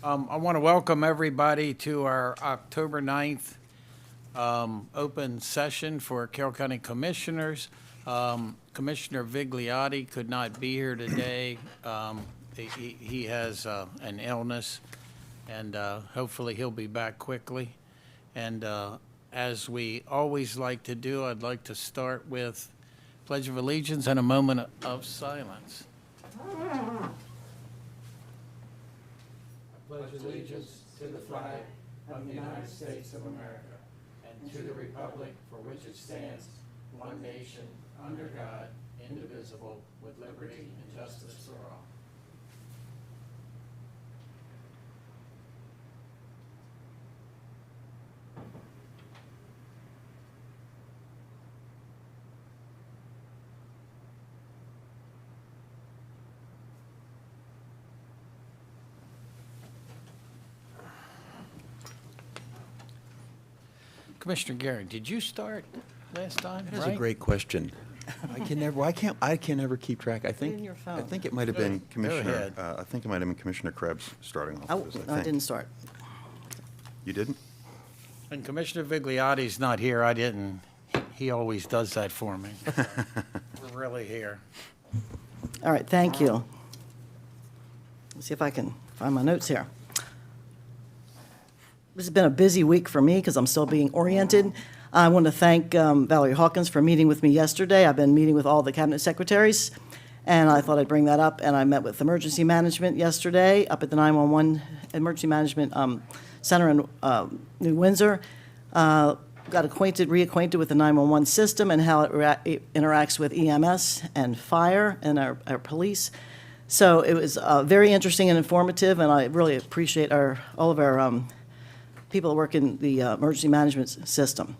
I want to welcome everybody to our October 9th open session for Carroll County Commissioners. Commissioner Vigliotti could not be here today. He has an illness, and hopefully he'll be back quickly. And as we always like to do, I'd like to start with Pledge of Allegiance and a moment of silence. Pledge allegiance to the flag of the United States of America and to the republic for which it stands, one nation, under God, indivisible, with liberty and justice for all. Commissioner Garrett, did you start last time? That's a great question. I can never keep track. I think, in your phone. I think it might have been Commissioner, ahead. I think it might have been Commissioner Krebs starting off Oh, with this, no, I didn't start. You didn't? And Commissioner Vigliotti's not here. I didn't. He always does that for me. We're really here. All right, thank you. Let's see if I can find my notes here. This has been a busy week for me because I'm still being oriented. I want to thank Valerie Hawkins for meeting with me yesterday. I've been meeting with all the cabinet secretaries, and I thought I'd bring that up. And I met with emergency management yesterday up at the 911 Emergency Management Center in New Windsor. Got reacquainted with the 911 system and how it interacts with EMS and fire and our police. So it was very interesting and informative, and I really appreciate all of our people that work in the emergency management system.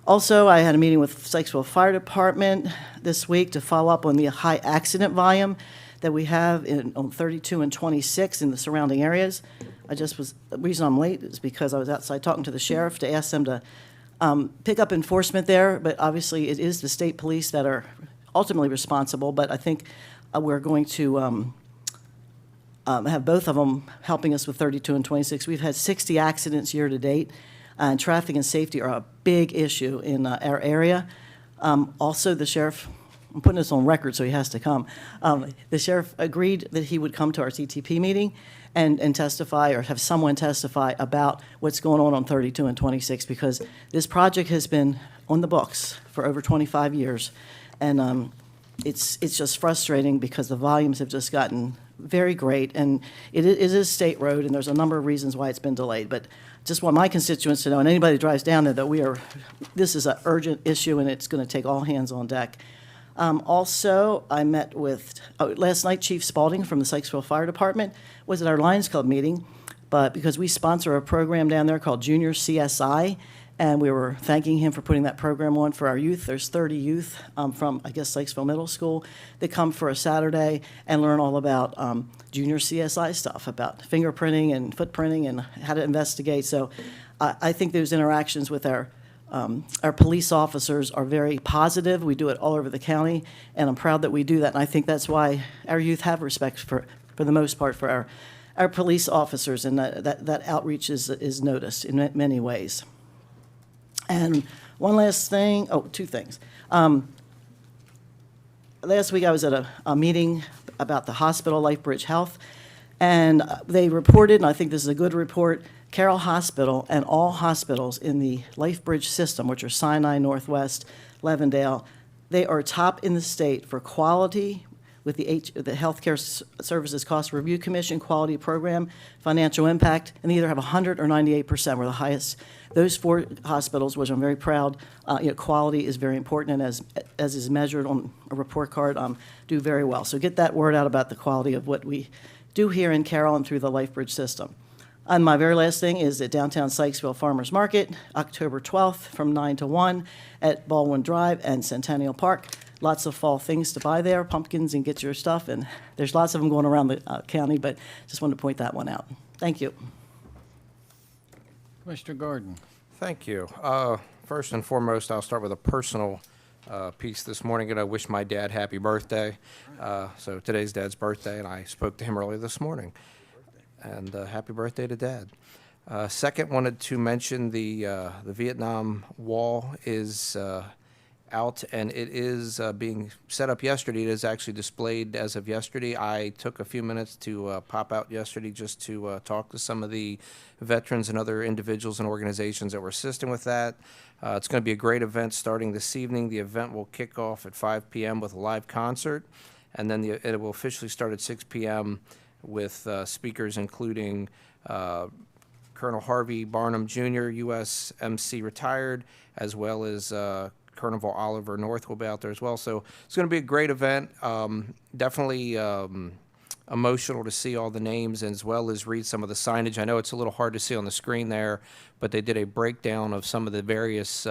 Also, I had a meeting with Sykesville Fire Department this week to follow up on the high accident volume that we have on 32 and 26 in the surrounding areas. The reason I'm late is because I was outside talking to the sheriff to ask them to pick up enforcement there, but obviously it is the state police that are ultimately responsible, but I think we're going to have both of them helping us with 32 and 26. We've had 60 accidents year to date, and traffic and safety are a big issue in our area. Also, the sheriff, I'm putting this on record, so he has to come. The sheriff agreed that he would come to our CTP meeting and testify, or have someone testify about what's going on 32 and 26, because this project has been on the books for over 25 years, and it's just frustrating because the volumes have just gotten very great, and it is a state road, and there's a number of reasons why it's been delayed. But just want my constituents to know, and anybody who drives down there, that this is an urgent issue, and it's going to take all hands on deck. Also, I met with, last night, Chief Spalding from the Sykesville Fire Department was at our Lions Club meeting, but because we sponsor a program down there called Junior CSI, and we were thanking him for putting that program on for our youth. There's 30 youth from, I guess, Sykesville Middle School that come for a Saturday and learn all about junior CSI stuff, about fingerprinting and footprinting and how to investigate. So I think those interactions with our police officers are very positive. We do it all over the county, and I'm proud that we do that. And I think that's why our youth have respect for the most part, for our police officers, and that outreach is noticed in many ways. And one last thing, two things. Last week I was at a meeting about the hospital, LifeBridge Health, and they reported, and I think this is a good report, Carroll Hospital and all hospitals in the LifeBridge system, which are Sinai, Northwest, Levendale, they are top in the state for quality with the Healthcare Services Cost Review Commission Quality Program, Financial Impact, and they either have 100 or 98%. We're the highest. Those four hospitals, which I'm very proud, quality is very important, and as is measured on a report card, do very well. So get that word out about the quality of what we do here in Carroll and through the LifeBridge system. And my very last thing is at downtown Sykesville Farmers Market, October 12th from 9 to 1 at Baldwin Drive and Centennial Park. Lots of fall things to buy there, pumpkins, and get your stuff. And there's lots of them going around the county, but just wanted to point that one out. Thank you. Commissioner Gordon. Thank you. First and foremost, I'll start with a personal piece this morning, and I wish my dad happy birthday. So today's Dad's birthday, and I spoke to him early this morning. And happy birthday to Dad. Second, wanted to mention the Vietnam Wall is out, and it is being set up yesterday. It is actually displayed as of yesterday. I took a few minutes to pop out yesterday just to talk to some of the veterans and other individuals and organizations that were assisting with that. It's going to be a great event starting this evening. The event will kick off at 5 p.m. with a live concert, and then it will officially start at 6 p.m. with speakers including Colonel Harvey Barnum Jr., USMC retired, as well as Colonel Oliver North will be out there as well. So it's going to be a great event. Definitely emotional to see all the names as well as read some of the signage. I know it's a little hard to see on the screen there, but they did a breakdown of some of the various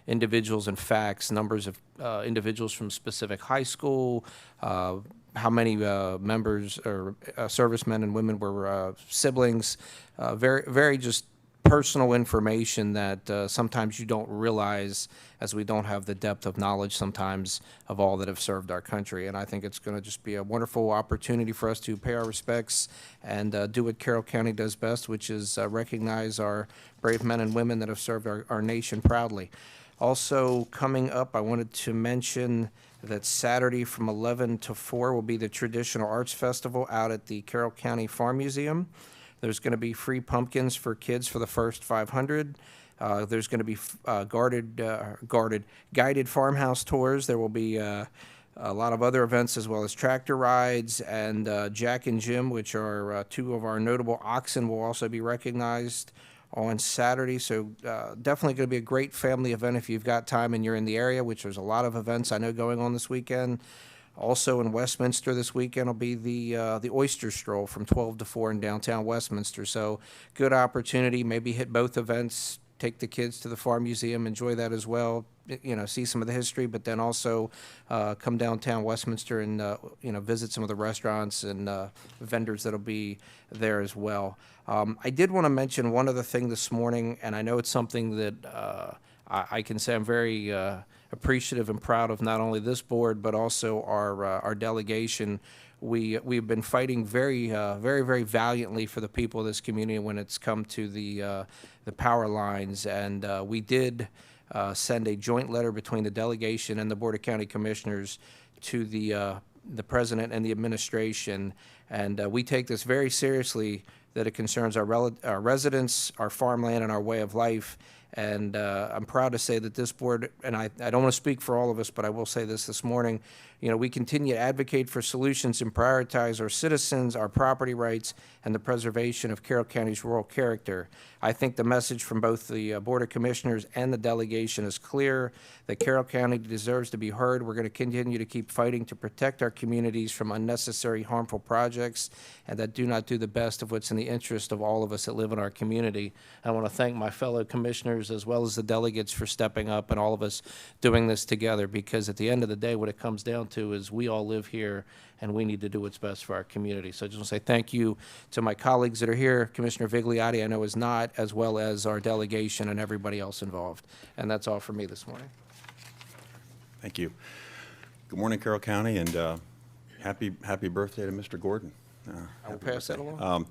individuals and facts, numbers of individuals from specific high school, how many members or servicemen and women were siblings, very just personal information that sometimes you don't realize, as we don't have the depth of knowledge sometimes of all that have served our country. And I think it's going to just be a wonderful opportunity for us to pay our respects and do what Carroll County does best, which is recognize our brave men and women that have served our nation proudly. Also coming up, I wanted to mention that Saturday from 11 to 4 will be the Traditional Arts Festival out at the Carroll County Farm Museum. There's going to be free pumpkins for kids for the first 500. There's going to be guided farmhouse tours. There will be a lot of other events as well as tractor rides, and Jack and Jim, which are two of our notable oxen, will also be recognized on Saturday. So definitely going to be a great family event if you've got time and you're in the area, which there's a lot of events I know going on this weekend. Also in Westminster this weekend will be the Oyster Stroll from 12 to 4 in downtown Westminster. So good opportunity, maybe hit both events, take the kids to the Farm Museum, enjoy that as well, see some of the history, but then also come downtown Westminster and, visit some of the restaurants and vendors that'll be there as well. I did want to mention one other thing this morning, and I know it's something that I can say I'm very appreciative and proud of, not only this board but also our delegation. We've been fighting very valiantly for the people of this community when it's come to the power lines, and we did send a joint letter between the delegation and the Board of County Commissioners to the president and the administration, and we take this very seriously, that it concerns our residents, our farmland, and our way of life. And I'm proud to say that this board, and I don't want to speak for all of us, but I will say this morning, we continue to advocate for solutions and prioritize our citizens, our property rights, and the preservation of Carroll County's rural character. I think the message from both the Board of Commissioners and the delegation is clear, that Carroll County deserves to be heard. We're going to continue to keep fighting to protect our communities from unnecessary harmful projects and that do not do the best of what's in the interest of all of us that live in our community. I want to thank my fellow commissioners as well as the delegates for stepping up and all of us doing this together, because at the end of the day, what it comes down to is we all live here and we need to do what's best for our community. So I just want to say thank you to my colleagues that are here. Commissioner Vigliotti, I know, is not, as well as our delegation and everybody else involved. And that's all for me this morning. Thank you. Good morning, Carroll County, and happy birthday to Mr. Gordon. I will pass that along.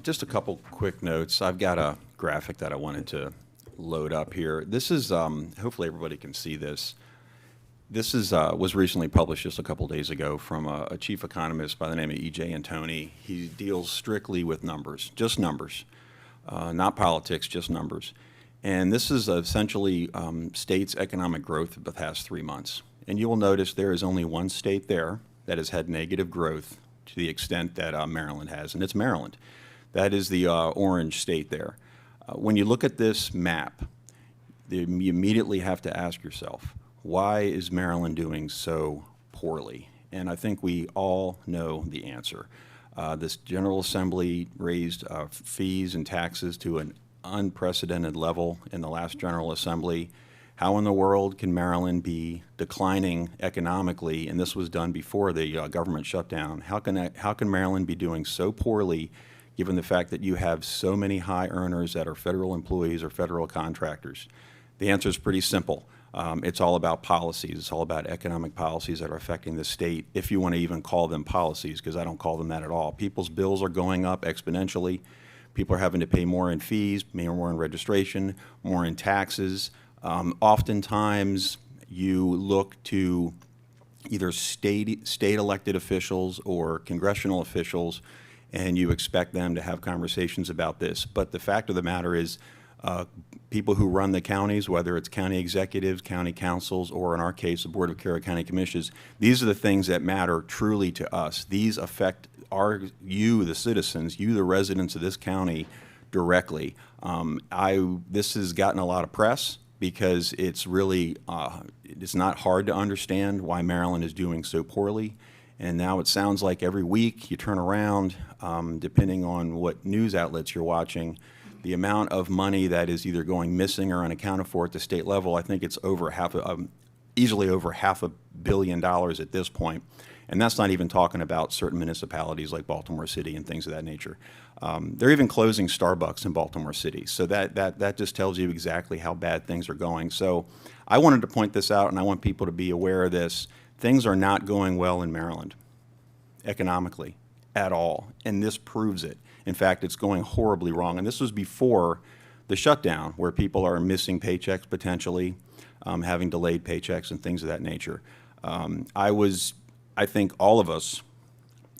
Just a couple quick notes. I've got a graphic that I wanted to load up here. This is, hopefully everybody can see this. This is was recently published just a couple days ago from a chief economist by the name of E.J. Antoni. He deals strictly with numbers, just numbers, not politics, just numbers. And this is essentially states' economic growth of the past 3 months. And you will notice there is only one state there that has had negative growth to the extent that Maryland has, and it's Maryland. That is the orange state there. When you look at this map, you immediately have to ask yourself, why is Maryland doing so poorly? And I think we all know the answer. This General Assembly raised fees and taxes to an unprecedented level in the last General Assembly. How in the world can Maryland be declining economically? And this was done before the government shutdown. How can Maryland be doing so poorly given the fact that you have so many high earners that are federal employees or federal contractors? The answer is pretty simple. It's all about policies. It's all about economic policies that are affecting the state, if you want to even call them policies, because I don't call them that at all. People's bills are going up exponentially. People are having to pay more in fees, more in registration, more in taxes. Oftentimes, you look to either state elected officials or congressional officials, and you expect them to have conversations about this. But the fact of the matter is, people who run the counties, whether it's county executives, county councils, or in our case, the Board of Carroll County Commissioners, these are the things that matter truly to us. These affect you, the citizens, you, the residents of this county, directly. This has gotten a lot of press because it's really, it's not hard to understand why Maryland is doing so poorly. And now it sounds like every week you turn around, depending on what news outlets you're watching, the amount of money that is either going missing or unaccounted for at the state level, I think it's over easily over $500 million at this point. And that's not even talking about certain municipalities like Baltimore City and things of that nature. They're even closing Starbucks in Baltimore City. So that just tells you exactly how bad things are going. So I wanted to point this out, and I want people to be aware of this. Things are not going well in Maryland economically at all, and this proves it. In fact, it's going horribly wrong. And this was before the shutdown, where people are missing paychecks potentially, having delayed paychecks and things of that nature. I think all of us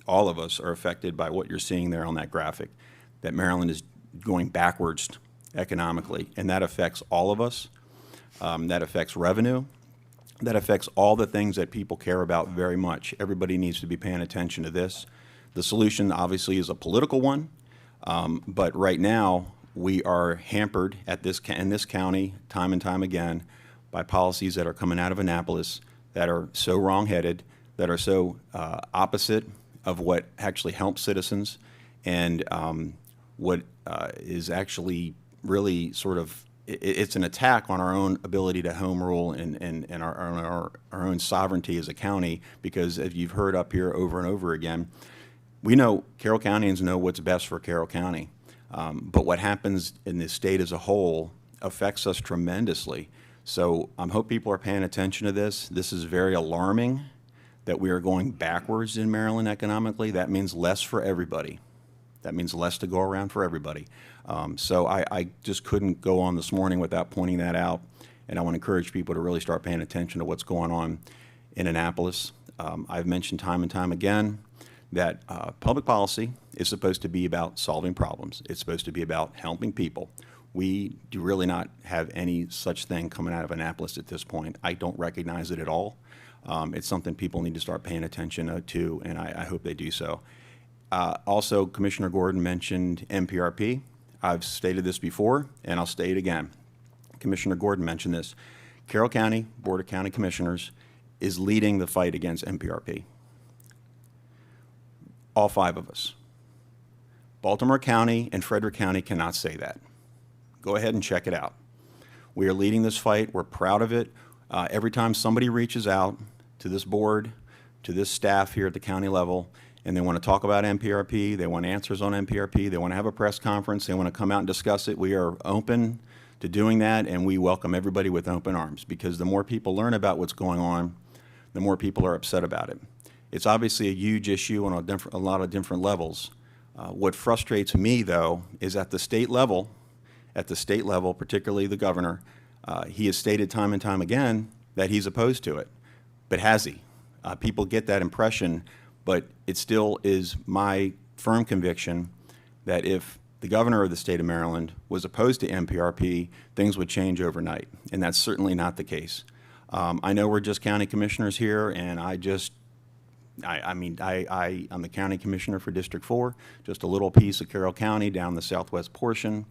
are affected by what you're seeing there on that graphic, that Maryland is going backwards economically, and that affects all of us. That affects revenue. That affects all the things that people care about very much. Everybody needs to be paying attention to this. The solution obviously is a political one, but right now we are hampered in this county time and time again by policies that are coming out of Annapolis that are so wrong-headed, that are so opposite of what actually helps citizens, and what is actually really sort of, it's an attack on our own ability to home rule and our own sovereignty as a county, because as you've heard up here over and over again, we know, Carroll Countyans know what's best for Carroll County, but what happens in the state as a whole affects us tremendously. So I hope people are paying attention to this. This is very alarming that we are going backwards in Maryland economically. That means less for everybody. That means less to go around for everybody. So I just couldn't go on this morning without pointing that out, and I want to encourage people to really start paying attention to what's going on in Annapolis. I've mentioned time and time again that public policy is supposed to be about solving problems. It's supposed to be about helping people. We do really not have any such thing coming out of Annapolis at this point. I don't recognize it at all. It's something people need to start paying attention to, and I hope they do so. Also, Commissioner Gordon mentioned MPRP. I've stated this before, and I'll state it again. Commissioner Gordon mentioned this. Carroll County Board of County Commissioners is leading the fight against MPRP. All 5 of us. Baltimore County and Frederick County cannot say that. Go ahead and check it out. We are leading this fight. We're proud of it. Every time somebody reaches out to this board, to this staff here at the county level, and they want to talk about MPRP, they want answers on MPRP, they want to have a press conference, they want to come out and discuss it, we are open to doing that, and we welcome everybody with open arms, because the more people learn about what's going on, the more people are upset about it. It's obviously a huge issue on a lot of different levels. What frustrates me, though, is at the state level, particularly the governor, he has stated time and time again that he's opposed to it. But has he? People get that impression, but it still is my firm conviction that if the governor of the state of Maryland was opposed to MPRP, things would change overnight, and that's certainly not the case. I know we're just county commissioners here, and I'm the county commissioner for District 4, just a little piece of Carroll County down the southwest portion.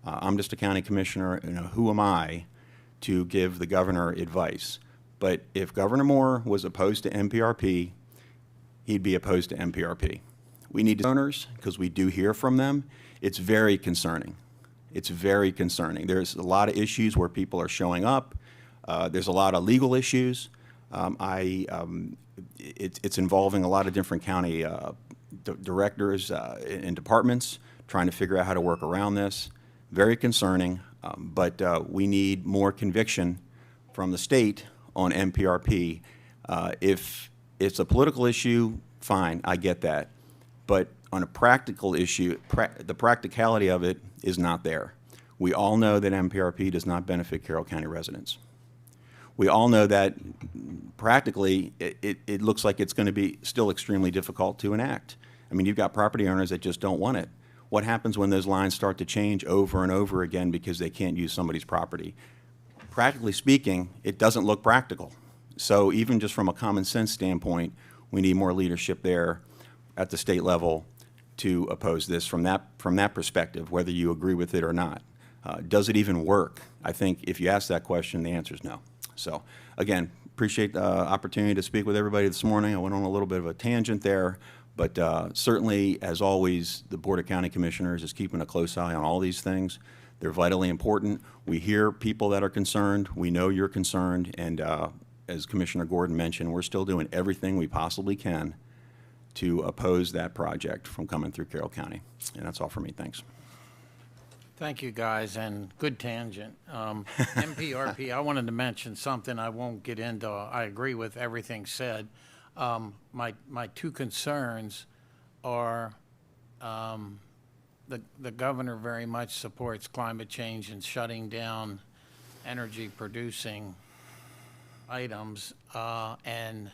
I'm just a county commissioner, who am I to give the governor advice? But if Governor Moore was opposed to MPRP, he'd be opposed to MPRP. We need owners, because we do hear from them. It's very concerning. It's very concerning. There's a lot of issues where people are showing up. There's a lot of legal issues. It's involving a lot of different county directors and departments trying to figure out how to work around this. Very concerning, but we need more conviction from the state on MPRP. If it's a political issue, fine, I get that. But on a practical issue, the practicality of it is not there. We all know that MPRP does not benefit Carroll County residents. We all know that practically it looks like it's going to be still extremely difficult to enact. I mean, you've got property owners that just don't want it. What happens when those lines start to change over and over again because they can't use somebody's property? Practically speaking, it doesn't look practical. So even just from a common sense standpoint, we need more leadership there at the state level to oppose this from that perspective, whether you agree with it or not. Does it even work? I think if you ask that question, the answer is no. So again, appreciate the opportunity to speak with everybody this morning. I went on a little bit of a tangent there, but certainly, as always, the Board of County Commissioners is keeping a close eye on all these things. They're vitally important. We hear people that are concerned. We know you're concerned. And as Commissioner Gordon mentioned, we're still doing everything we possibly can to oppose that project from coming through Carroll County. And that's all for me. Thanks. Thank you, guys, and good tangent. MPRP, I wanted to mention something I won't get into. I agree with everything said. My two concerns are the governor very much supports climate change and shutting down energy-producing items, and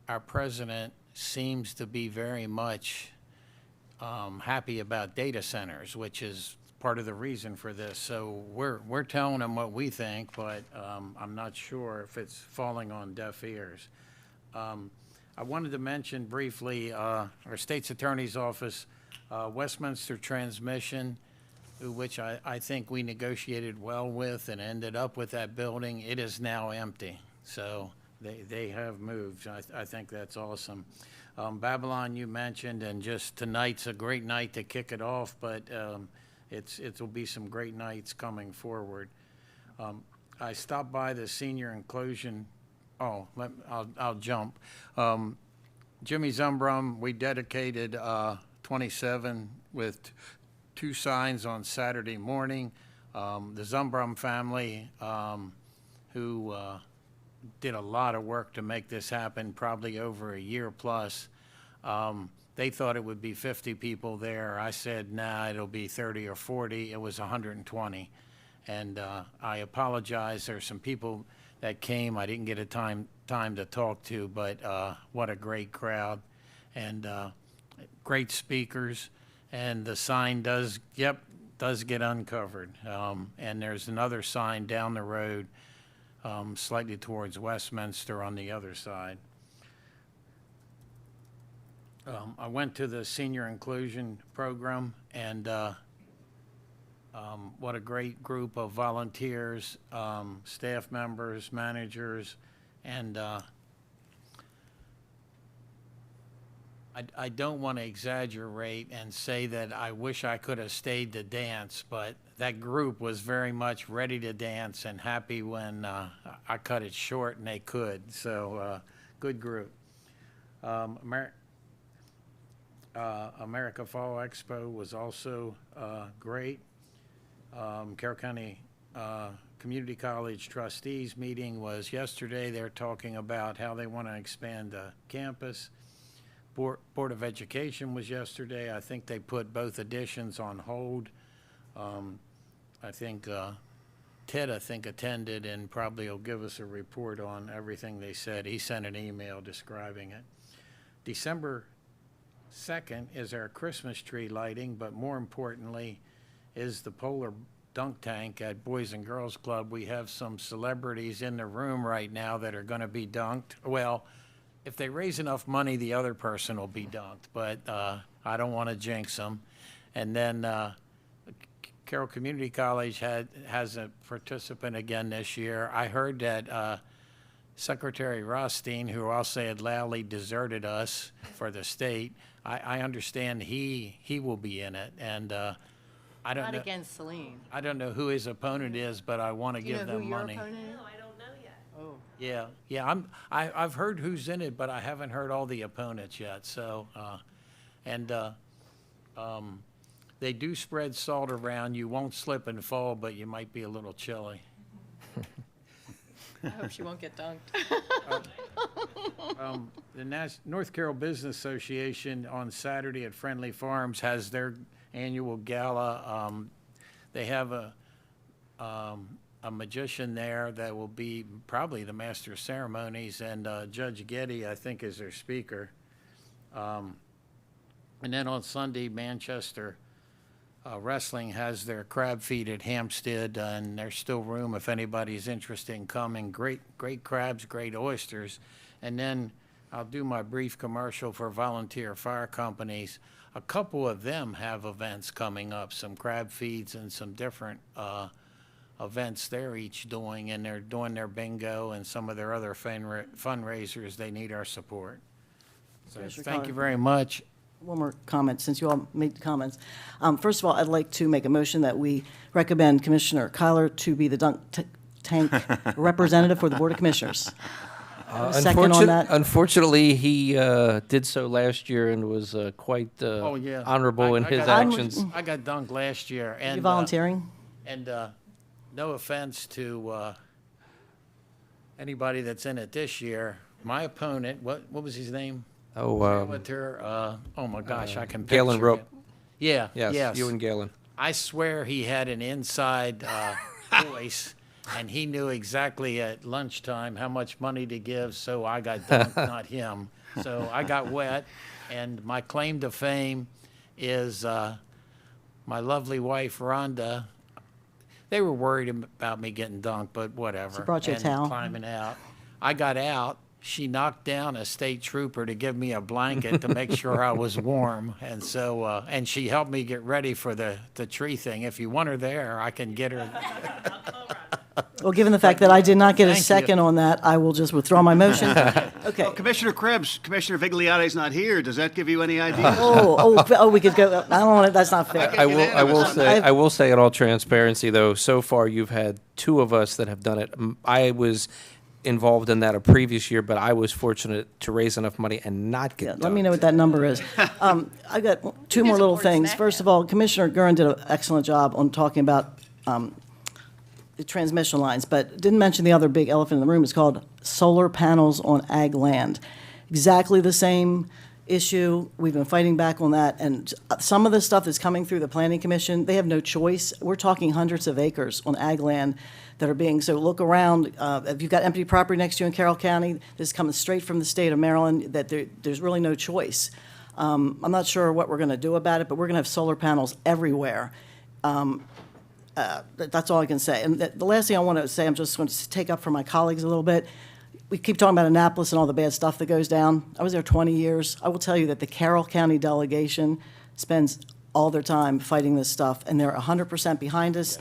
our president seems to be very much happy about data centers, which is part of the reason for this. So we're telling them what we think, but I'm not sure if it's falling on deaf ears. I wanted to mention briefly our state's attorney's office, Westminster Transmission, which I think we negotiated well with and ended up with that building. It is now empty, so they have moved. I think that's awesome. Babylon you mentioned, and just tonight's a great night to kick it off, but it'll be some great nights coming forward. I stopped by the senior inclusion. I'll jump. Jimmy Zumbrum, we dedicated 27 with two signs on Saturday morning. The Zumbrum family, who did a lot of work to make this happen, probably over a year plus. They thought it would be 50 people there. I said, nah, it'll be 30 or 40. It was 120. And I apologize. There's some people that came I didn't get a time to talk to, but what a great crowd and great speakers. And the sign does get uncovered. And there's another sign down the road, slightly towards Westminster on the other side. I went to the senior inclusion program, and what a great group of volunteers, staff members, managers, and I don't want to exaggerate and say that I wish I could have stayed to dance, but that group was very much ready to dance and happy when I cut it short and they could. So good group. America Fall Expo was also great. Carroll County Community College trustees meeting was yesterday. They're talking about how they want to expand the campus. Board of Education was yesterday. I think they put both additions on hold. I think Ted, attended and probably will give us a report on everything they said. He sent an email describing it. December 2nd is our Christmas tree lighting, but more importantly is the Polar Dunk Tank at Boys and Girls Club. We have some celebrities in the room right now that are going to be dunked. Well, if they raise enough money, the other person will be dunked, but I don't want to jinx them. And then Carroll Community College has a participant again this year. I heard that Secretary Rothstein, who I'll say had loudly deserted us for the state, I understand he will be in it, and I don't Not know. against Celine. I don't know who his opponent is, but I want to Do you give know who them your money. opponent is? No, I don't know yet. Oh, Yeah. I've heard who's in it, but I haven't heard all the opponents yet. So, they do spread salt around. You won't slip and fall, but you might be a little chilly. I hope she won't get dunked. The North Carroll Business Association on Saturday at Friendly Farms has their annual gala. They have a magician there that will be probably the master of ceremonies, and Judge Getty, I think, is their speaker. And then on Sunday, Manchester Wrestling has their crab feed at Hampstead, and there's still room if anybody's interested in coming. Great crabs, great oysters. And then I'll do my brief commercial for volunteer fire companies. A couple of them have events coming up, some crab feeds and some different events they're each doing, and they're doing their bingo and some of their other fundraisers. They need our support. So Commissioner thank you Carter. very much. One more comment, since you all made comments. First of all, I'd like to make a motion that we recommend Commissioner Kyler to be the dunk tank representative for the Board of Commissioners. Second on that. Unfortunately, he did so last year and was quite Oh, yeah. honorable in I his got- actions. I got dunked last year. And, You volunteering? And no offense to anybody that's in it this year, my opponent, what was his name? Oh, Oh my gosh, I can Galen picture Rope. it. Yeah, yes, you and Galen. I swear he had an inside voice, and he knew exactly at lunchtime how much money to give, so I got dunked, not him. So I got wet, and my claim to fame is my lovely wife, Rhonda. They were worried about me getting dunked, but whatever. She brought you a and towel. climbing out. I got out. She knocked down a state trooper to give me a blanket to make sure I was warm. And so, and she helped me get ready for the tree thing. If you want her there, I can get her. Well, given the fact that I did not get a Thank you. second on that, I will just withdraw my motion. Okay. Commissioner Krebs, Commissioner Vigliotti's not here. Does that give you any idea? We could go, I don't want to, that's not fair. I will say in all transparency though, so far you've had two of us that have done it. I was involved in that a previous year, but I was fortunate to raise enough money and not Yeah, get let me dunked. know what that number is. I got two more little things. First of all, Commissioner Gurran did an excellent job on talking about the transmission lines, but didn't mention the other big elephant in the room. It's called solar panels on ag land. Exactly the same issue. We've been fighting back on that, and some of the stuff that's coming through the Planning Commission, they have no choice. We're talking hundreds of acres on ag land that are being, so look around. If you've got empty property next to you in Carroll County, this is coming straight from the state of Maryland, that there's really no choice. I'm not sure what we're going to do about it, but we're going to have solar panels everywhere. That's all I can say. And the last thing I want to say, I'm just going to take up for my colleagues a little bit. We keep talking about Annapolis and all the bad stuff that goes down. I was there 20 years. I will tell you that the Carroll County delegation spends all their time fighting this stuff, and they're 100% behind us.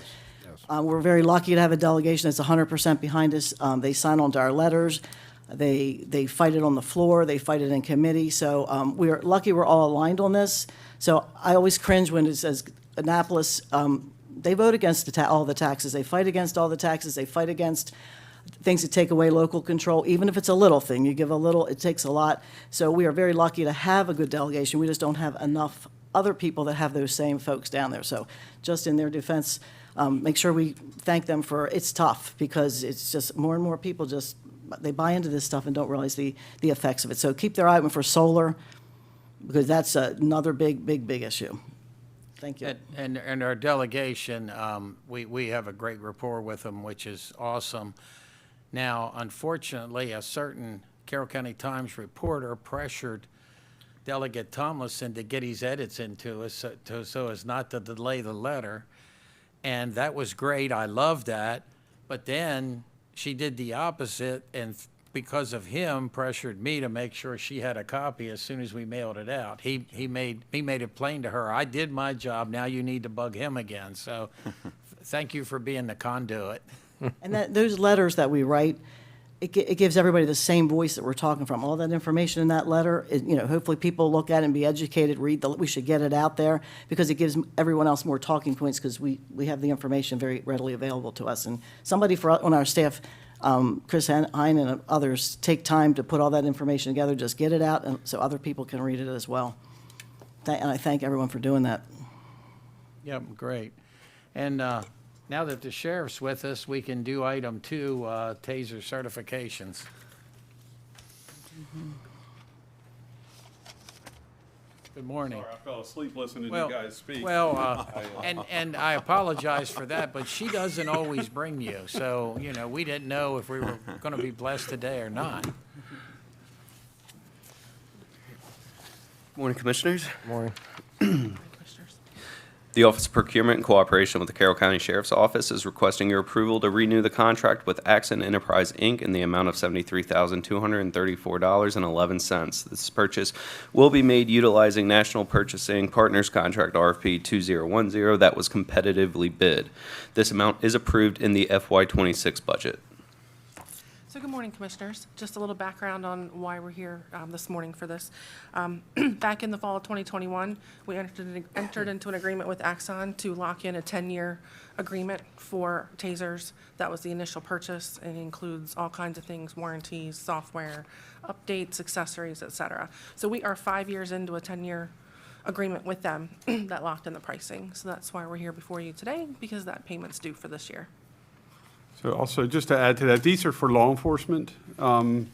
We're very lucky to have a delegation that's 100% behind us. They sign on to our letters. They fight it on the floor. They fight it in committee. So we're lucky we're all aligned on this. So I always cringe when it says Annapolis. They vote against all the taxes. They fight against all the taxes. They fight against things that take away local control, even if it's a little thing. You give a little, it takes a lot. So we are very lucky to have a good delegation. We just don't have enough other people that have those same folks down there. So just in their defense, make sure we thank them for, it's tough because it's just more and more people just, they buy into this stuff and don't realize the effects of it. So keep their eye open for solar because that's another big issue. Thank you. And our delegation, we have a great rapport with them, which is awesome. Now, unfortunately, a certain Carroll County Times reporter pressured Delegate Tomlinson to get his edits into us so as not to delay the letter. And that was great. I loved that. But then she did the opposite and because of him, pressured me to make sure she had a copy as soon as we mailed it out. He made it plain to her, I did my job, now you need to bug him again. So thank you for being the conduit. And those letters that we write, it gives everybody the same voice that we're talking from. All that information in that letter, hopefully people look at it and be educated, we should get it out there because it gives everyone else more talking points because we have the information very readily available to us. And somebody on our staff, Chris Hein and others, take time to put all that information together, just get it out and so other people can read it as well. And I thank everyone for doing that. Yep, great. And Now that the sheriff's with us, we can do item 2, TASER certifications. Good morning. Sorry, I fell asleep listening to Well, you guys speak. and I apologize for that, but she doesn't always bring you. So, you know, we didn't know if we were going to be blessed today or not. Morning, Commissioners. Morning. The Office of Procurement, in cooperation with the Carroll County Sheriff's Office, is requesting your approval to renew the contract with Accent Enterprise, Inc. in the amount of $73,234.11. This purchase will be made utilizing National Purchasing Partners Contract RFP 2010 that was competitively bid. This amount is approved in the FY26 budget. So good morning, Commissioners. Just a little background on why we're here this morning for this. Back in the fall of 2021, we entered into an agreement with Axon to lock in a 10-year agreement for tasers. That was the initial purchase. It includes all kinds of things, warranties, software, updates, accessories, et cetera. So we are 5 years into a 10-year agreement with them that locked in the pricing. So that's why we're here before you today, because that payment's due for this year. So also, just to add to that, these are for law enforcement. I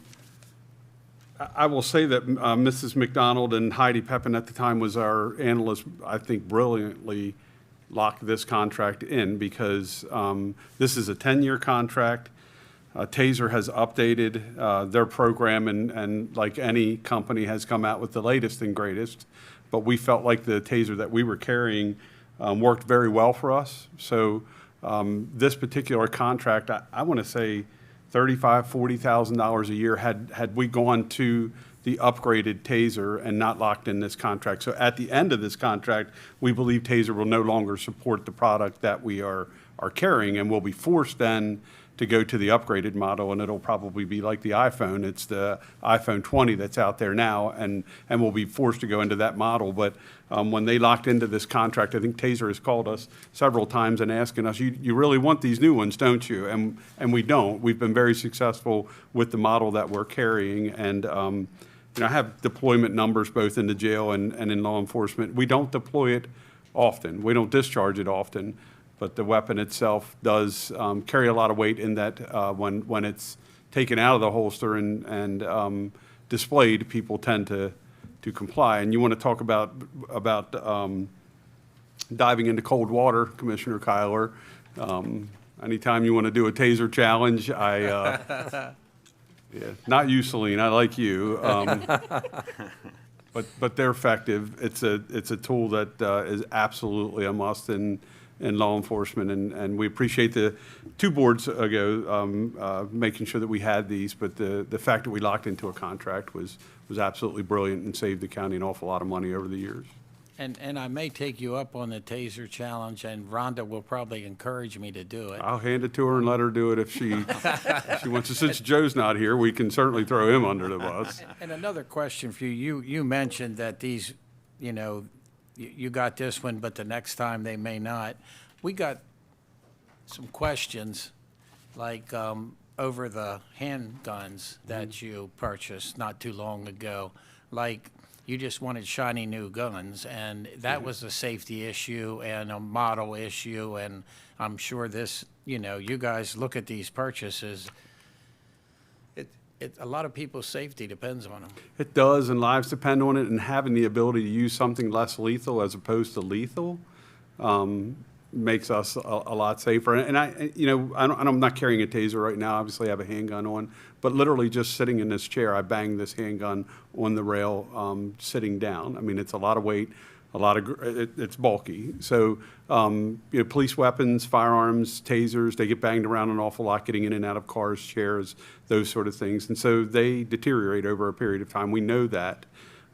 will say that Mrs. McDonald and Heidi Pepin at the time was our analyst, I think brilliantly locked this contract in because this is a 10-year contract. TASER has updated their program and like any company has come out with the latest and greatest. But we felt like the TASER that we were carrying worked very well for us. So this particular contract, I want to say $35,000, $40,000 a year had we gone to the upgraded TASER and not locked in this contract. So at the end of this contract, we believe TASER will no longer support the product that we are carrying, and we'll be forced then to go to the upgraded model, and it'll probably be like the iPhone. It's the iPhone 20 that's out there now, and we'll be forced to go into that model. But when they locked into this contract, I think TASER has called us several times and asking us, you really want these new ones, don't you? And we don't. We've been very successful with the model that we're carrying, and you know, I have deployment numbers both in the jail and in law enforcement. We don't deploy it often. We don't discharge it often. But the weapon itself does carry a lot of weight in that when it's taken out of the holster and displayed, people tend to comply. And you want to talk about diving into cold water, Commissioner Kyler. Anytime you want to do a TASER challenge, yeah, not you, Celine. I like you. But they're effective. It's a tool that is absolutely a must in law enforcement, and we appreciate the 2 boards ago making sure that we had these, but the fact that we locked into a contract was absolutely brilliant and saved the county an awful lot of money over the years. And I may take you up on the TASER challenge, and Rhonda will probably encourage me to do it. I'll hand it to her and let her do it if she wants to. Since Joe's not here, we can certainly throw him under the bus. And another question for you. You mentioned that these, you know, you got this one, but the next time they may not. We got some questions, like over the handguns that you purchased not too long ago. Like, you just wanted shiny new guns, and that was a safety issue and a model issue, and I'm sure this, you know, you guys look at these purchases, a lot of people's safety depends on them. It does, and lives depend on it, and having the ability to use something less lethal as opposed to lethal makes us a lot safer. And I'm not carrying a TASER right now. Obviously, I have a handgun on, but literally just sitting in this chair, I banged this handgun on the rail sitting down. I mean, it's a lot of weight. It's bulky. So, police weapons, firearms, tasers, they get banged around an awful lot getting in and out of cars, chairs, those sort of things. And so they deteriorate over a period of time. We know that.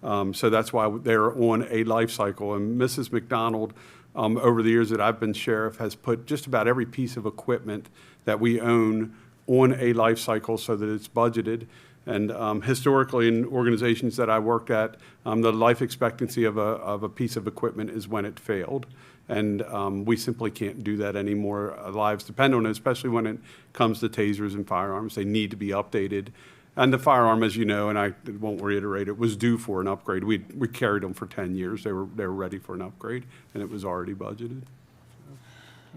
So that's why they're on a life cycle. And Mrs. McDonald, over the years that I've been sheriff, has put just about every piece of equipment that we own on a life cycle so that it's budgeted. And historically, in organizations that I worked at, the life expectancy of a piece of equipment is when it failed. And we simply can't do that anymore. Our lives depend on it, especially when it comes to tasers and firearms. They need to be updated. And the firearm, as you know, and I won't reiterate, it was due for an upgrade. We carried them for 10 years. They were ready for an upgrade, and it was already budgeted.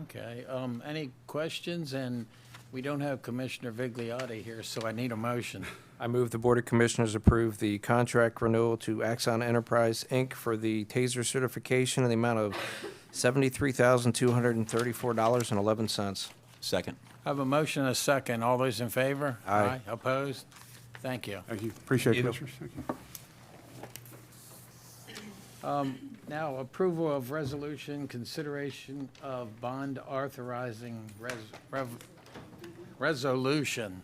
Okay, any questions? And we don't have Commissioner Vigliotti here, so I need a motion. I move the Board of Commissioners approve the contract renewal to Axon Enterprise, Inc. for the TASER certification in the amount of $73,234.11. Second. I have a motion and a second. All those in favor? Aye. Opposed? Thank you. Thank you. Appreciate it, Thank you. Commissioners. Thank you. Now, approval of resolution, consideration of bond authorizing resolution.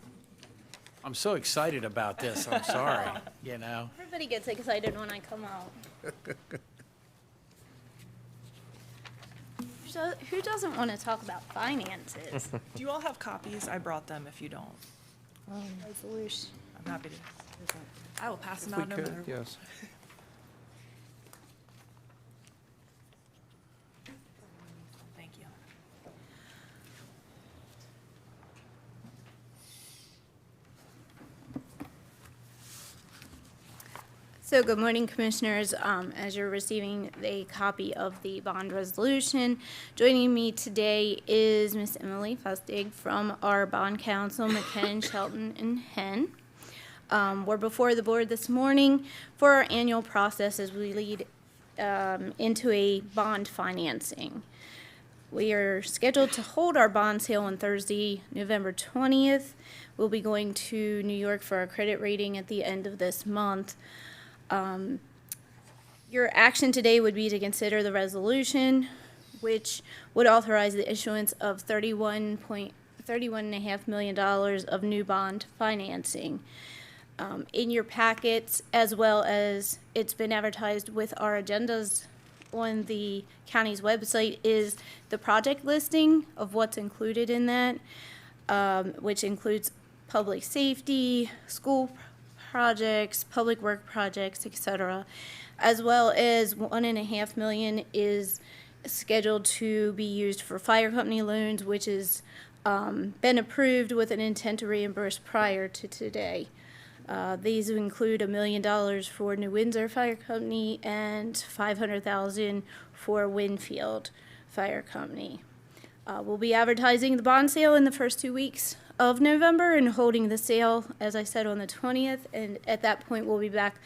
I'm so excited about this, I'm sorry, you know. Everybody gets excited when I come out. Who doesn't want to talk about finances? Do you all have copies? I brought them if you don't. Resolution. I'm happy to. I will pass them If we out no could, matter. yes. Thank you. So good morning, Commissioners. As you're receiving a copy of the bond resolution, joining me today is Miss Emily Fustig from our bond counsel, McKinnon, Shelton, and Henn. We're before the board this morning for our annual process as we lead into a bond financing. We are scheduled to hold our bond sale on Thursday, November 20th. We'll be going to New York for our credit rating at the end of this month. Your action today would be to consider the resolution, which would authorize the issuance of $31.5 million of new bond financing. In your packets, as well as it's been advertised with our agendas on the county's website, is the project listing of what's included in that, which includes public safety, school projects, public work projects, etc., as well as $1.5 million is scheduled to be used for fire company loans, which has been approved with an intent to reimburse prior to today. These include $1 million for New Windsor Fire Company and $500,000 for Winfield Fire Company. We'll be advertising the bond sale in the first 2 weeks of November and holding the sale, as I said, on the 20th. And at that point, we'll be back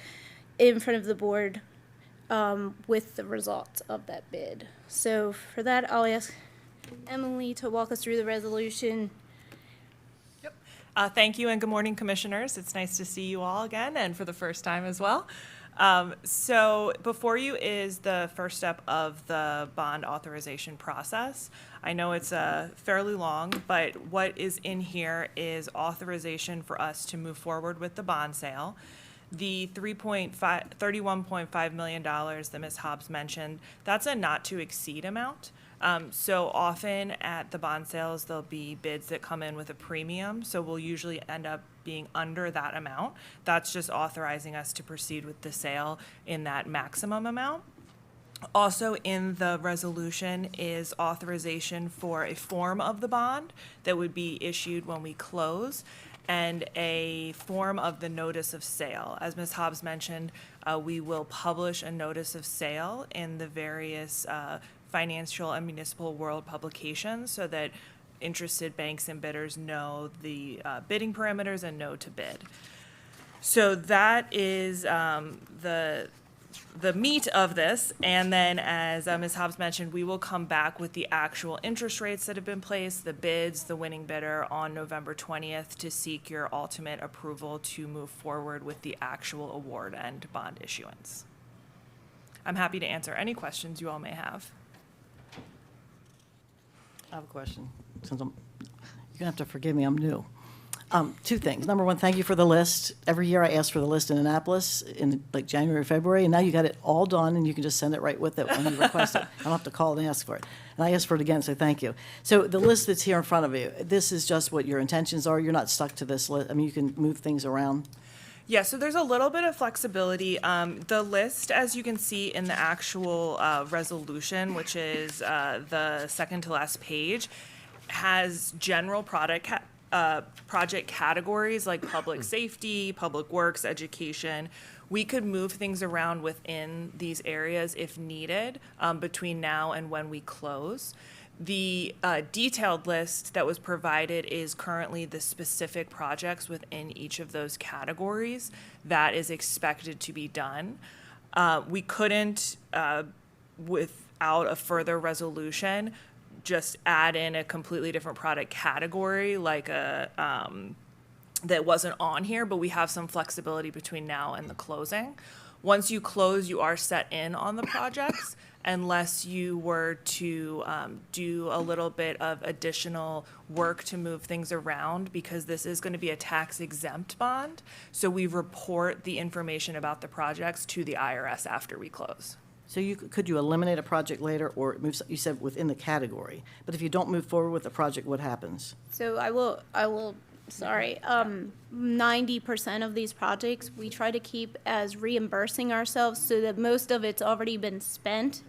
in front of the board with the results of that bid. So for that, I'll ask Emily to walk us through the resolution. Thank you and good morning, Commissioners. It's nice to see you all again and for the first time as well. So before you is the first step of the bond authorization process. I know it's fairly long, but what is in here is authorization for us to move forward with the bond sale. The $31.5 million that Ms. Hobbs mentioned, that's a not to exceed amount. So often at the bond sales, there'll be bids that come in with a premium, so we'll usually end up being under that amount. That's just authorizing us to proceed with the sale in that maximum amount. Also in the resolution is authorization for a form of the bond that would be issued when we close, and a form of the notice of sale. As Ms. Hobbs mentioned, we will publish a notice of sale in the various financial and municipal world publications so that interested banks and bidders know the bidding parameters and know to bid. So that is the meat of this. And then, as Ms. Hobbs mentioned, we will come back with the actual interest rates that have been placed, the bids, the winning bidder on November 20th to seek your ultimate approval to move forward with the actual award and bond issuance. I'm happy to answer any questions you all may have. I have a question. Since you're gonna have to forgive me, I'm new. Two things. Number one, thank you for the list. Every year I ask for the list in Annapolis in like January, February, and now you got it all done and you can just send it right with it when you request it. I don't have to call and ask for it. And I asked for it again, so thank you. So the list that's here in front of you, this is just what your intentions are. You're not stuck to this list. I mean, you can move things around. Yeah, so there's a little bit of flexibility. The list, as you can see in the actual resolution, which is the second to last page, has general project categories like public safety, public works, education. We could move things around within these areas if needed between now and when we close. The detailed list that was provided is currently the specific projects within each of those categories that is expected to be done. We couldn't, without a further resolution, just add in a completely different product category like that wasn't on here, but we have some flexibility between now and the closing. Once you close, you are set in on the projects unless you were to do a little bit of additional work to move things around, because this is going to be a tax exempt bond. So we report the information about the projects to the IRS after we close. So could you eliminate a project later or move, you said within the category, but if you don't move forward with the project, what happens? So I will, sorry, 90% of these projects, we try to keep as reimbursing ourselves so that most of it's already been spent.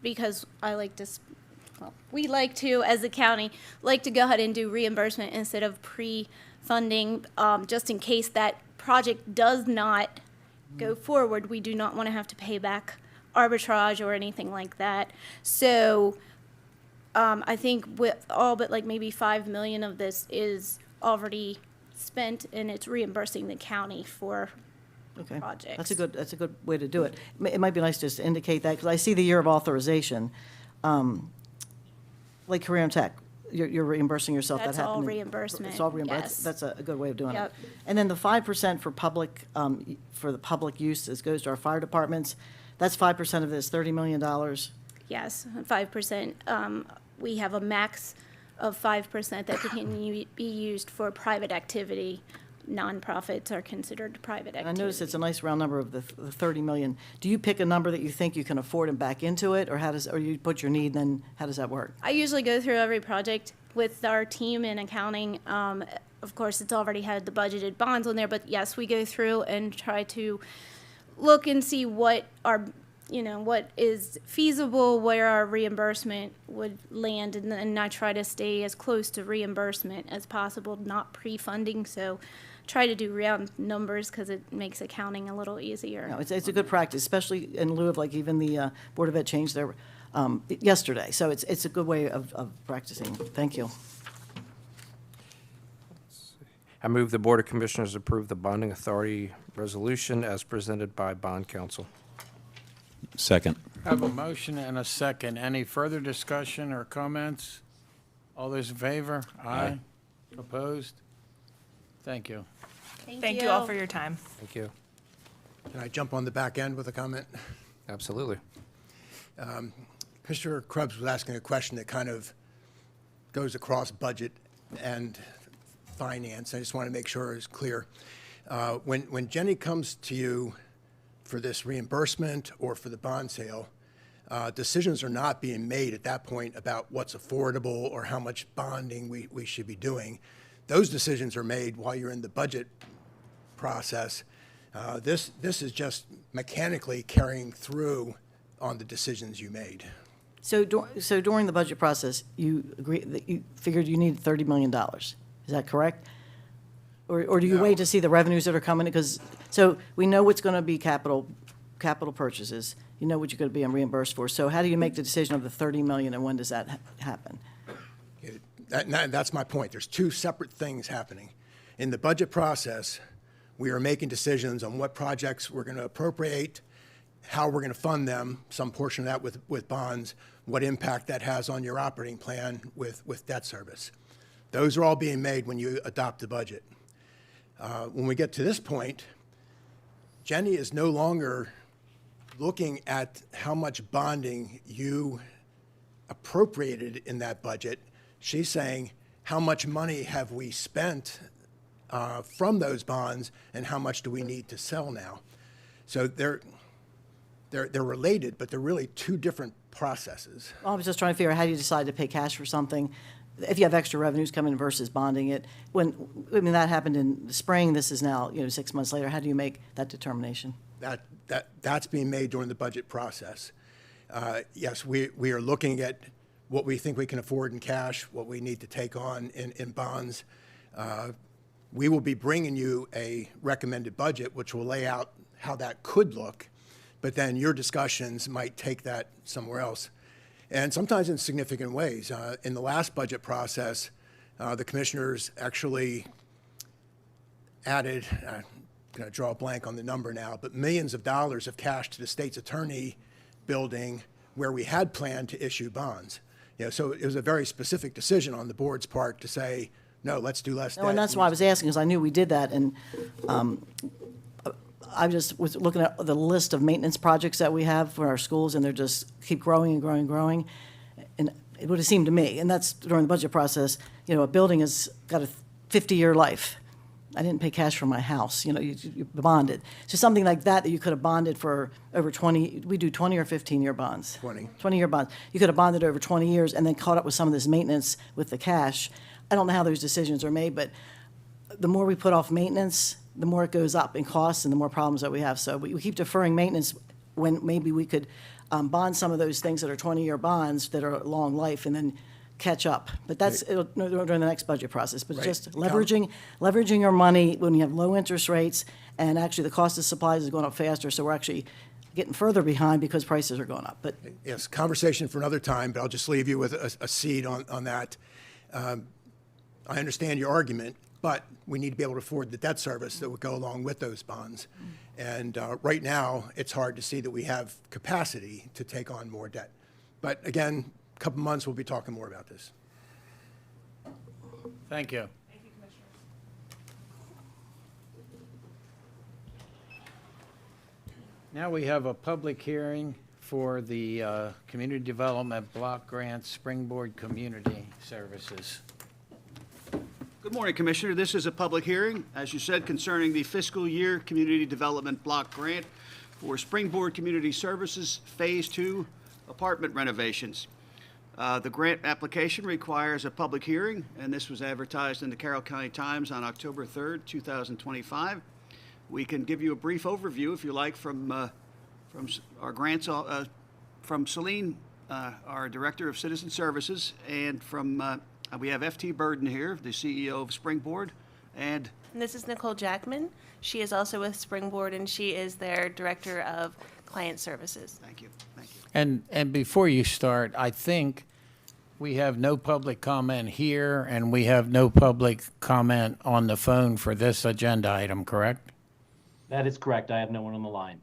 Because I like to, we like to, as a county, like to go ahead and do reimbursement instead of pre-funding, just in case that project does not go forward. We do not want to have to pay back arbitrage or anything like that. So I think with all but like maybe 5 million of this is already spent, and it's reimbursing the county for Okay. projects. That's a good way to do it. It might be nice just to indicate that, because I see the year of authorization. Like Career and Tech, you're reimbursing yourself. That's That happened all in- reimbursement, It's all reimbursed. yes. That's a good way of doing it. Yep. And then the 5% for public, for the public use, this goes to our fire departments. That's 5% of this, $30 million. Yes, 5%. We have a max of 5% that can be used for private activity. Nonprofits are considered private activity. And I notice it's a nice round number of the 30 million. Do you pick a number that you think you can afford and back into it, or or you put your need, then how does that work? I usually go through every project with our team in accounting. Of course, it's already had the budgeted bonds on there, but yes, we go through and try to look and see what what is feasible, where our reimbursement would land, and then I try to stay as close to reimbursement as possible, not pre-funding, so try to do round numbers because it makes accounting a little easier. No, it's a good practice, especially in lieu of, like, even the Board of Ed changed their, yesterday. So it's a good way of practicing. Thank you. I move the Board of Commissioners approve the bonding authority resolution as presented by Bond Counsel. Second. I have a motion and a second. Any further discussion or comments? All those in favor? Aye. Opposed? Thank you. Thank you all for your time. Thank you. Can I jump on the back end with a comment? Absolutely. Mr. Krebs was asking a question that kind of goes across budget and finance. I just want to make sure it's clear. When Jenny comes to you for this reimbursement or for the bond sale, decisions are not being made at that point about what's affordable or how much bonding we should be doing. Those decisions are made while you're in the budget process. This is just mechanically carrying through on the decisions you made. So during the budget process, you figured you needed $30 million. Is that correct? Or do you wait to see the revenues that are coming? So we know what's going to be capital purchases. You know what you're going to be reimbursed for. So how do you make the decision of the $30 million, and when does that happen? That's my point. There's two separate things happening. In the budget process, we are making decisions on what projects we're going to appropriate, how we're going to fund them, some portion of that with bonds, what impact that has on your operating plan with debt service. Those are all being made when you adopt the budget. When we get to this point, Jenny is no longer looking at how much bonding you appropriated in that budget. She's saying, how much money have we spent from those bonds, and how much do we need to sell now? So they're related, but they're really two different processes. I was just trying to figure out how you decide to pay cash for something, if you have extra revenues coming versus bonding it. That happened in the spring, this is now, 6 months later. How do you make that determination? That's being made during the budget process. Yes, we are looking at what we think we can afford in cash, what we need to take on in bonds. We will be bringing you a recommended budget, which will lay out how that could look, but then your discussions might take that somewhere else. and sometimes in significant ways. In the last budget process, the commissioners actually added, I'm going to draw a blank on the number now, but millions of dollars of cash to the state's attorney building where we had planned to issue bonds. So it was a very specific decision on the board's part to say, no, let's do less debt. No, and that's why I was asking, because I knew we did that, and I just was looking at the list of maintenance projects that we have for our schools, and they're just keep growing and growing and growing. And it would have seemed to me, and that's during the budget process, a building has got a 50-year life. I didn't pay cash for my house, you bonded. So something like that you could have bonded for over 20, we do 20 or 15-year bonds? 20. 20-year bonds. You could have bonded over 20 years and then caught up with some of this maintenance with the cash. I don't know how those decisions are made, but the more we put off maintenance, the more it goes up in costs and the more problems that we have. So we keep deferring maintenance when maybe we could bond some of those things that are 20-year bonds that are long life and then catch up. But that's during the next budget process. But Right. just leveraging your money when you have low interest rates, and actually the cost of supplies is going up faster, so we're actually getting further behind because prices are going up. But Yes, conversation for another time, but I'll just leave you with a seed on that. I understand your argument, but we need to be able to afford the debt service that would go along with those bonds. And right now, it's hard to see that we have capacity to take on more debt. But again, a couple months, we'll be talking more about this. Thank you. Now we have a public hearing for the Community Development Block Grant Springboard Community Services. Good morning, Commissioner. This is a public hearing, as you said, concerning the fiscal year Community Development Block Grant for Springboard Community Services Phase 2 apartment renovations. The grant application requires a public hearing, and this was advertised in the Carroll County Times on October 3rd, 2025. We can give you a brief overview, if you like, from our grants, from Celine, our Director of Citizen Services, and from we have F.T. Burden here, the CEO of Springboard, and This is Nicole Jackman. She is also with Springboard, and she is their Director of Client Services. thank you, thank you. And before you start, I think we have no public comment here, and we have no public comment on the phone for this agenda item, correct? That is correct. I have no one on the line.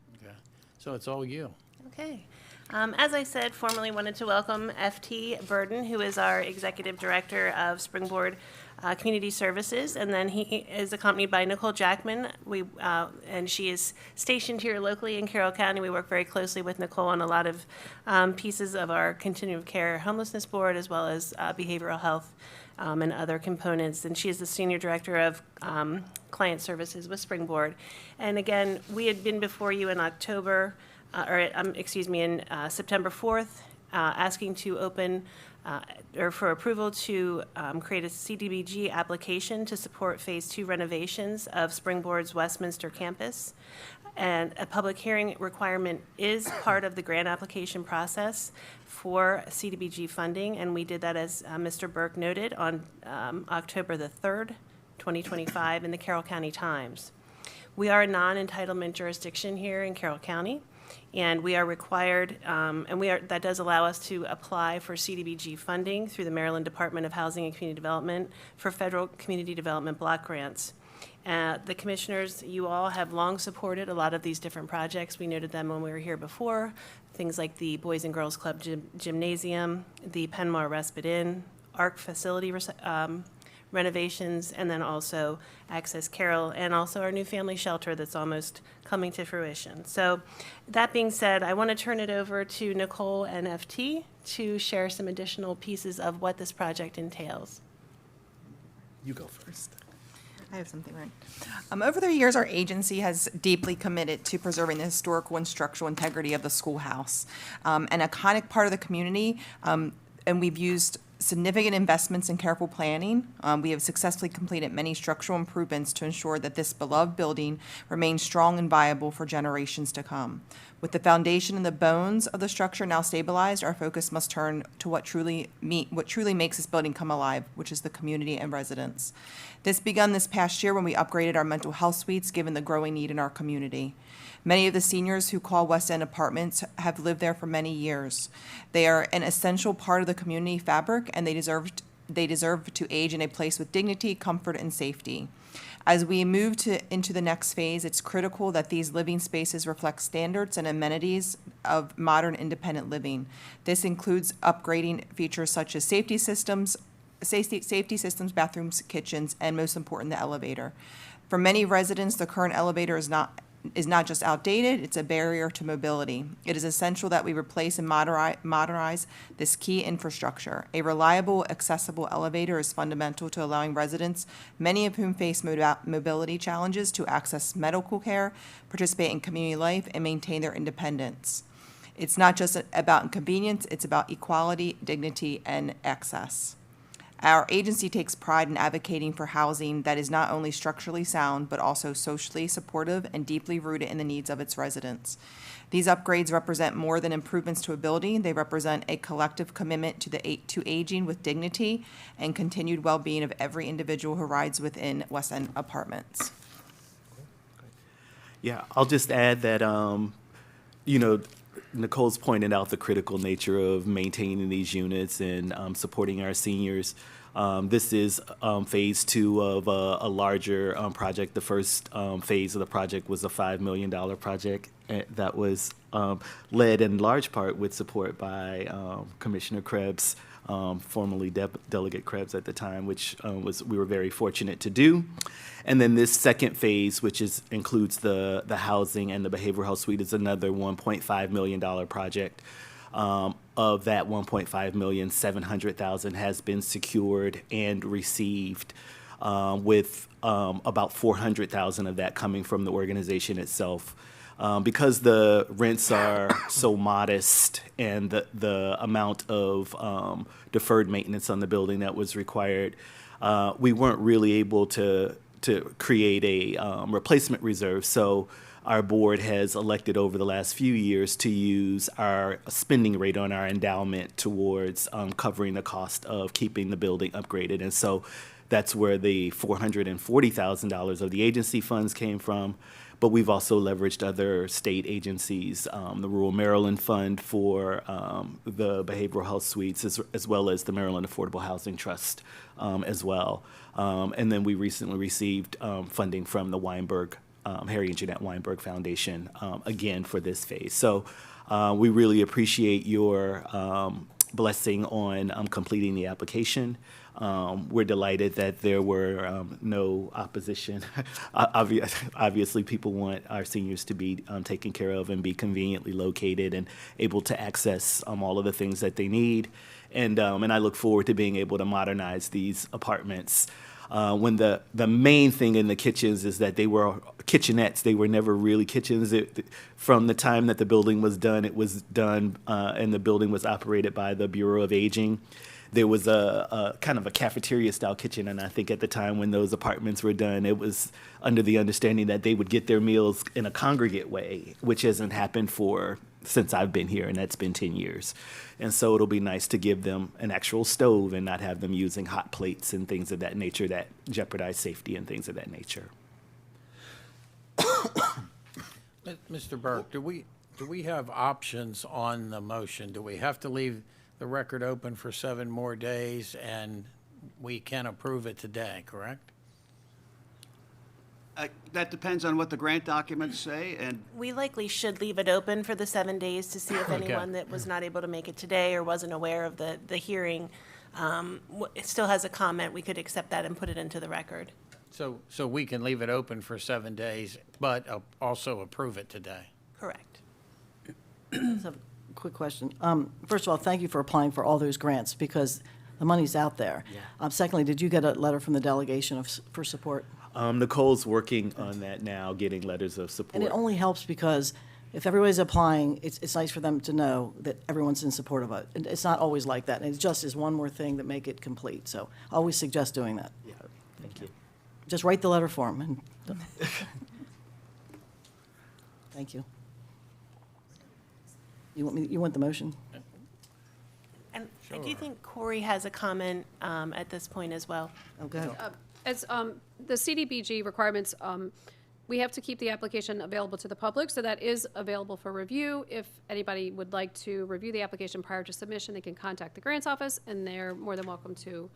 So it's all you. Okay. As I said, formally wanted to welcome F.T. Burden, who is our Executive Director of Springboard Community Services, and then he is accompanied by Nicole Jackman. And she is stationed here locally in Carroll County. We work very closely with Nicole on a lot of pieces of our continuum of care homelessness board, as well as behavioral health and other components. And she is the Senior Director of Client Services with Springboard. And again, we had been before you in September 4th, asking to open or for approval to create a CDBG application to support Phase 2 renovations of Springboard's Westminster campus. And a public hearing requirement is part of the grant application process for CDBG funding, and we did that, as Mr. Burke noted, on October the 3rd, 2025, in the Carroll County Times. We are a non-entitlement jurisdiction here in Carroll County, and we are required, that does allow us to apply for CDBG funding through the Maryland Department of Housing and Community Development for federal community development block grants. The commissioners, you all have long supported a lot of these different projects. We noted them when we were here before, things like the Boys and Girls Club Gymnasium, the Penmar Respite Inn, ARC facility renovations, and then also Access Carroll, and also our new family shelter that's almost coming to fruition. So that being said, I want to turn it over to Nicole and FT to share some additional pieces of what this project entails. You go first. I have something right. Over the years, our agency has deeply committed to preserving the historical and structural integrity of the schoolhouse. An iconic part of the community, and we've used significant investments and careful planning. We have successfully completed many structural improvements to ensure that this beloved building remains strong and viable for generations to come. With the foundation and the bones of the structure now stabilized, our focus must turn to what truly makes this building come alive, which is the community and residents. This began this past year when we upgraded our mental health suites, given the growing need in our community. Many of the seniors who call West End Apartments have lived there for many years. They are an essential part of the community fabric, and they deserve to age in a place with dignity, comfort, and safety. As we move into the next phase, it's critical that these living spaces reflect standards and amenities of modern independent living. This includes upgrading features such as safety systems, bathrooms, kitchens, and most important, the elevator. For many residents, the current elevator is not just outdated, it's a barrier to mobility. It is essential that we replace and modernize this key infrastructure. A reliable, accessible elevator is fundamental to allowing residents, many of whom face mobility challenges, to access medical care, participate in community life, and maintain their independence. It's not just about convenience, it's about equality, dignity, and access. Our agency takes pride in advocating for housing that is not only structurally sound, but also socially supportive and deeply rooted in the needs of its residents. These upgrades represent more than improvements to a building. They represent a collective commitment to aging with dignity and continued well-being of every individual who rides within West End Apartments. Yeah, I'll just add that, Nicole's pointed out the critical nature of maintaining these units and supporting our seniors. This is phase 2 of a larger project. The first phase of the project was a $5 million project that was led in large part with support by Commissioner Krebs, formerly Delegate Krebs at the time, which we were very fortunate to do. And then this second phase, which includes the housing and the behavioral health suite, is another $1.5 million project. Of that $1.5 million, $700,000 has been secured and received, with about $400,000 of that coming from the organization itself. Because the rents are so modest and the amount of deferred maintenance on the building that was required, we weren't really able to create a replacement reserve. So our board has elected over the last few years to use our spending rate on our endowment towards covering the cost of keeping the building upgraded. And so that's where the $440,000 of the agency funds came from. But we've also leveraged other state agencies, the Rural Maryland Fund for the behavioral health suites, as well as the Maryland Affordable Housing Trust as well. And then we recently received funding from the Harry and Jeanette Weinberg Foundation, again, for this phase. So we really appreciate your blessing on completing the application. We're delighted that there were no opposition. Obviously, people want our seniors to be taken care of and be conveniently located and able to access all of the things that they need. And I look forward to being able to modernize these apartments. When the main thing in the kitchens is that they were kitchenettes. They were never really kitchens. From the time that the building was done, it was done, and the building was operated by the Bureau of Aging. There was a kind of a cafeteria-style kitchen, and I think at the time when those apartments were done, it was under the understanding that they would get their meals in a congregate way, which hasn't happened since I've been here, and that's been 10 years. And so it'll be nice to give them an actual stove and not have them using hot plates and things of that nature that jeopardize safety and things of that nature. Mr. Burke, do we have options on the motion? Do we have to leave the record open for 7 more days and we can approve it today, correct? That depends on what the grant documents say, and We likely should leave it open for the 7 days to see if anyone that was not able to make it today or wasn't aware of the hearing it still has a comment. We could accept that and put it into the record. So we can leave it open for 7 days, but also approve it today? Correct. Quick question. First of all, thank you for applying for all those grants because the money's out there. Yeah. Secondly, did you get a letter from the delegation for support? Nicole's working on that now, getting letters of support. And it only helps because if everybody's applying, it's nice for them to know that everyone's in support of it. And it's not always like that, and it just is one more thing that make it complete. So I always suggest doing that. Thank you. Just write the letter for them. And thank you. You want the motion? And I do think Corey has a comment at this point as well. Oh, go ahead. As the CDBG requirements, we have to keep the application available to the public, so that is available for review. If anybody would like to review the application prior to submission, they can contact the grants office, and they're more than welcome to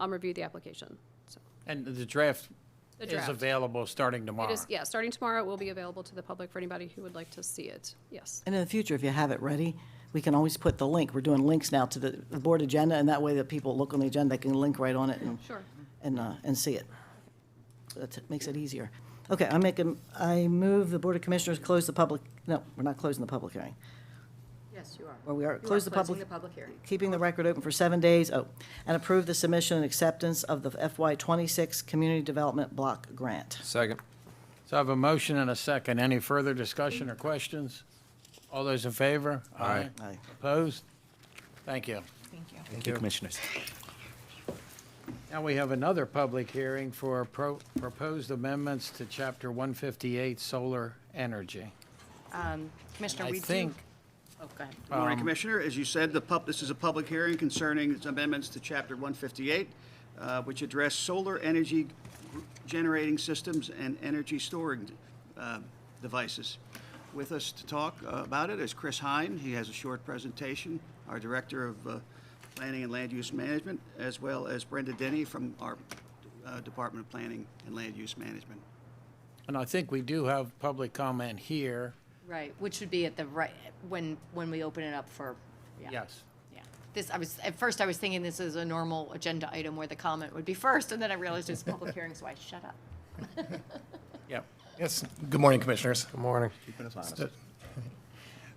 review the application. So And the draft The is draft. available starting tomorrow. it is, yeah, starting tomorrow, it will be available to the public for anybody who would like to see it. Yes. And in the future, if you have it ready, we can always put the link. We're doing links now to the board agenda, and that way that people look on the agenda, they can link right on it and Sure. and see it. So that makes it easier. Okay, I move the Board of Commissioners close the public, no, we're not closing the public hearing. Yes, you are. Or we are, You close are the public. closing the public hearing. Keeping the record open for 7 days, and approve the submission and acceptance of the FY '26 Community Development Block Grant. Second. So I have a motion and a second. Any further discussion or questions? All those in favor? Aye. Aye. Opposed? Thank you. Thank you, Commissioners. Now we have another public hearing for proposed amendments to Chapter 158 Solar Energy. Commissioner, I we do. think, Oh, go ahead. Good morning, Commissioner. As you said, this is a public hearing concerning amendments to Chapter 158, which address solar energy generating systems and energy storing devices. With us to talk about it is Chris Hine. He has a short presentation, our Director of Planning and Land Use Management, as well as Brenda Denny from our Department of Planning and Land Use Management. and I think we do have public comment here. Right, which would be at the right, when we open it up for, yeah. Yes. Yeah. At first I was thinking this is a normal agenda item where the comment would be first, and then I realized it's a public hearing, so I shut up. Yep. Yes, good morning, Commissioners. Good morning.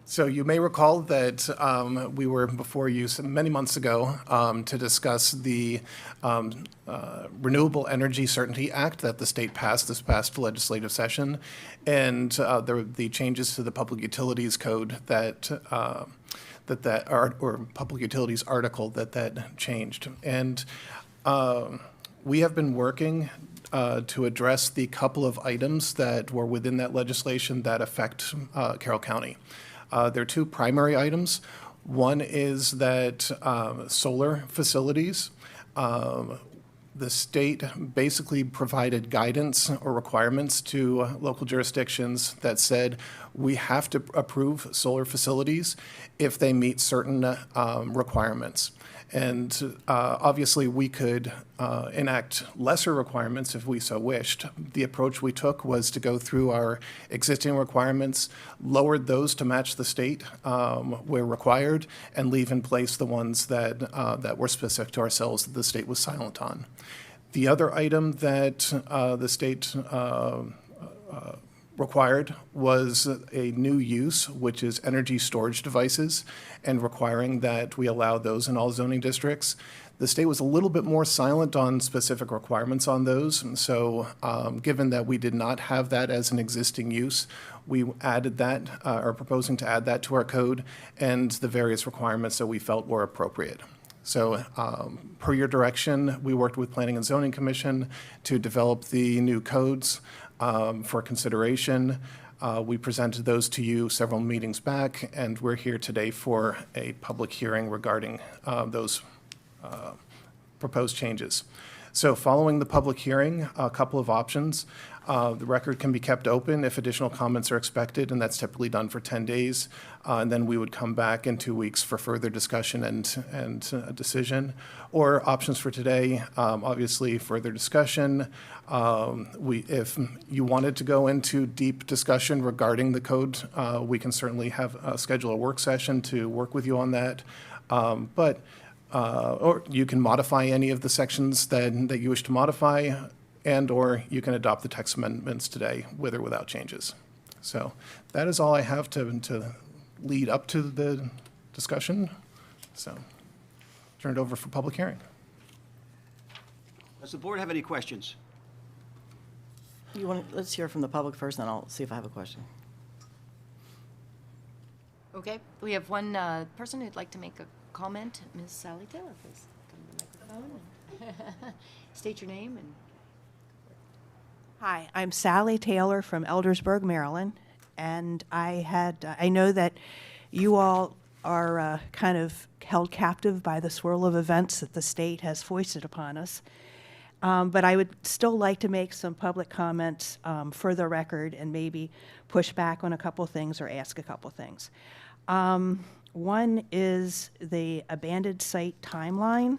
So you may recall that we were before you many months ago to discuss the Renewable Energy Certainty Act that the state passed this past legislative session, and the changes to the Public Utilities Code or Public Utilities article that changed. And we have been working to address the couple of items that were within that legislation that affect Carroll County. There are two primary items. One is that solar facilities, the state basically provided guidance or requirements to local jurisdictions that said we have to approve solar facilities if they meet certain requirements. And obviously, we could enact lesser requirements if we so wished. The approach we took was to go through our existing requirements, lowered those to match the state where required, and leave in place the ones that were specific to ourselves that the state was silent on. The other item that the state required was a new use, which is energy storage devices, and requiring that we allow those in all zoning districts. The state was a little bit more silent on specific requirements on those, and so given that we did not have that as an existing use, we added that, or proposing to add that to our code, and the various requirements that we felt were appropriate. So per your direction, we worked with Planning and Zoning Commission to develop the new codes for consideration. We presented those to you several meetings back, and we're here today for a public hearing regarding those proposed changes. So following the public hearing, a couple of options. The record can be kept open if additional comments are expected, and that's typically done for 10 days. And then we would come back in 2 weeks for further discussion and a decision. Or options for today, obviously further discussion. If you wanted to go into deep discussion regarding the code, we can certainly schedule a work session to work with you on that. Or you can modify any of the sections that you wish to modify, and/or you can adopt the text amendments today with or without changes. So that is all I have to lead up to the discussion. So turn it over for public hearing. Does the board have any questions? Let's hear from the public first, then I'll see if I have a question. Okay, we have one person who'd like to make a comment. Ms. Sally Taylor, please. Come to the microphone. State your name and. Hi, I'm Sally Taylor from Eldersburg, Maryland, and I know that you all are kind of held captive by the swirl of events that the state has foisted upon us. But I would still like to make some public comments for the record and maybe push back on a couple things or ask a couple things. One is the abandoned site timeline,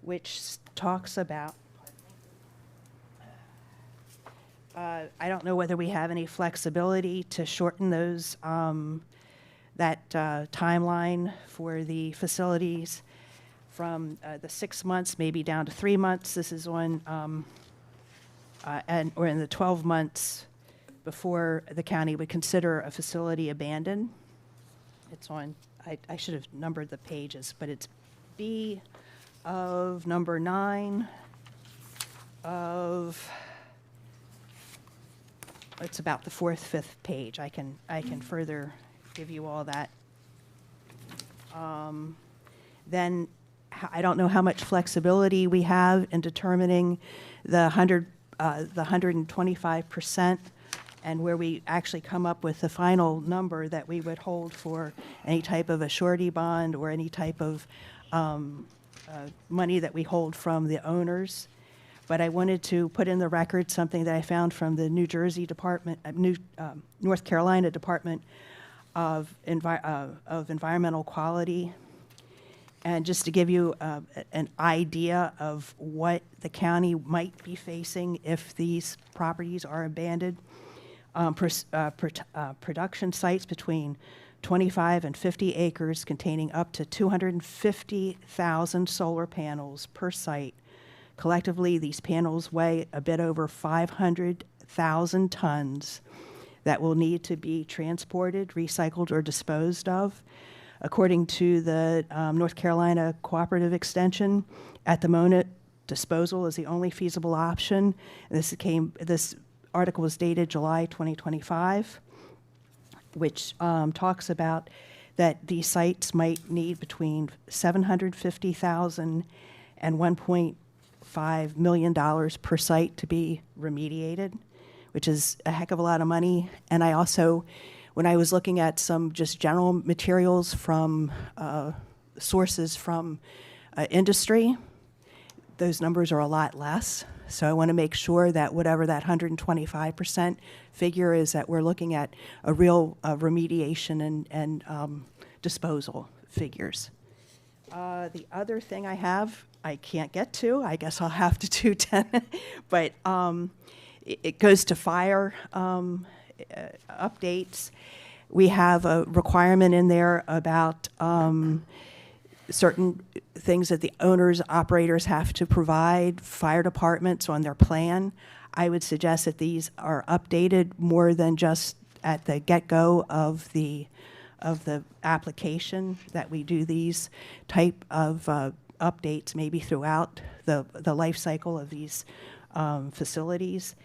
which talks about, I don't know whether we have any flexibility to shorten those, that timeline for the facilities from the 6 months maybe down to 3 months. This is on, or in the 12 months before the county would consider a facility abandoned. It's on, I should have numbered the pages, but it's B of number 9 of, it's about the 4th, 5th page. I can further give you all that. Then I don't know how much flexibility we have in determining the 125% and where we actually come up with the final number that we would hold for any type of a surety bond or any type of money that we hold from the owners. But I wanted to put in the record something that I found from the New Jersey Department, North Carolina Department of Environmental Quality. And just to give you an idea of what the county might be facing if these properties are abandoned, production sites between 25 and 50 acres containing up to 250,000 solar panels per site. Collectively, these panels weigh a bit over 500,000 tons that will need to be transported, recycled, or disposed of. According to the North Carolina Cooperative Extension, at the moment, disposal is the only feasible option. And this article was dated July 2025, which talks about that these sites might need between $750,000 and $1.5 million per site to be remediated, which is a heck of a lot of money. And I also, when I was looking at some just general materials from sources from industry, those numbers are a lot less. So I want to make sure that whatever that 125% figure is, that we're looking at a real remediation and disposal figures. The other thing I can't get to, I guess I'll have to do 10, but it goes to fire updates. We have a requirement in there about certain things that the owners, operators have to provide fire departments on their plan. I would suggest that these are updated more than just at the get-go of the application, that we do these type of updates maybe throughout the life cycle of these facilities,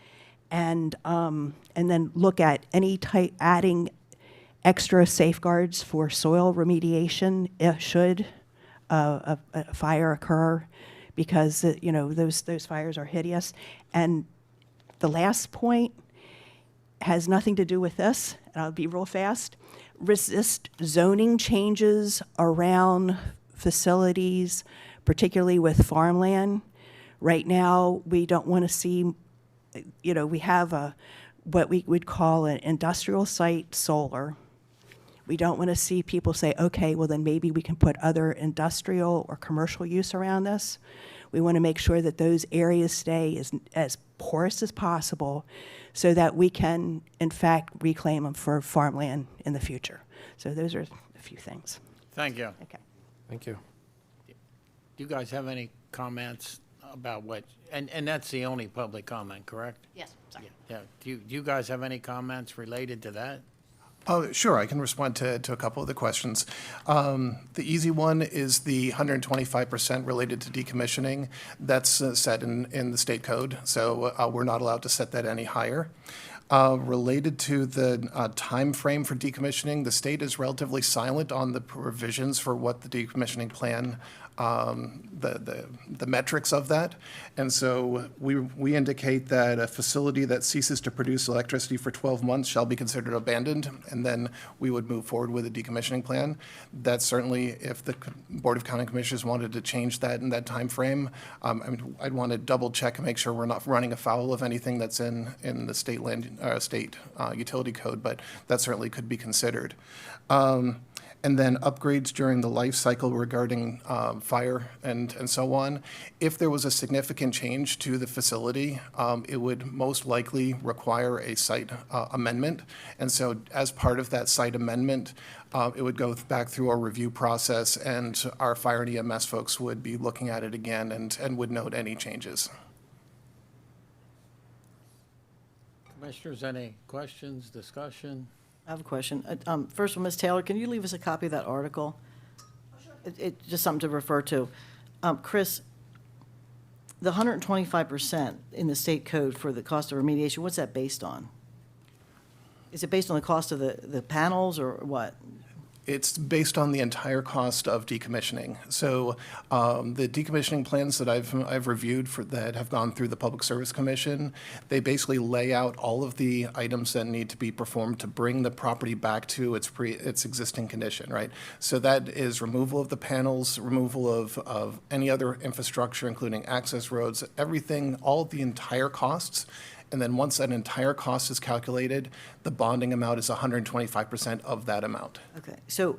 and then look at any type adding extra safeguards for soil remediation should a fire occur, because those fires are hideous. And the last point has nothing to do with this, and I'll be real fast. Resist zoning changes around facilities, particularly with farmland. Right now, we don't want to see, we have what we would call an industrial site solar. We don't want to see people say, okay, well then maybe we can put other industrial or commercial use around this. We want to make sure that those areas stay as porous as possible so that we can, in fact, reclaim them for farmland in the future. So those are a few things. Thank you. Okay. Thank you. Do you guys have any comments about what, and that's the only public comment, correct? Yes, sorry. Yeah. Do you guys have any comments related to that? Oh, sure, I can respond to a couple of the questions. The easy one is the 125% related to decommissioning. That's set in the state code, so we're not allowed to set that any higher. Related to the time frame for decommissioning, the state is relatively silent on the provisions for what the decommissioning plan, the metrics of that. And so we indicate that a facility that ceases to produce electricity for 12 months shall be considered abandoned, and then we would move forward with a decommissioning plan. That's certainly, if the Board of County Commissioners wanted to change that in that timeframe, I mean, I'd want to double check and make sure we're not running afoul of anything that's in the state utility code, but that certainly could be considered. And then upgrades during the life cycle regarding fire and so on. If there was a significant change to the facility, it would most likely require a site amendment. And so as part of that site amendment, it would go back through our review process, and our fire and EMS folks would be looking at it again and would note any changes. Commissioners, any questions, discussion? I have a question. First of all, Ms. Taylor, can you leave us a copy of that article? Just something to refer to. Chris, the 125% in the state code for the cost of remediation, what's that based on? Is it based on the cost of the panels or what? It's based on the entire cost of decommissioning. So the decommissioning plans that I've reviewed that have gone through the Public Service Commission, they basically lay out all of the items that need to be performed to bring the property back to its existing condition, right? So that is removal of the panels, removal of any other infrastructure, including access roads, everything, all of the entire costs. And then once that entire cost is calculated, the bonding amount is 125% of that amount. Okay, so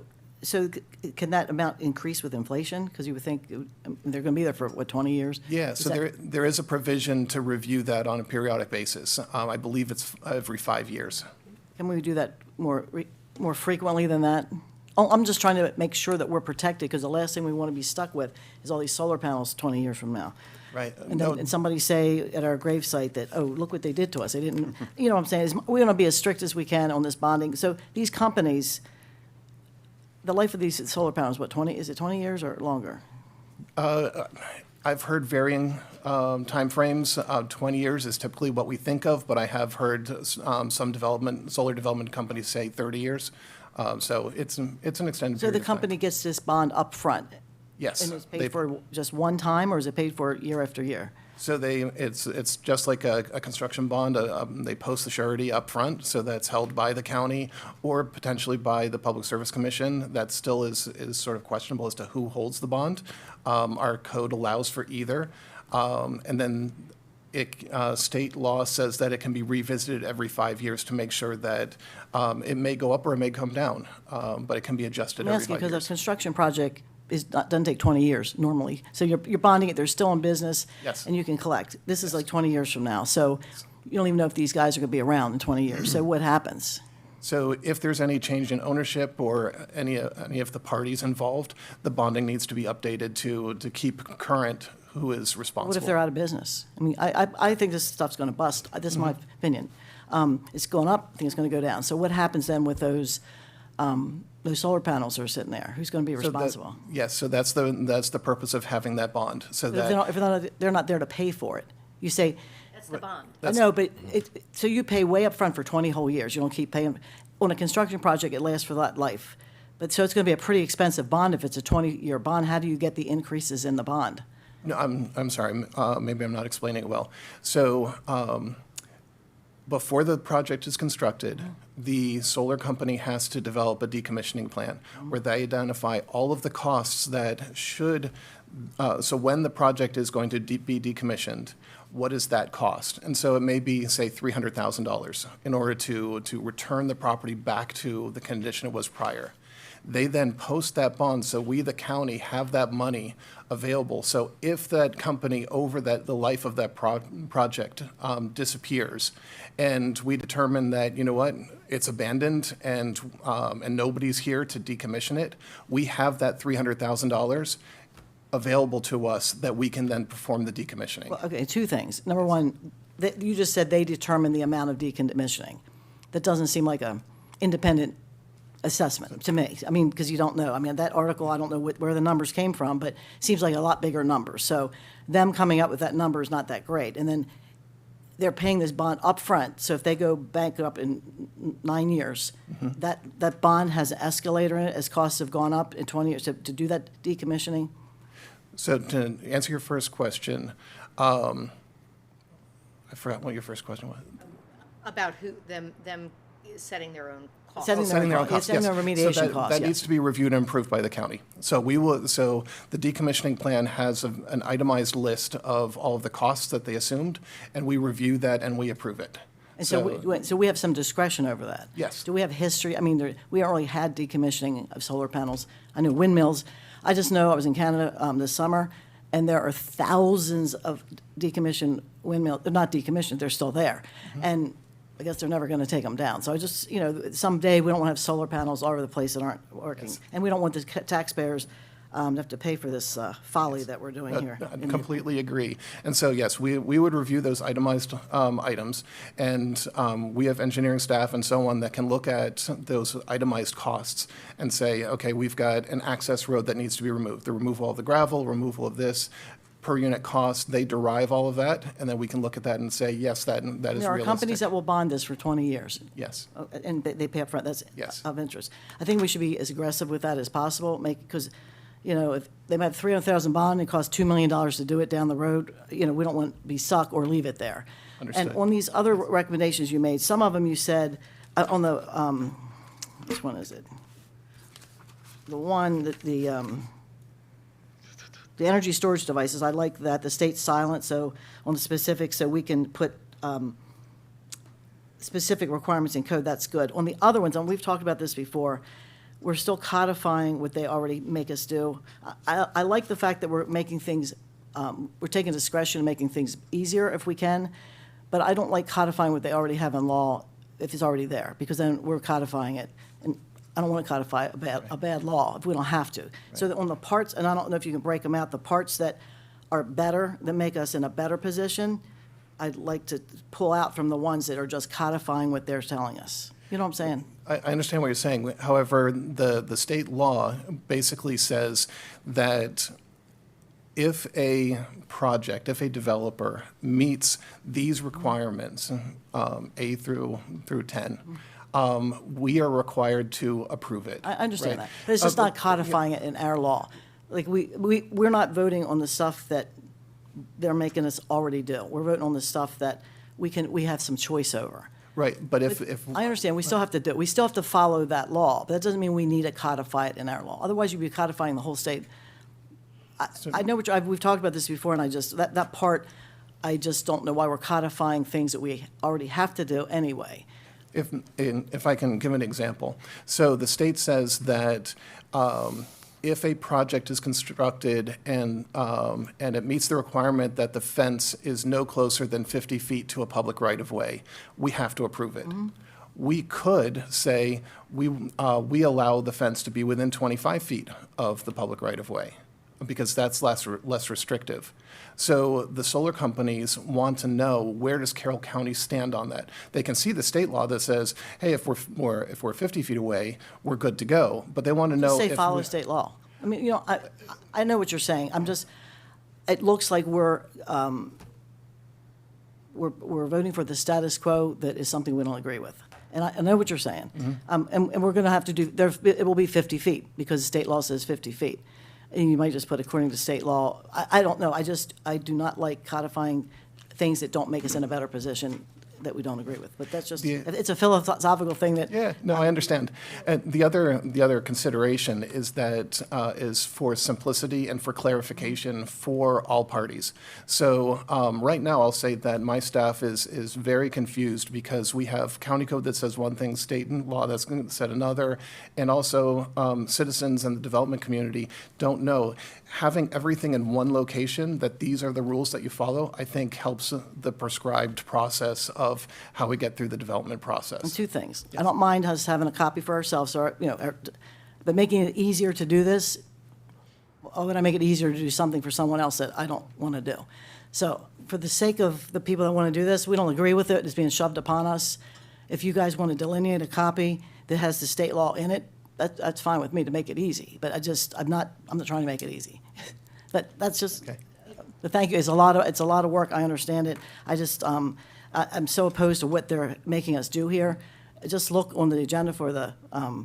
can that amount increase with inflation? Because you would think they're going to be there for, 20 years? Yeah, so there is a provision to review that on a periodic basis. I believe it's every 5 years. Can we do that more frequently than that? Oh, I'm just trying to make sure that we're protected, because the last thing we want to be stuck with is all these solar panels 20 years from now. Right. And somebody say at our gravesite that, oh, look what they did to us. They didn't, you know what I'm saying? We want to be as strict as we can on this bonding. So these companies, the life of these solar panels, is it 20 years or longer? I've heard varying timeframes. 20 years is typically what we think of, but I have heard some solar development companies say 30 years. So it's an extended period of So the time. company gets this bond up front? Yes. And it's paid for just one time, or is it paid for year after year? So it's just like a construction bond. They post the surety up front, so that's held by the county or potentially by the Public Service Commission. That still is sort of questionable as to who holds the bond. Our code allows for either. And then state law says that it can be revisited every 5 years to make sure that it may go up or it may come down, but it can be adjusted I'm every asking 5 because years. a construction project doesn't take 20 years normally. So you're bonding it, they're still in business. Yes. And you can collect. This is like 20 years from now. So you don't even know if these guys are going to be around in 20 years. So what happens? So if there's any change in ownership or any of the parties involved, the bonding needs to be updated to keep current who is responsible. What if they're out of business? I mean, I think this stuff's going to bust. This is my opinion. It's going up, I think it's going to go down. So what happens then with those solar panels that are sitting there? Who's going to be responsible? Yes, so that's the purpose of having that bond, so that. If they're not there to pay for it, you say. That's the bond. I know, but so you pay way up front for 20 whole years. You don't keep paying. On a construction project, it lasts for that life. But so it's going to be a pretty expensive bond if it's a 20-year bond. How do you get the increases in the bond? No, I'm sorry, maybe I'm not explaining it well. So, before the project is constructed, the solar company has to develop a decommissioning plan where they identify all of the costs that should, so when the project is going to be decommissioned, what is that cost? And so it may be, say, $300,000 in order to return the property back to the condition it was prior. They then post that bond, so we, the county, have that money available. So if that company over the life of that project disappears, and we determine that, you know what, it's abandoned and nobody's here to decommission it, we have that $300,000 available to us that we can then perform the decommissioning. Well, okay, two things. Number one, you just said they determine the amount of decommissioning. That doesn't seem like a independent assessment to me. I mean, because you don't know. I mean, that article, I don't know where the numbers came from, but it seems like a lot bigger numbers. So them coming up with that number is not that great. And then they're paying this bond upfront. So if they go bankrupt in 9 years, that bond has an escalator in it as costs have gone up in 20 years to do that decommissioning? So to answer your first question, I forgot what your first question was. About them setting their own costs. Setting their own costs, yes. setting their remediation So costs, that yes. needs to be reviewed and approved by the county. So so the decommissioning plan has an itemized list of all of the costs that they assumed, and we review that and we approve it. And so we have some discretion over that? Yes. Do we have history? I mean, we already had decommissioning of solar panels. I know windmills. I just know I was in Canada this summer, and there are thousands of decommissioned windmills. They're not decommissioned, they're still there. And I guess they're never going to take them down. So I just, someday we don't want to have solar panels all over the place that aren't working. Yes. And we don't want the taxpayers to have to pay for this folly that we're doing here. I completely agree. And so, yes, we would review those itemized items, and we have engineering staff and so on that can look at those itemized costs and say, okay, we've got an access road that needs to be removed. The removal of the gravel, removal of this, per unit cost, they derive all of that, and then we can look at that and say, yes, that is realistic. There are companies that will bond this for 20 years. Yes. And they pay upfront. That's Yes. of interest. I think we should be as aggressive with that as possible, because, if they might have $300,000 bond, it costs $2 million to do it down the road, we don't want to be stuck or leave it there. Understood. And on these other recommendations you made, some of them you said, on the, which one is it? The one that the energy storage devices, I like that, the state's silent, so on the specifics, so we can put specific requirements in code, that's good. On the other ones, and we've talked about this before, we're still codifying what they already make us do. I like the fact that we're making things, we're taking discretion and making things easier if we can, but I don't like codifying what they already have in law if it's already there, because then we're codifying it. And I don't want to codify a bad law if we don't have to. So that on the parts, and I don't know if you can break them out, the parts that are better, that make us in a better position, I'd like to pull out from the ones that are just codifying what they're telling us. You know what I'm saying? I understand what you're saying. However, the state law basically says that if a project, if a developer meets these requirements, A through 10, we are required to approve it. I understand right? that. But it's just not codifying it in our law. Like, we're not voting on the stuff that they're making us already do. We're voting on the stuff that we have some choice over. Right, but if I understand, we still have to we still have to follow that law, but that doesn't mean we need to codify it in our law. Otherwise, you'd be codifying the whole state. I know we've talked about this before, and that part, I just don't know why we're codifying things that we already have to do anyway. If I can give an example. So the state says that if a project is constructed and it meets the requirement that the fence is no closer than 50 feet to a public right-of-way, we have to approve it. We could say we allow the fence to be within 25 feet of the public right-of-way, because that's less restrictive. So the solar companies want to know, where does Carroll County stand on that? They can see the state law that says, hey, if we're 50 feet away, we're good to go. But they want to know Just say if follow state law. I mean, I know what you're saying. It looks like we're voting for the status quo that is something we don't agree with. And I know what you're saying. And we're going to have to do, it will be 50 feet because state law says 50 feet. And you might just put according to state law. I don't know. I do not like codifying things that don't make us in a better position that we don't agree with. But that's just, it's a philosophical thing that. Yeah, no, I understand. And the other consideration is that is for simplicity and for clarification for all parties. So right now, I'll say that my staff is very confused because we have county code that says one thing, state law that's said another, and also citizens and the development community don't know. Having everything in one location, that these are the rules that you follow, I think helps the prescribed process of how we get through the development process. And two things. I don't mind us having a copy for ourselves, but making it easier to do this, why would I make it easier to do something for someone else that I don't want to do? So for the sake of the people that want to do this, we don't agree with it. It's being shoved upon us. If you guys want to delineate a copy that has the state law in it, that's fine with me to make it easy. But I'm not trying to make it easy. But that's just. Okay. But thank you. It's a lot of work. I understand it. I just I'm so opposed to what they're making us do here. Just look on the agenda for the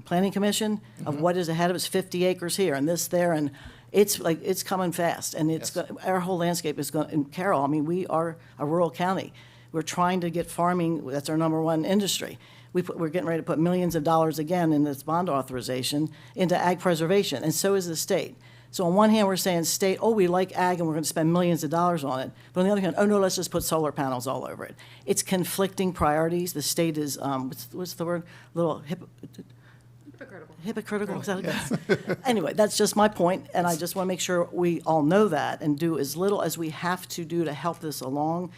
Planning Commission of what is ahead of us, 50 acres here and this there, and it's like, it's coming fast, and it's, our whole landscape is going, and Carroll, I mean, we are a rural county. We're trying to get farming, that's our number one industry. We're getting ready to put millions of dollars again in this bond authorization into ag preservation, and so is the state. So on one hand, we're saying, state, oh, we like ag and we're going to spend millions of dollars on it. But on the other hand, oh, no, let's just put solar panels all over it. It's conflicting priorities. The state is, what's the word? Hypocritical, is that good? Anyway, that's just my point, and I just want to make sure we all know that and do as little as we have to do to help this along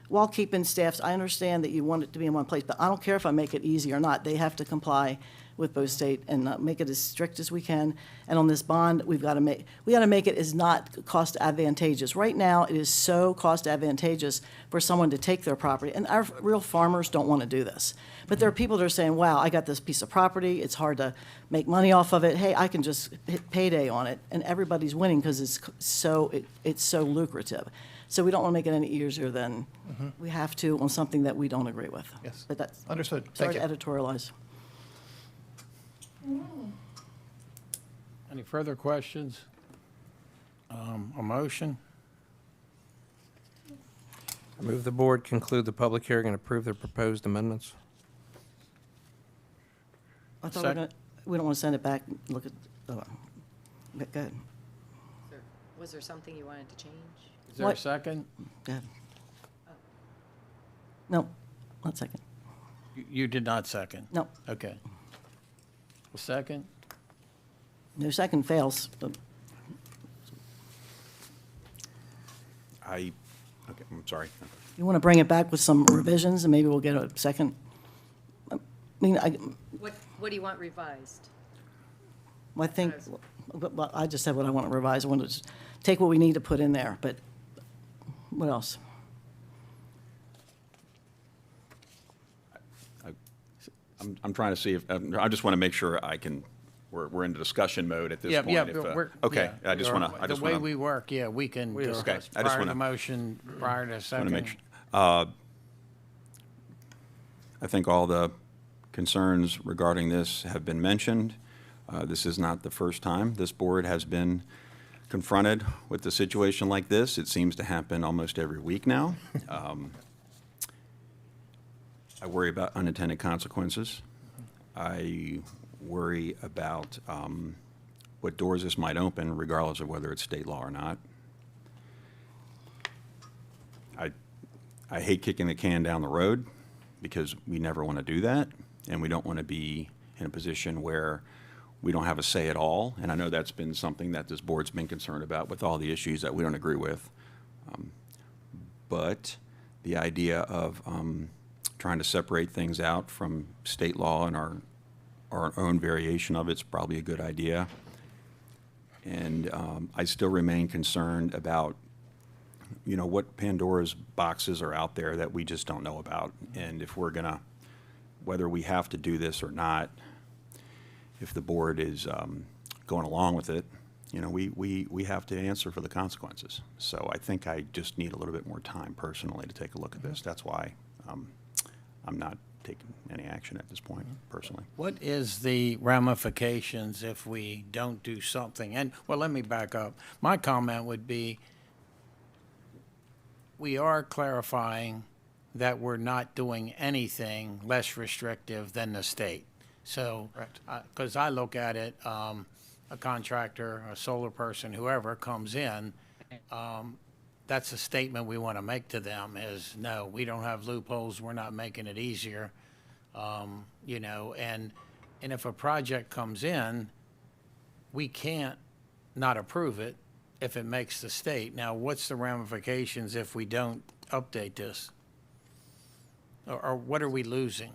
while keeping staffs. I understand that you want it to be in one place, but I don't care if I make it easy or not. They have to comply with both state and make it as strict as we can. And on this bond, we got to make it as not cost advantageous. Right now, it is so cost advantageous for someone to take their property, and our real farmers don't want to do this. But there are people that are saying, wow, I got this piece of property, it's hard to make money off of it, hey, I can just hit payday on it, and everybody's winning because it's so lucrative. So we don't want to make it any easier than we have to on something that we don't agree with. Yes. But that's, Understood. sorry Thank to you. editorialize. Any further questions? A motion? I move the board conclude the public hearing and approve the proposed amendments. I thought we don't want to send it back, and look at, go ahead. Was there something you wanted to change? Is there a second? Go ahead. No, not second. You did not second? No. Okay. A second? No second fails. Okay, I'm sorry. You want to bring it back with some revisions, and maybe we'll get a second? I mean, What do you want revised? I think, well, I just said what I want to revise. I want to just take what we need to put in there, but what else? I'm trying to see if, I just want to make sure we're in discussion mode at this point. Yeah, if, but we're. Okay, yeah, I just want to. The way we work, yeah, we can discuss Okay, I just prior to wanna- motion, prior to want second. to make sure. I think all the concerns regarding this have been mentioned. This is not the first time this board has been confronted with a situation like this. It seems to happen almost every week now. I worry about unintended consequences. I worry about what doors this might open, regardless of whether it's state law or not. I hate kicking the can down the road because we never want to do that, and we don't want to be in a position where we don't have a say at all. And I know that's been something that this board's been concerned about with all the issues that we don't agree with. But the idea of trying to separate things out from state law and our own variation of it's probably a good idea. And I still remain concerned about, you know, what Pandora's boxes are out there that we just don't know about. And if we're gonna, whether we have to do this or not, if the board is going along with it, you know, we have to answer for the consequences. So I think I just need a little bit more time personally to take a look at this. That's why I'm not taking any action at this point, personally. What is the ramifications if we don't do something? And, well, let me back up. My comment would be, we are clarifying that we're not doing anything less restrictive than the state. So, because I look at it, a contractor, a solar person, whoever comes in, that's a statement we want to make to them is, no, we don't have loopholes, we're not making it easier. You know, and if a project comes in, we can't not approve it if it makes the state. Now, what's the ramifications if we don't update this? Or what are we losing?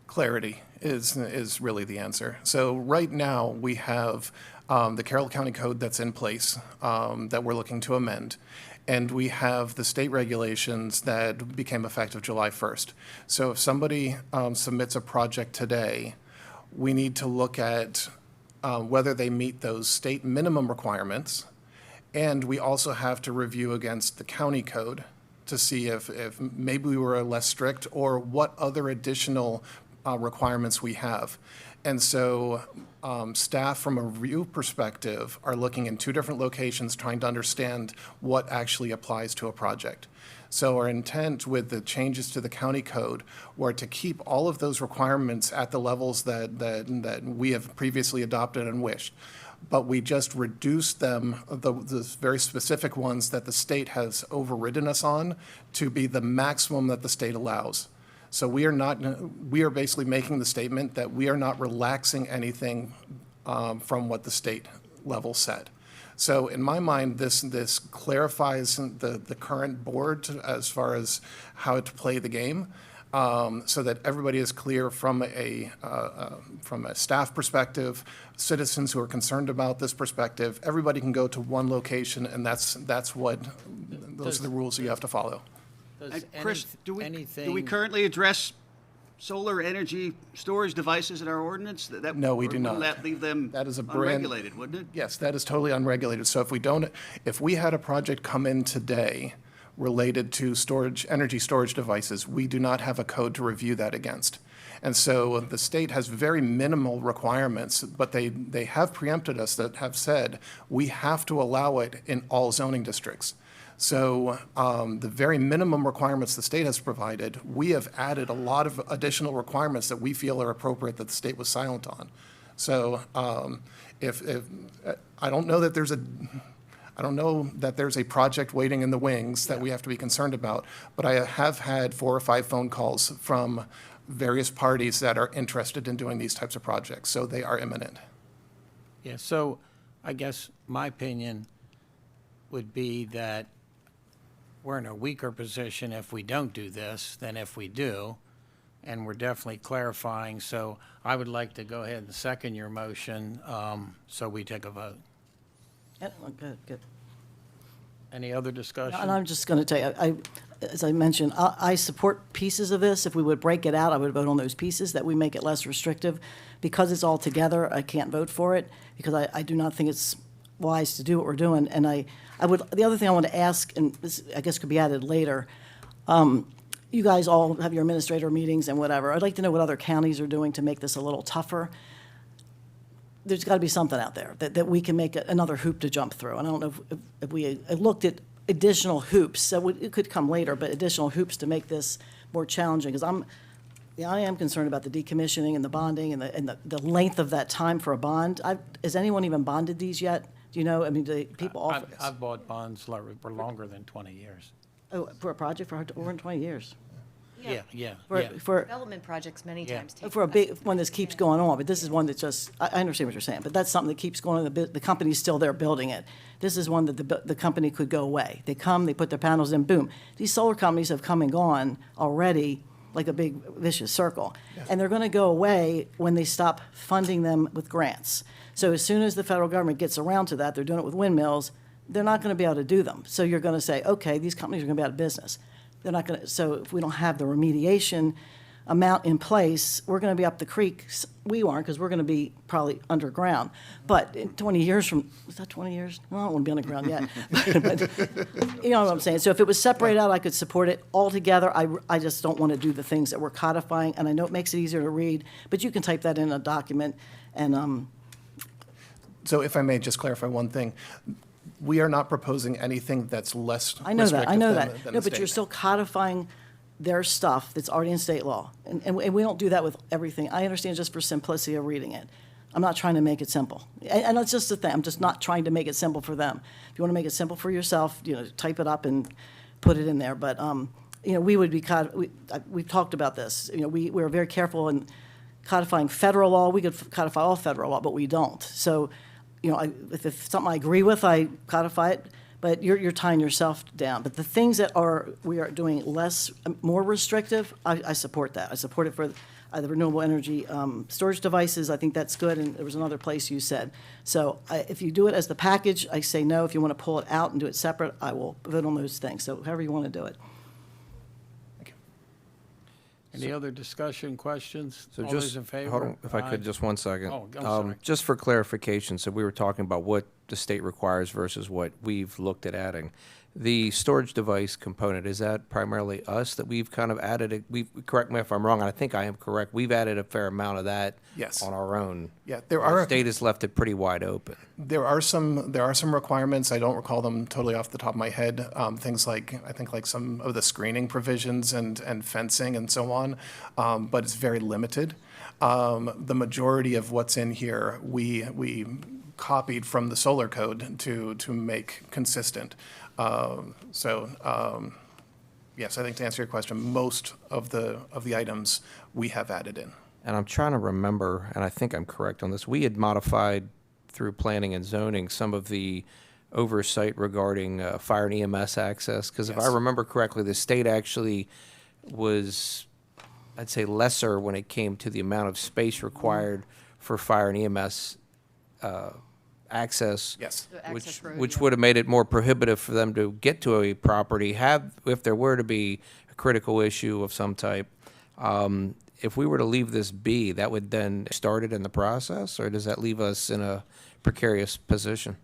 Clarity is really the answer. So right now, we have the Carroll County Code that's in place that we're looking to amend. And we have the state regulations that became effective July 1st. So if somebody submits a project today, we need to look at whether they meet those state minimum requirements. And we also have to review against the county code to see if maybe we were less strict or what other additional requirements we have. And so staff from a review perspective are looking in two different locations trying to understand what actually applies to a project. So our intent with the changes to the county code were to keep all of those requirements at the levels that we have previously adopted and wished. But we just reduced them, the very specific ones that the state has overridden us on, to be the maximum that the state allows. So we are basically making the statement that we are not relaxing anything from what the state level said. So in my mind, this clarifies the current board as far as how to play the game, so that everybody is clear from a staff perspective, citizens who are concerned about this perspective. Everybody can go to one location, and those are the rules you have to follow. Chris, do we currently address solar energy storage devices in our ordinance? No, we do not. Wouldn't that leave them That is unregulated, wouldn't it? Yes, that is totally unregulated. So if we had a project come in today related to energy storage devices, we do not have a code to review that against. And so the state has very minimal requirements, but they have preempted us that have said we have to allow it in all zoning districts. So the very minimum requirements the state has provided, we have added a lot of additional requirements that we feel are appropriate that the state was silent on. So if I don't know that there's a project waiting in the wings that we have to be concerned about, but I have had 4 or 5 phone calls from various parties that are interested in doing these types of projects. So they are imminent. Yeah, so I guess my opinion would be that we're in a weaker position if we don't do this than if we do, and we're definitely clarifying. So I would like to go ahead and second your motion, so we take a vote. Yeah, good. Any other discussion? And I'm just going to tell you, as I mentioned, I support pieces of this. If we would break it out, I would vote on those pieces, that we make it less restrictive. Because it's all together, I can't vote for it, because I do not think it's wise to do what we're doing. And the other thing I want to ask, and this I guess could be added later, you guys all have your administrator meetings and whatever. I'd like to know what other counties are doing to make this a little tougher. There's got to be something out there that we can make another hoop to jump through. And I don't know if we looked at additional hoops, so it could come later, but additional hoops to make this more challenging, because I am concerned about the decommissioning and the bonding and the length of that time for a bond. Has anyone even bonded these yet? Do you know? I mean, do people offer this? I've bought bonds for longer than 20 years. Oh, for a project for over 20 years? Yeah. For Development projects many times take. for a big one that keeps going on, but this is one that just, I understand what you're saying, but that's something that keeps going on. The company's still there building it. This is one that the company could go away. They come, they put their panels in, boom. These solar companies have come and gone already like a big vicious circle. And they're going to go away when they stop funding them with grants. So as soon as the federal government gets around to that, they're doing it with windmills, they're not going to be able to do them. So you're going to say, okay, these companies are going to be out of business. They're not going to, so if we don't have the remediation amount in place, we're going to be up the creek. We aren't, because we're going to be probably underground. But in 20 years from, is that 20 years? Well, I don't want to be underground yet. But you know what I'm saying? So if it was separated out, I could support it altogether. I just don't want to do the things that we're codifying. And I know it makes it easier to read, but you can type that in a document. And So if I may just clarify one thing, we are not proposing anything that's less I know that. I know restrictive that. than No, the but you're state. still codifying their stuff that's already in state law. And we don't do that with everything. I understand, just for simplicity of reading it. I'm not trying to make it simple. And that's just the thing. I'm just not trying to make it simple for them. If you want to make it simple for yourself, type it up and put it in there. But, we would be, we've talked about this. We're very careful in codifying federal law. We could codify all federal law, but we don't. So, if it's something I agree with, I codify it. But you're tying yourself down. But the things that we are doing more restrictive, I support that. I support it for the renewable energy storage devices. I think that's good. And there was another place you said. So if you do it as the package, I say no. If you want to pull it out and do it separate, I will vote on those things. So however you want to do it. Any other discussion, questions? So All just, those in favor? hold on, if I Aye. could, just 1 second. Oh, I'm sorry. Just for clarification, so we were talking about what the state requires versus what we've looked at adding. The storage device component, is that primarily us that we've kind of added, correct me if I'm wrong, and I think I am correct, we've added a fair amount of that Yes. on our own. Yeah, there The are. state has left it pretty wide open. There are some requirements. I don't recall them totally off the top of my head. Things like, I think like some of the screening provisions and fencing and so on, but it's very limited. The majority of what's in here, we copied from the solar code to make consistent. Yes, I think to answer your question, most of the items we have added in. And I'm trying to remember, and I think I'm correct on this, we had modified through planning and zoning some of the oversight regarding fire and EMS access, because if I Yes. remember correctly, the state actually was, I'd say, lesser when it came to the amount of space required for fire and EMS access. Yes. The access road, Which yeah. would have made it more prohibitive for them to get to a property, if there were to be a critical issue of some type. If we were to leave this be, that would then start it in the process, or does that leave us in a precarious position?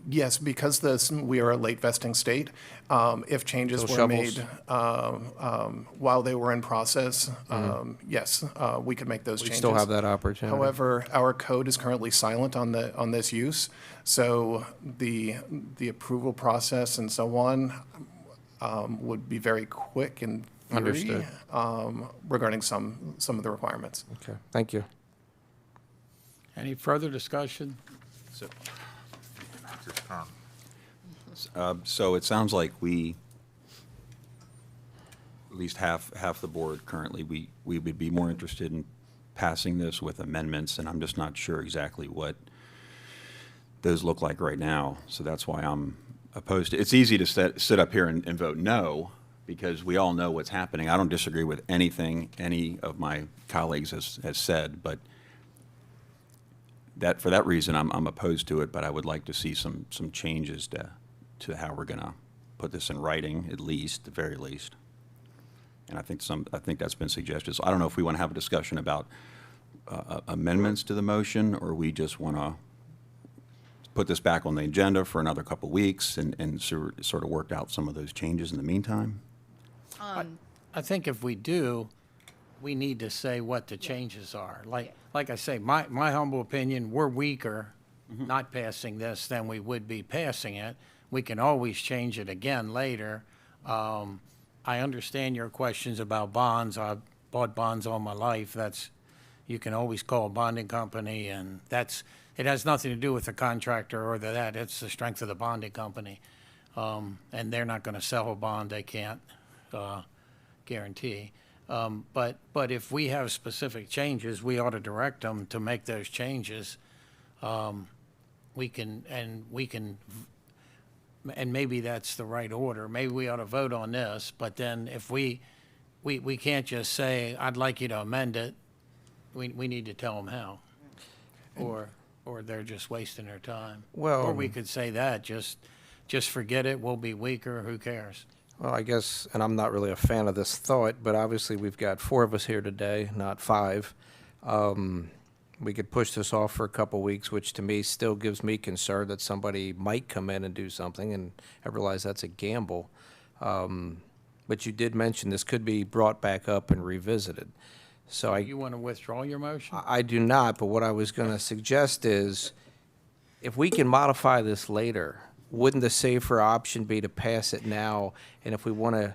Yes, because we are a late vesting state, if changes Those were shovels. made while they were in process, yes, we could make those We changes. still have that opportunity. However, our code is currently silent on this use, so the approval process and so on would be very quick in theory, Understood. regarding some of the requirements. Okay, thank you. Any further discussion? So it sounds like we, at least half the board currently, we would be more interested in passing this with amendments, and I'm just not sure exactly what those look like right now. So that's why I'm opposed to, it's easy to sit up here and vote no, because we all know what's happening. I don't disagree with anything any of my colleagues has said, but for that reason, I'm opposed to it, but I would like to see some changes to how we're gonna put this in writing, at least, the very least. And I think that's been suggested. So I don't know if we want to have a discussion about amendments to the motion, or we just want to put this back on the agenda for another couple weeks and sort of work out some of those changes in the meantime. I think if we do, we need to say what the changes are. Like I say, my humble opinion, we're weaker not passing this than we would be passing it. We can always change it again later. I understand your questions about bonds. I've bought bonds all my life. You can always call a bonding company, and it has nothing to do with the contractor or that. It's the strength of the bonding company. And they're not going to sell a bond they can't guarantee. But if we have specific changes, we ought to direct them to make those changes. And maybe that's the right order. Maybe we ought to vote on this, but then if we can't just say, I'd like you to amend it, we need to tell them how. Or they're just wasting their time. Well- Or we could say that, just forget it, we'll be weaker, who cares? Well, I guess, and I'm not really a fan of this thought, but obviously we've got 4 of us here today, not 5. We could push this off for a couple weeks, which to me still gives me concern that somebody might come in and do something, and I realize that's a gamble. But you did mention this could be brought back up and revisited. So You want to withdraw your motion? I do not, but what I was going to suggest is, if we can modify this later, wouldn't the safer option be to pass it now? And if we want to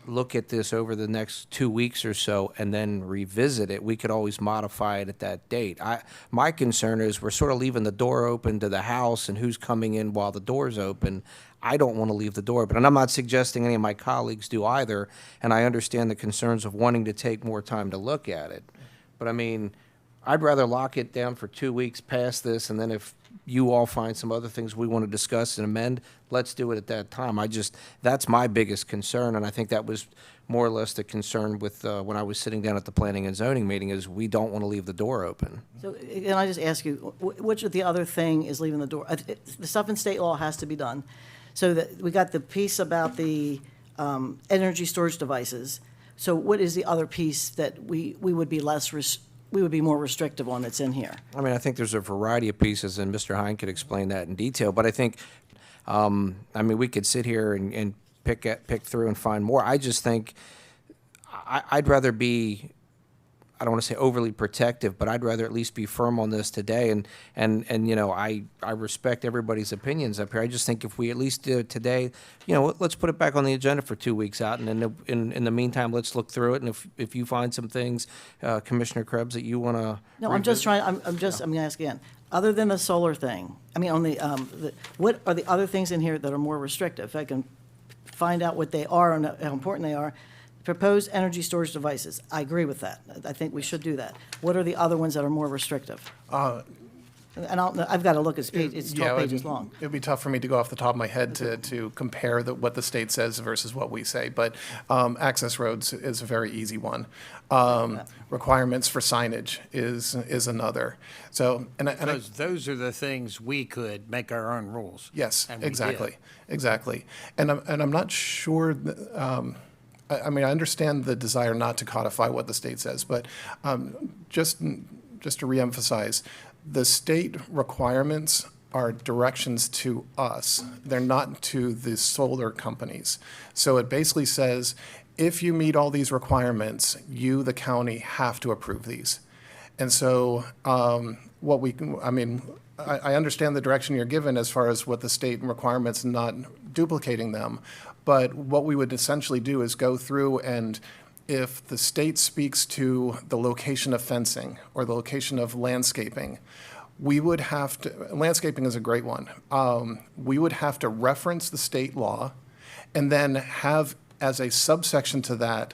look at this over the next 2 weeks or so and then revisit it, we could always modify it at that date. My concern is we're sort of leaving the door open to the house and who's coming in while the door's open. I don't want to leave the door open, and I'm not suggesting any of my colleagues do either, and I understand the concerns of wanting to take more time to look at it. But I mean, I'd rather lock it down for 2 weeks past this, and then if you all find some other things we want to discuss and amend, let's do it at that time. That's my biggest concern, and I think that was more or less the concern with, when I was sitting down at the planning and zoning meeting, is we don't want to leave the door open. So can I just ask you, which of the other thing is leaving the door? The stuff in state law has to be done. So that we got the piece about the energy storage devices. So what is the other piece that we would be we would be more restrictive on that's in here? I mean, I think there's a variety of pieces, and Mr. Hine could explain that in detail, but I think I mean, we could sit here and pick through and find more. I just think I'd rather be, I don't want to say overly protective, but I'd rather at least be firm on this today. And you know, I respect everybody's opinions up here. I just think if we at least do it today, you know, let's put it back on the agenda for 2 weeks out. And then in the meantime, let's look through it. And if you find some things, Commissioner Krebs, that you want to. No, I'm just trying, I'm going to ask again. Other than the solar thing, I mean, on what are the other things in here that are more restrictive? If I can find out what they are and how important they are. Proposed energy storage devices, I agree with that. I think we should do that. What are the other ones that are more restrictive? And I've got to look, it's 12 pages long. It'd be tough for me to go off the top of my head to compare what the state says versus what we say, but access roads is a very easy one. Requirements for signage is another. So, Because those are the things we could make our own rules. Yes, and we exactly, did. exactly. And I'm not sure, I mean, I understand the desire not to codify what the state says, but just to reemphasize, the state requirements are directions to us. They're not to the solar companies. So it basically says, if you meet all these requirements, you, the county, have to approve these. And so I understand the direction you're given as far as what the state requirements, not duplicating them. But what we would essentially do is go through, and if the state speaks to the location of fencing or the location of landscaping, we would have to, landscaping is a great one. We would have to reference the state law and then have as a subsection to that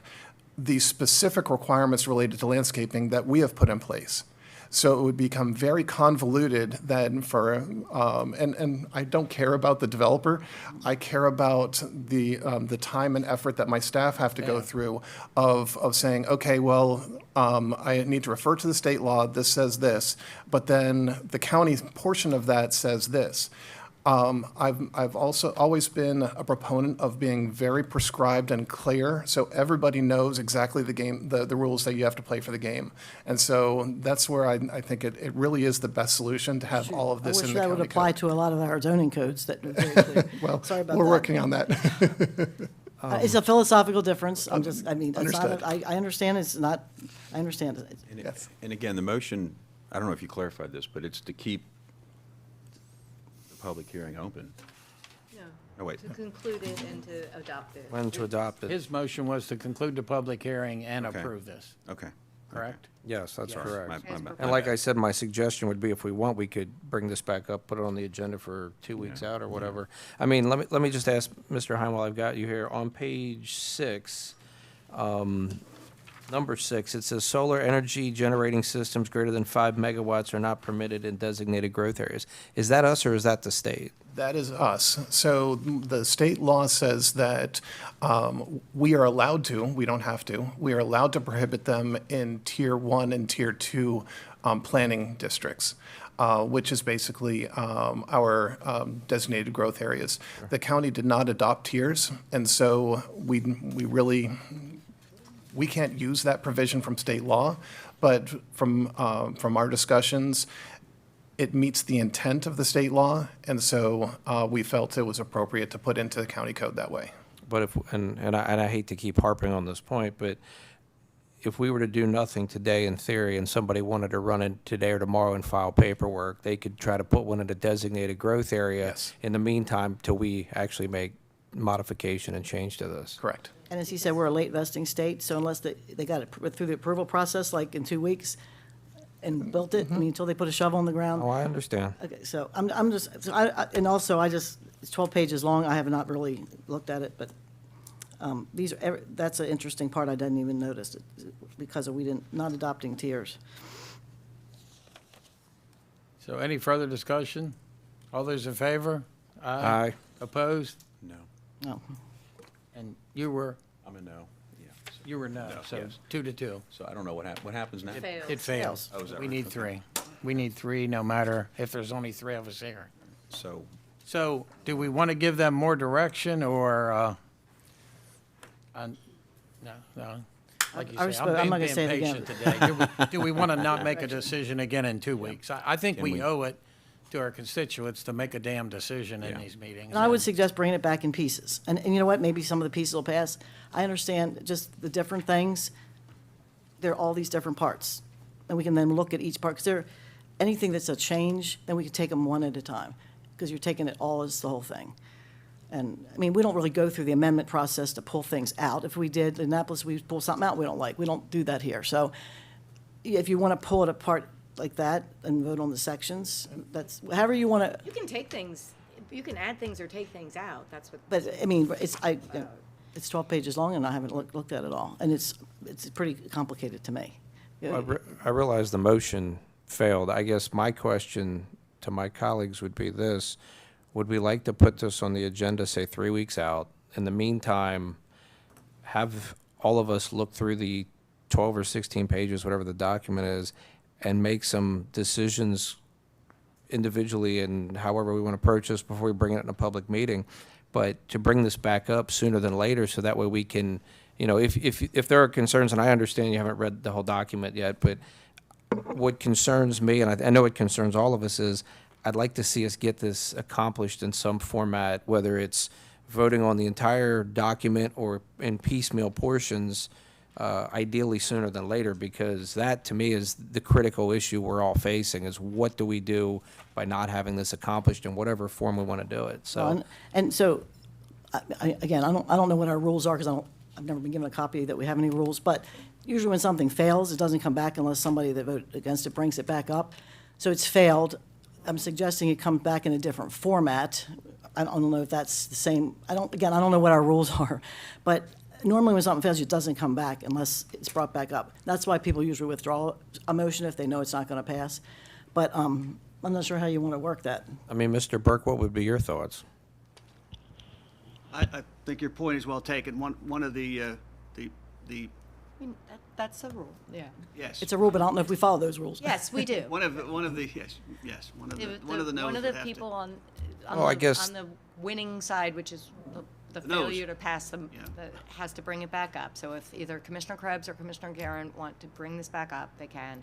the specific requirements related to landscaping that we have put in place. So it would become very convoluted then for, and I don't care about the developer. I care about the time and effort that my staff have to go through of saying, okay, well, I need to refer to the state law, this says this, but then the county portion of that says this. I've also always been a proponent of being very prescribed and clear, so everybody knows exactly the rules that you have to play for the game. And so that's where I think it really is the best solution to have all of this in the I wish county that would apply code. to a lot of our zoning codes that are very clear. Well, Sorry about we're that. working on that. It's a philosophical difference. I'm just, I mean, it's not, Understood. I understand it's not, I understand it. And again, the motion, I don't know if you clarified this, but it's to keep the public hearing open. No. Oh, wait. To conclude it and to adopt it. When to adopt it. His motion was to conclude the public hearing and Okay. approve this, Okay. correct? Yes, that's Yes. correct. My bad. And like I said, my suggestion would be if we want, we could bring this back up, put it on the agenda for 2 weeks out or whatever. I mean, let me just ask Mr. Hine while I've got you here. On page 6, number 6, it says solar energy generating systems greater than 5 megawatts are not permitted in designated growth areas. Is that us or is that the state? That is us. So the state law says that we are allowed to, we don't have to, we are allowed to prohibit them in Tier 1 and Tier 2 planning districts, which is basically our designated growth areas. The county did not adopt tiers, and so we can't use that provision from state law, but from our discussions, it meets the intent of the state law, and so we felt it was appropriate to put into the county code that way. But if, and I hate to keep harping on this point, but if we were to do nothing today in theory and somebody wanted to run it today or tomorrow and file paperwork, they could try to put one in a designated growth area Yes. in the meantime till we actually make modification and change to this. Correct. And as he said, we're a late vesting state, so unless they got it through the approval process, like in 2 weeks, and built it, I mean, until they put a shovel in the ground. Oh, I understand. Okay, so I'm just, so and also it's 12 pages long. I have not really looked at it, but these are, that's an interesting part I didn't even notice because we not adopting tiers. So any further discussion? All those in favor? Aye. Opposed? No. No. And you were, I'm a no. Yeah. you were no, so yes. 2-2. So I don't know what happens now. It fails. Oh, is that We right? need Okay. 3. We need 3, no matter if there's only 3 of us here. So So do we want to give them more direction or, no? Like you I say, I'm not I'm gonna being say it again. patient today. Do we want to not make a decision again in 2 weeks? I think we owe it to our constituents to make a damn decision in these meetings. And I would suggest bringing it back in pieces. And you know what, maybe some of the pieces will pass. I understand just the different things. There are all these different parts. And we can then look at each part, because anything that's a change, then we can take them one at a time, because you're taking it all as the whole thing. And, I mean, we don't really go through the amendment process to pull things out. If we did, in Annapolis, we pull something out we don't like. We don't do that here. So if you want to pull it apart like that and vote on the sections, that's, however you want to, You can take things, you can add things or take things out, that's what. but, I mean, it's 12 pages long, and I haven't looked at it all. And it's pretty complicated to me. I realize the motion failed. I guess my question to my colleagues would be this: would we like to put this on the agenda, say 3 weeks out? In the meantime, have all of us look through the 12 or 16 pages, whatever the document is, and make some decisions individually and however we want to approach this before we bring it in a public meeting. But to bring this back up sooner than later, so that way we can, if there are concerns, and I understand you haven't read the whole document yet, but what concerns me, and I know it concerns all of us, is I'd like to see us get this accomplished in some format, whether it's voting on the entire document or in piecemeal portions, ideally sooner than later, because that, to me, is the critical issue we're all facing, is what do we do by not having this accomplished in whatever form we want to do it, so. And so, again, I don't know what our rules are, because I've never been given a copy that we have any rules, but usually when something fails, it doesn't come back unless somebody that voted against it brings it back up. So it's failed. I'm suggesting it comes back in a different format. I don't know if that's the same. I don't know what our rules are, but normally when something fails, it doesn't come back unless it's brought back up. That's why people usually withdraw a motion if they know it's not going to pass. But I'm not sure how you want to work that. I mean, Mr. Burke, what would be your thoughts? I think your point is well taken. One of the, I mean, that's a rule, yeah. yes. It's a rule, but I don't know if we follow those rules. Yes, we do. One of the, yes, one of the no's One of that the have to- people on I guess- on the winning side, which is the The no's. failure to pass them, Yeah. that has to bring it back up. So if either Commissioner Krebs or Commissioner Guerin want to bring this back up, they can.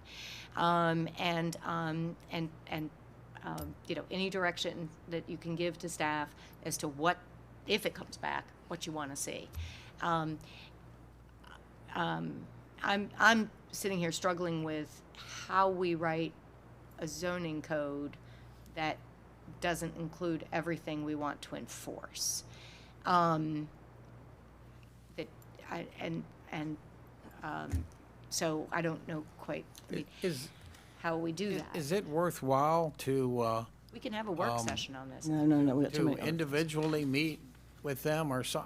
Any direction that you can give to staff as to what, if it comes back, what you want to see. I'm sitting here struggling with how we write a zoning code that doesn't include everything we want to enforce. So I don't know quite how we do that. Is it worthwhile to, We can have a work session on this. No, we got too to many. individually meet with them or so?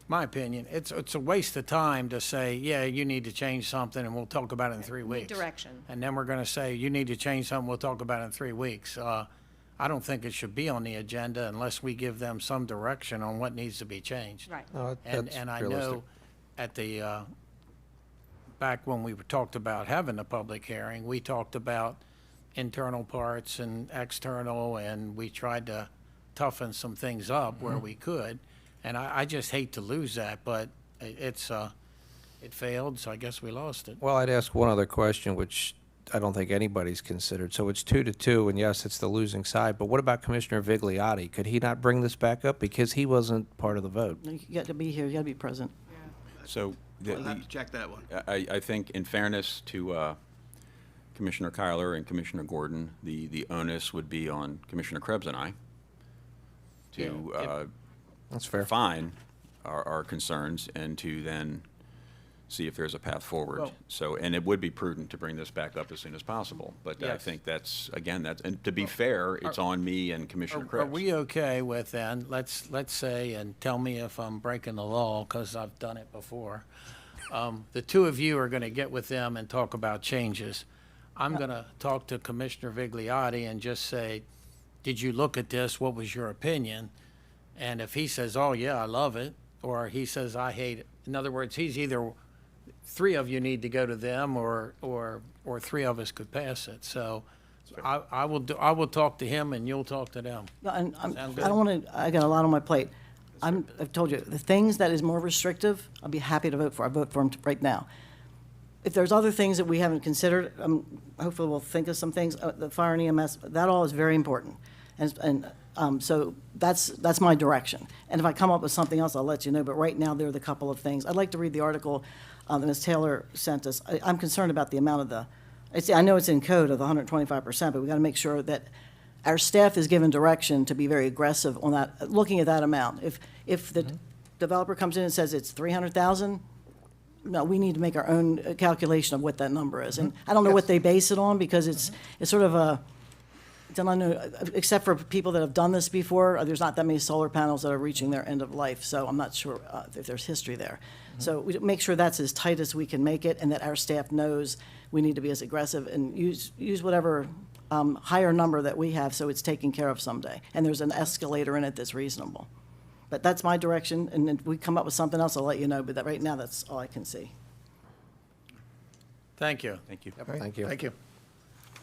My opinion, it's a waste of time to say, yeah, you need to change something and we'll talk about it in 3 weeks. Direction. And then we're going to say, you need to change something, we'll talk about it in 3 weeks. I don't think it should be on the agenda unless we give them some direction on what needs to be changed. Right. And I know at the, back when we talked about having the public hearing, we talked about internal parts and external, and we tried to toughen some things up where we could. And I just hate to lose that, but it failed, so I guess we lost it. Well, I'd ask one other question, which I don't think anybody's considered. So it's 2-2, and yes, it's the losing side, but what about Commissioner Vigliotti? Could he not bring this back up because he wasn't part of the vote? You got to be here, you got to be present. So We'll have to check that one. I think in fairness to Commissioner Kyler and Commissioner Gordon, the onus would be on Commissioner Krebs and I to That's fair. define our concerns and to then see if there's a path forward. Well- So, and it would be prudent to bring this back up as soon as possible. But I Yes. think and to be fair, it's on me and Commissioner Are Krebs. we okay with then, let's say, and tell me if I'm breaking the law, because I've done it before. The two of you are going to get with them and talk about changes. I'm going to talk to Commissioner Vigliotti and just say, did you look at this? What was your opinion? And if he says, oh, yeah, I love it, or he says, I hate it. In other words, he's either, three of you need to go to them, or three of us could pass it. So I will talk to him and you'll talk to them. No, and I Sound good? don't want to, I got a lot on my plate. I've told you, the things that is more restrictive, I'll be happy to vote for. I vote for them right now. if there's other things that we haven't considered, hopefully we'll think of some things. The fire and EMS, that all is very important. So that's my direction. And if I come up with something else, I'll let you know. But right now, there are the couple of things. I'd like to read the article that Ms. Taylor sent us. I'm concerned about the amount of I know it's in code of the 125%, but we got to make sure that our staff is given direction to be very aggressive on that, looking at that amount. If the developer comes in and says it's 300,000, no, we need to make our own calculation of what that number is. And I don't know what they base it on, because it's sort of I don't know, except for people that have done this before, there's not that many solar panels that are reaching their end of life, so I'm not sure if there's history there. So we make sure that's as tight as we can make it, and that our staff knows we need to be as aggressive and use whatever higher number that we have, so it's taken care of someday. And there's an escalator in it that's reasonable. But that's my direction, and if we come up with something else, I'll let you know, but right now, that's all I can see. Thank you. Thank you. Thank you. Thank you.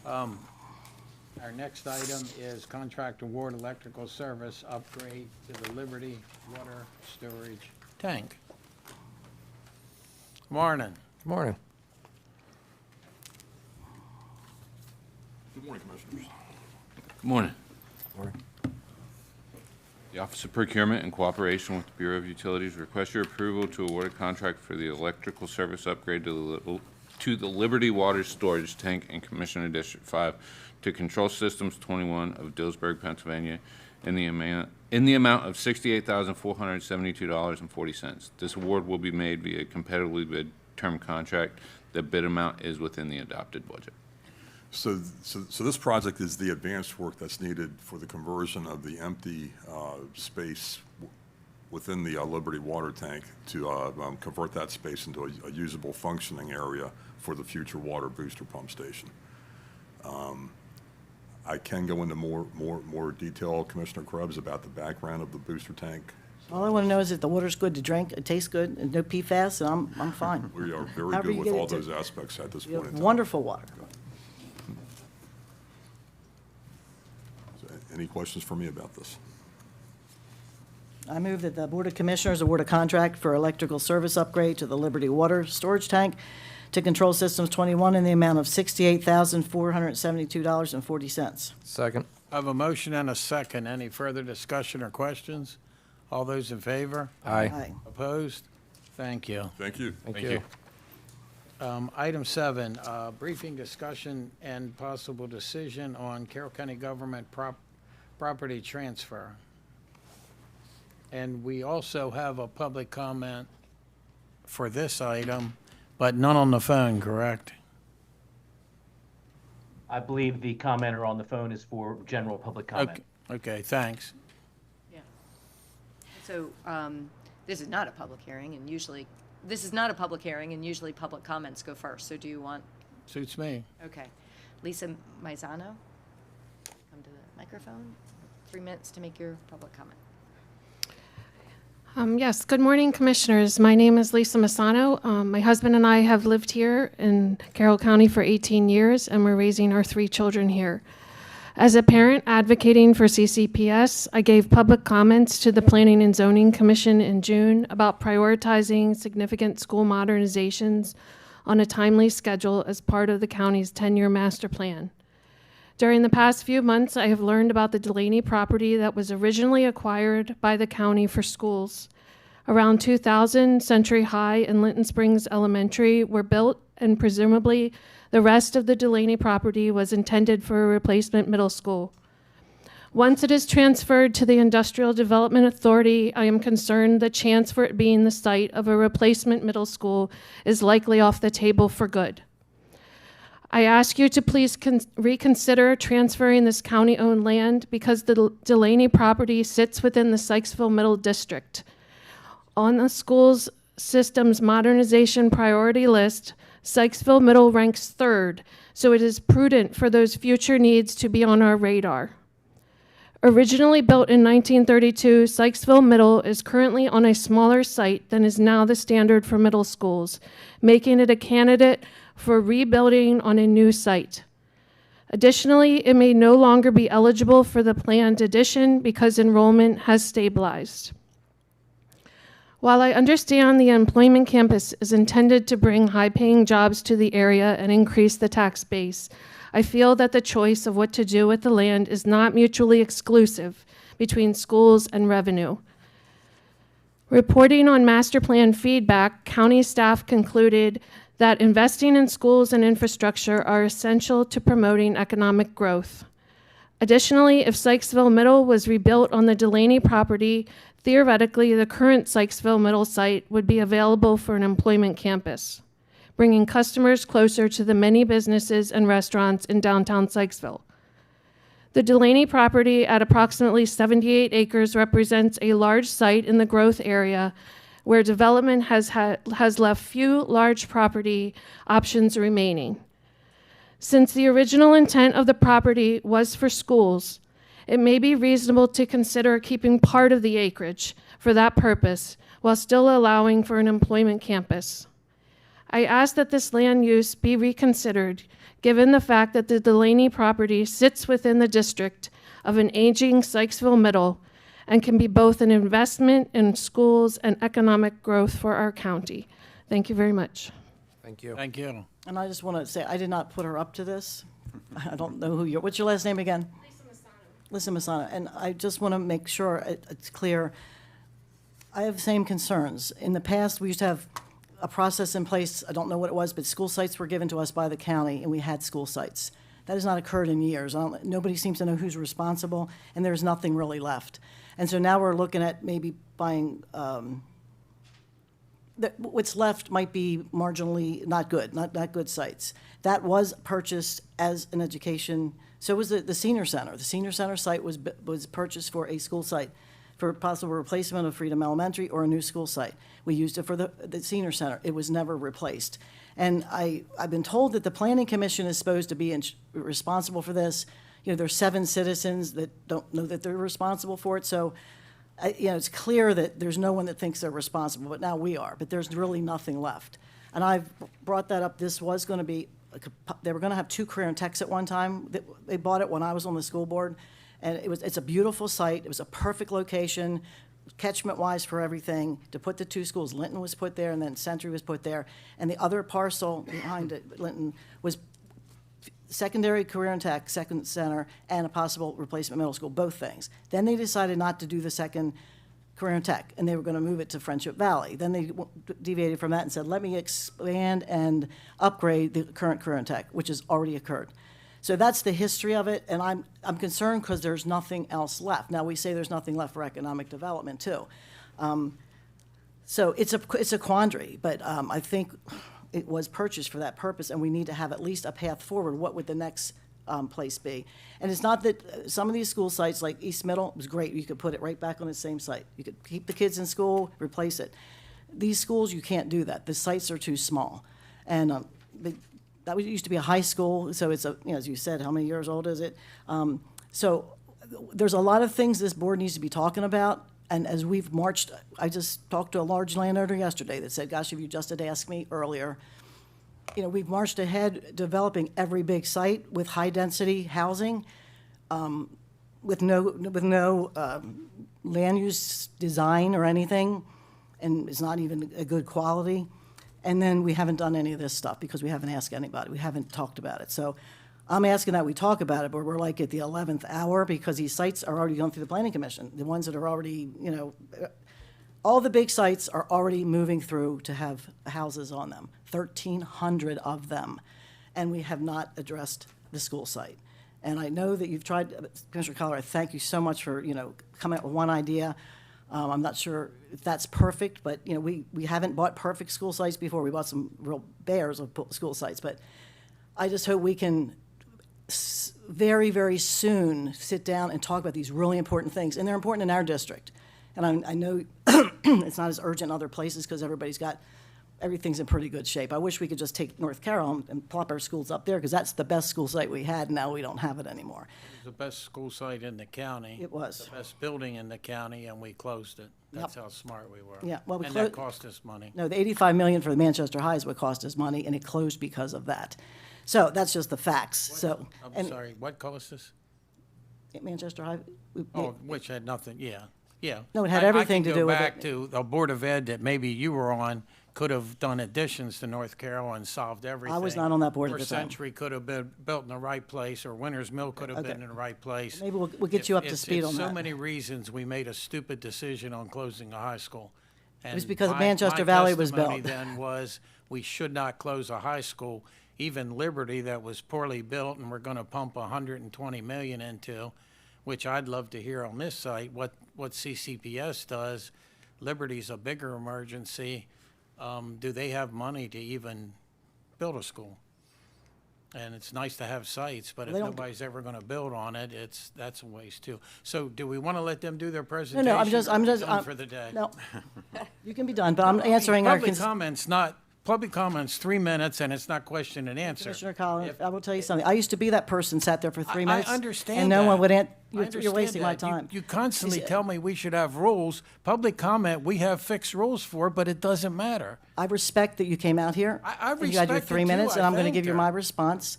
Our next item is contract award electrical service upgrade to the Liberty Water Storage Tank. Morning. Good morning. Good morning, Commissioners. Good morning. Morning. The Office of Procurement, in cooperation with the Bureau of Utilities, requests your approval to award a contract for the electrical service upgrade to the Liberty Water Storage Tank in Commissioner District 5 to Control Systems 21 of Dillsburg, Pennsylvania, in the amount of $68,472.40. This award will be made via competitively bid term contract. The bid amount is within the adopted budget. So this project is the advanced work that's needed for the conversion of the empty space within the Liberty water tank to convert that space into a usable functioning area for the future water booster pump station. I can go into more detail, Commissioner Krebs, about the background of the booster tank. All I want to know is that the water's good to drink, it tastes good, and no PFAS, and I'm fine. We are very However good you with get all it to- those aspects at this You point have in time. wonderful water. Any questions for me about this? I move that the Board of Commissioners award a contract for electrical service upgrade to the Liberty Water Storage Tank to Control Systems 21 in the amount of $68,472.40. Second. I have a motion and a second. Any further discussion or questions? All those in favor? Aye. Opposed? Thank you. Thank you. Thank you. Item 7, briefing, discussion, and possible decision on Carroll County government property transfer. And we also have a public comment for this item, but none on the phone, correct? I believe the commenter on the phone is for general public comment. Okay, thanks. Yeah. So this is not a public hearing, and usually, public comments go first. So do you want, Suits me. okay. Lisa Maizano, come to the microphone. 3 minutes to make your public comment. Yes, good morning, Commissioners. My name is Lisa Masano. My husband and I have lived here in Carroll County for 18 years, and we're raising our 3 children here. As a parent advocating for CCPS, I gave public comments to the Planning and Zoning Commission in June about prioritizing significant school modernizations on a timely schedule as part of the county's 10-year master plan. During the past few months, I have learned about the Delaney property that was originally acquired by the county for schools. Around 2000, Century High and Linton Springs Elementary were built, and presumably the rest of the Delaney property was intended for a replacement middle school. Once it is transferred to the Industrial Development Authority, I am concerned the chance for it being the site of a replacement middle school is likely off the table for good. I ask you to please reconsider transferring this county-owned land because the Delaney property sits within the Sykesville Middle District. On the school's system's modernization priority list, Sykesville Middle ranks 3rd, so it is prudent for those future needs to be on our radar. Originally built in 1932, Sykesville Middle is currently on a smaller site than is now the standard for middle schools, making it a candidate for rebuilding on a new site. Additionally, it may no longer be eligible for the planned addition because enrollment has stabilized. While I understand the employment campus is intended to bring high-paying jobs to the area and increase the tax base, I feel that the choice of what to do with the land is not mutually exclusive between schools and revenue. Reporting on master plan feedback, county staff concluded that investing in schools and infrastructure are essential to promoting economic growth. Additionally, if Sykesville Middle was rebuilt on the Delaney property, theoretically, the current Sykesville Middle site would be available for an employment campus, bringing customers closer to the many businesses and restaurants in downtown Sykesville. The Delaney property at approximately 78 acres represents a large site in the growth area where development has left few large property options remaining. Since the original intent of the property was for schools, it may be reasonable to consider keeping part of the acreage for that purpose while still allowing for an employment campus. I ask that this land use be reconsidered, given the fact that the Delaney property sits within the district of an aging Sykesville Middle and can be both an investment in schools and economic growth for our county. Thank you very much. Thank you. Thank you. And I just want to say, I did not put her up to this. I don't know who what's your last name again? Lisa Masano. And I just want to make sure it's clear. I have the same concerns. In the past, we used to have a process in place, I don't know what it was, but school sites were given to us by the county, and we had school sites. That has not occurred in years. Nobody seems to know who's responsible, and there's nothing really left. And so now we're looking at maybe buying, what's left might be marginally not good, not good sites. That was purchased as an education, so was the senior center. The senior center site was purchased for a school site, for possible replacement of Freedom Elementary or a new school site. We used it for the senior center. It was never replaced. And I've been told that the Planning Commission is supposed to be responsible for this. You know, there's 7 citizens that don't know that they're responsible for it. So, it's clear that there's no one that thinks they're responsible, but now we are. But there's really nothing left. And I've brought that up. This was going to be, they were going to have 2 career and techs at one time. They bought it when I was on the school board. And it's a beautiful site. It was a perfect location, catchment-wise for everything, to put the 2 schools. Linton was put there, and then Century was put there. And the other parcel behind it, Linton, was secondary career and tech, second center, and a possible replacement middle school, both things. Then they decided not to do the second career and tech, and they were going to move it to Friendship Valley. Then they deviated from that and said, let me expand and upgrade the current career and tech, which has already occurred. So that's the history of it, and I'm concerned because there's nothing else left. Now, we say there's nothing left for economic development, too. So it's a quandary, but I think it was purchased for that purpose, and we need to have at least a path forward. What would the next place be? And it's not that some of these school sites, like East Middle, was great. You could put it right back on the same site. You could keep the kids in school, replace it. These schools, you can't do that. The sites are too small. And that used to be a high school, so it's as you said, how many years old is it? So there's a lot of things this board needs to be talking about. And as we've marched, I just talked to a large landowner yesterday that said, gosh, if you just had asked me earlier, we've marched ahead developing every big site with high-density housing, with no land use design or anything, and it's not even a good quality. And then we haven't done any of this stuff because we haven't asked anybody. We haven't talked about it. So I'm asking that we talk about it, but we're like at the 11th hour because these sites are already going through the Planning Commission. The ones that are already, all the big sites are already moving through to have houses on them, 1,300 of them. And we have not addressed the school site. And I know that you've tried, Commissioner Collar, I thank you so much for, coming up with one idea. I'm not sure if that's perfect, but we haven't bought perfect school sites before. We bought some real bears of school sites, but I just hope we can very, very soon sit down and talk about these really important things, and they're important in our district. And I know it's not as urgent in other places because everything's in pretty good shape. I wish we could just take North Carroll and plop our schools up there because that's the best school site we had, and now we don't have it anymore. It was the best school site in the county. It was. The best building in the county, and we closed it. That's how smart we were. Yeah, well, and that cost us money. No, the $85 million for the Manchester High is what cost us money, and it closed because of that. So that's just the facts. I'm sorry, what cost us? Manchester High? Which had nothing, yeah. Yeah. No, it had everything to do with I it. can go back to the Board of Ed that maybe you were on, could have done additions to North Carroll and solved everything. not on that board at Or the time. Century could have been built in the right place, or Winters Mill could have Okay. been in the right place. Maybe we'll get you up to It's- speed on It's so that. many reasons we made a stupid decision on closing a high school. It was And because my Manchester Valley was testimony built. then was, we should not close a high school, even Liberty that was poorly built and we're gonna pump 120 million into, which I'd love to hear on this site, what CCPS does. Liberty's a bigger emergency. Do they have money to even build a school? And it's nice to have sites, but if They don't- nobody's ever gonna build on it, that's a waste too. So do we wanna let them do their No, presentation? no, I'm just, or done I'm- for the day? No, you can be done, but I'm answering our. Public comments, 3 minutes, and it's not question and answer. Commissioner Collins, I will tell you something. I used to be that person, sat there for 3 I minutes. understand And no one that. would, I you're understand wasting my that. You- time. You constantly See, tell me we should have rules. Public comment, we have fixed rules for, but it doesn't matter. I respect that you came out here. I and you had your respect it 3 too. minutes, and I I'm going to thanked give you her. my response.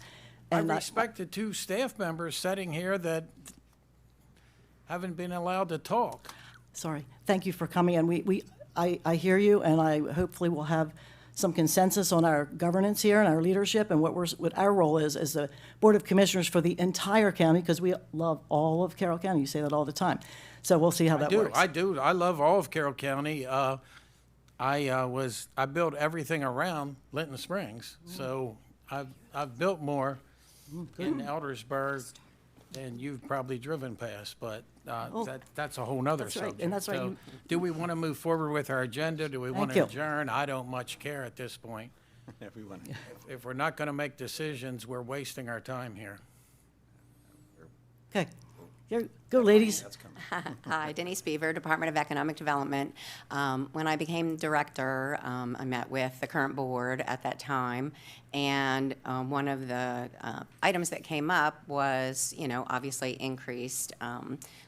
I And respect the 2 staff members sitting here that haven't been allowed to talk. Sorry. Thank you for coming, and I hear you, and I hopefully will have some consensus on our governance here and our leadership and what our role is as the Board of Commissioners for the entire county, because we love all of Carroll County. You say that all the time. So we'll see how that works. I do. I love all of Carroll County. I built everything around Linton Springs, so I've built more in Eldersburg than you've probably driven past, but that's a whole nother That's right, subject. and that's right, So, you- do we want to move forward with our agenda? Do we want Thank to you. adjourn? I don't much care at this point. Everyone. If we're not going to make decisions, we're wasting our time here. Okay. Here, go, ladies. Hi, Denise Beaver, Department of Economic Development. When I became director, I met with the current board at that time, and one of the items that came up was, obviously increased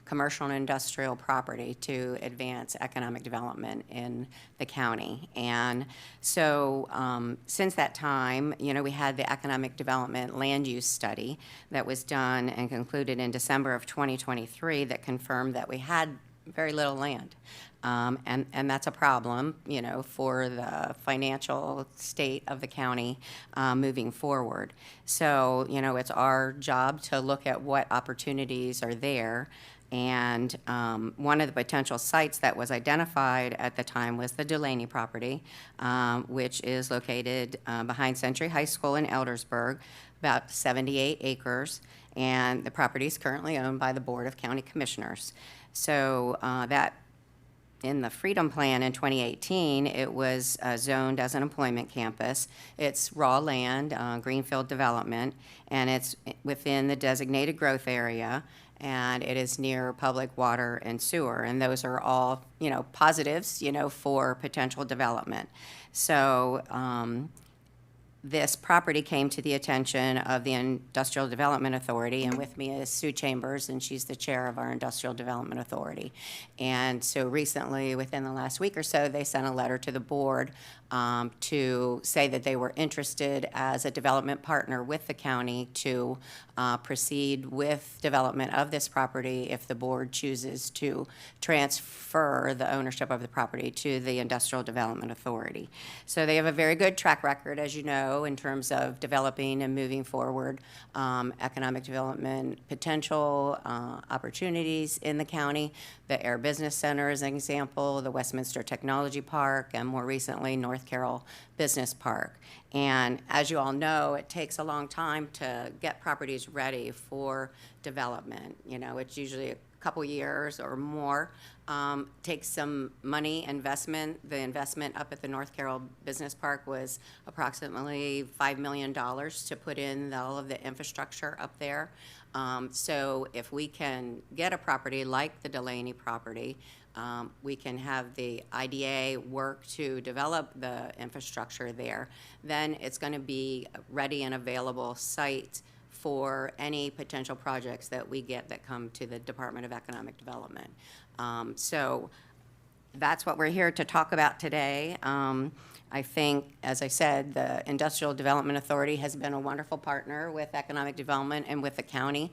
commercial and industrial property to advance economic development in the county. And so since that time, we had the economic development land use study that was done and concluded in December of 2023 that confirmed that we had very little land. And that's a problem, for the financial state of the county moving forward. So, it's our job to look at what opportunities are there. And one of the potential sites that was identified at the time was the Delaney property, which is located behind Century High School in Eldersburg, about 78 acres. And the property is currently owned by the Board of County Commissioners. So that in the Freedom Plan in 2018, it was zoned as an employment campus. It's raw land, greenfield development, and it's within the designated growth area, and it is near public water and sewer. And those are all, positives, for potential development. So this property came to the attention of the Industrial Development Authority, and with me is Sue Chambers, and she's the chair of our Industrial Development Authority. And so recently, within the last week or so, they sent a letter to the board to say that they were interested as a development partner with the county to proceed with development of this property if the board chooses to transfer the ownership of the property to the Industrial Development Authority. So they have a very good track record, as you know, in terms of developing and moving forward economic development potential opportunities in the county. The Air Business Center is an example, the Westminster Technology Park, and more recently, North Carroll Business Park. And as you all know, it takes a long time to get properties ready for development. It's usually a couple years or more. Takes some money investment. The investment up at the North Carroll Business Park was approximately $5 million to put in all of the infrastructure up there. So if we can get a property like the Delaney property, we can have the IDA work to develop the infrastructure there, then it's going to be a ready and available site for any potential projects that we get that come to the Department of Economic Development. So that's what we're here to talk about today. I think, as I said, the Industrial Development Authority has been a wonderful partner with economic development and with the county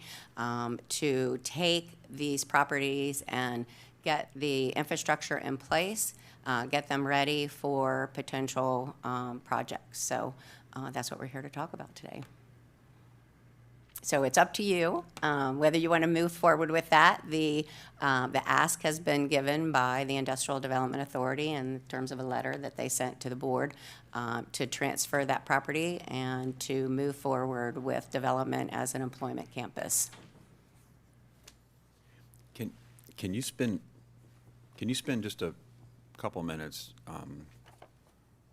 to take these properties and get the infrastructure in place, get them ready for potential projects. So that's what we're here to talk about today. So it's up to you whether you want to move forward with that. The ask has been given by the Industrial Development Authority in terms of a letter that they sent to the board to transfer that property and to move forward with development as an employment campus. Can you spend just a couple minutes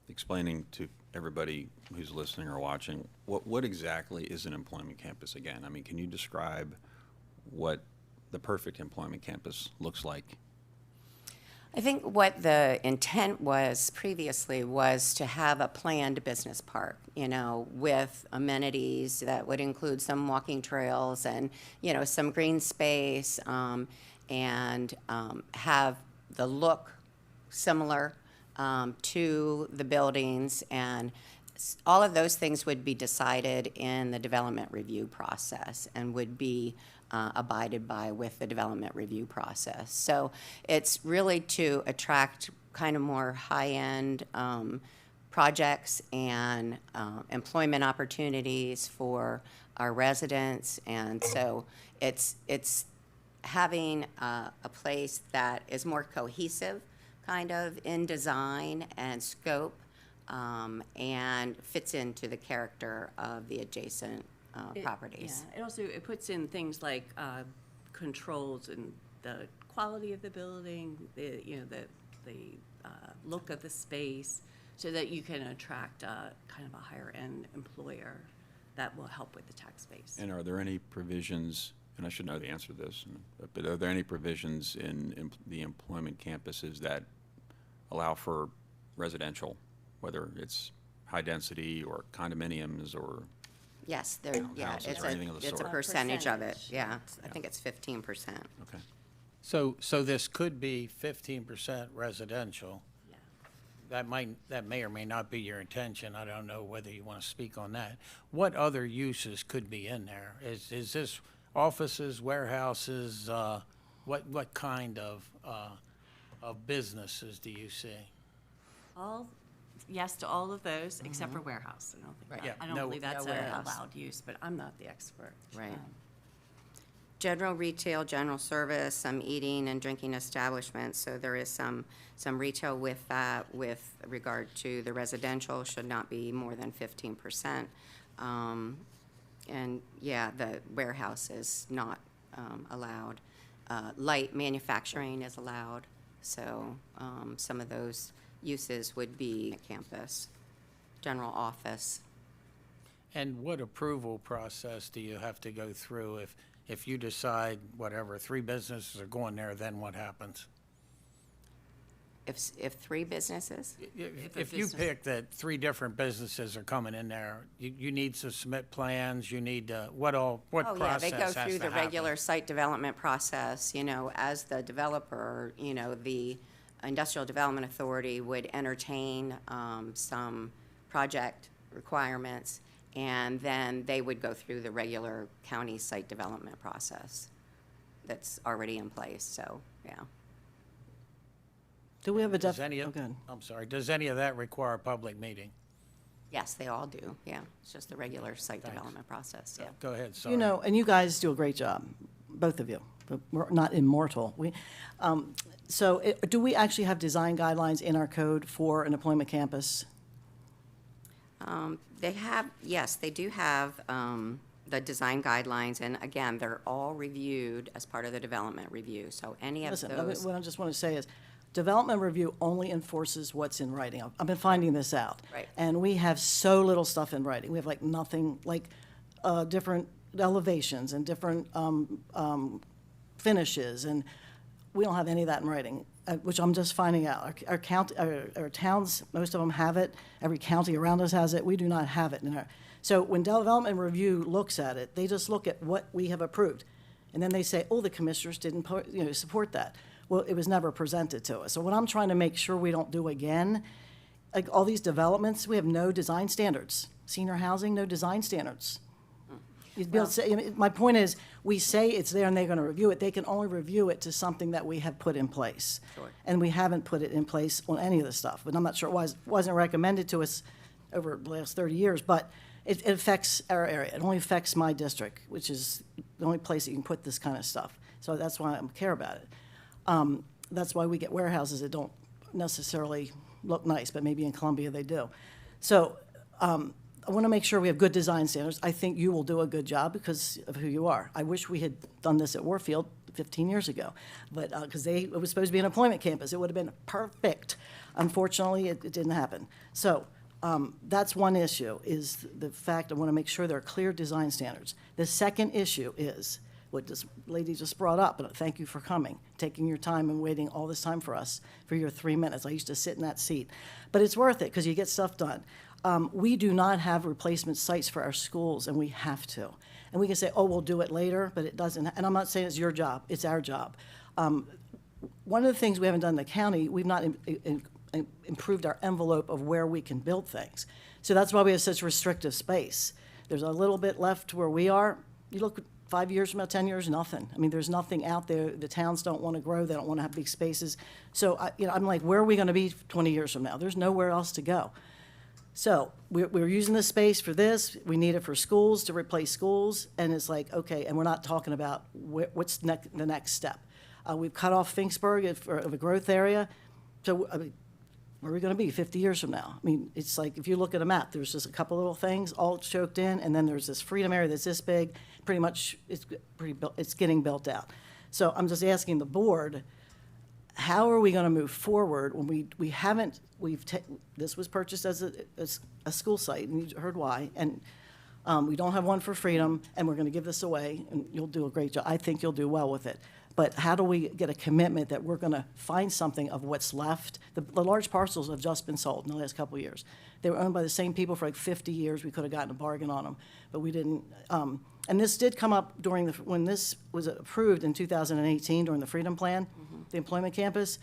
explaining to everybody who's listening or watching what exactly is an employment campus again? I mean, can you describe what the perfect employment campus looks like? I think what the intent was previously was to have a planned business park, with amenities that would include some walking trails and, some green space, and have the look similar to the buildings, and all of those things would be decided in the development review process and would be abided by with the development review process. So it's really to attract kind of more high-end projects and employment opportunities for our residents. And so it's having a place that is more cohesive kind of in design and scope, and fits into the character of the adjacent properties. Yeah, it puts in things like controls and the quality of the building, the look of the space, so that you can attract kind of a higher end employer that will help with the tax base. And are there any provisions, and I should know the answer to this, but are there any provisions in the employment campuses that allow for residential, whether it's high density or condominiums or? Yes, townhouses or anything of the it's a sort? percentage of it, yeah. I think it's 15%. Okay. So this could be 15% residential. That may or may not be your intention. I don't know whether you want to speak on that. What other uses could be in there? Is this offices, warehouses? What kind of businesses do you see? Yes to all of those, except for warehouse. I don't believe that's no a warehouse. allowed use, but I'm not the expert. Right. General retail, general service, some eating and drinking establishments, so there is some retail with that. With regard to the residential, should not be more than 15%. And yeah, the warehouse is not allowed. Light manufacturing is allowed, so some of those uses would be campus, general office. And what approval process do you have to go through if you decide, whatever, 3 businesses are going there, then what happens? If 3 businesses? If you pick that 3 different businesses are coming in there, you need to submit plans, you need to, what process They go has through to the happen? regular site development process, as the developer, the Industrial Development Authority would entertain some project requirements, and then they would go through the regular county site development process that's already in place, so, yeah. Do we have a Does any of that require a public meeting? Yes, they all do, yeah. It's just the regular site development process, yeah. Go ahead, sorry. And you guys do a great job, both of you. But we're not immortal. Do we actually have design guidelines in our code for an employment campus? They do have the design guidelines, and again, they're all reviewed as part of the development review, so any of those. What I just want to say is, development review only enforces what's in writing. I've been finding this out. Right. And we have so little stuff in writing. We have nothing, different elevations and different finishes, and we don't have any of that in writing, which I'm just finding out. Our towns, most of them have it. Every county around us has it. We do not have it in our. So when development review looks at it, they just look at what we have approved, and then they say, "Oh, the commissioners didn't, support that." Well, it was never presented to us. So what I'm trying to make sure we don't do again, like all these developments, we have no design standards. Senior housing, no design standards. You'd be able to say, my point is, we say it's there and they're going to review it. They can only review it to something that we have put in place. Sure. And we haven't put it in place on any of the stuff. But I'm not sure it wasn't recommended to us over the last 30 years, but it affects our area. It only affects my district, which is the only place that you can put this kind of stuff. So that's why I care about it. That's why we get warehouses that don't necessarily look nice, but maybe in Columbia they do. So I want to make sure we have good design standards. I think you will do a good job because of who you are. I wish we had done this at Warfield 15 years ago, but because it was supposed to be an employment campus, it would have been perfect. Unfortunately, it didn't happen. So that's one issue, is the fact I want to make sure there are clear design standards. The second issue is what this lady just brought up, and thank you for coming, taking your time and waiting all this time for us, for your 3 minutes. I used to sit in that seat. But it's worth it because you get stuff done. We do not have replacement sites for our schools, and we have to. And we can say, oh, we'll do it later, but it doesn't. And I'm not saying it's your job, it's our job. One of the things we haven't done in the county, we've not improved our envelope of where we can build things. So that's why we have such restrictive space. There's a little bit left where we are. You look 5 years from now, 10 years, nothing. I mean, there's nothing out there. The towns don't want to grow. They don't want to have big spaces. So, I'm like, where are we going to be 20 years from now? There's nowhere else to go. So we're using this space for this. We need it for schools, to replace schools. And it's like, okay, and we're not talking about what's the next step. We've cut off Finksburg of a growth area. So, I mean, where are we going to be 50 years from now? I mean, it's like, if you look at a map, there's just a couple little things all choked in, and then there's this Freedom area that's this big. Pretty much, it's getting built out. So I'm just asking the board, how are we going to move forward when we haven't, this was purchased as a school site, and you heard why, and we don't have one for Freedom, and we're going to give this away, and you'll do a great job. I think you'll do well with it. But how do we get a commitment that we're going to find something of what's left? The large parcels have just been sold in the last couple of years. They were owned by the same people for like 50 years. We could have gotten a bargain on them, but we didn't. And this did come up when this was approved in 2018 during the Freedom Plan, the employment campus.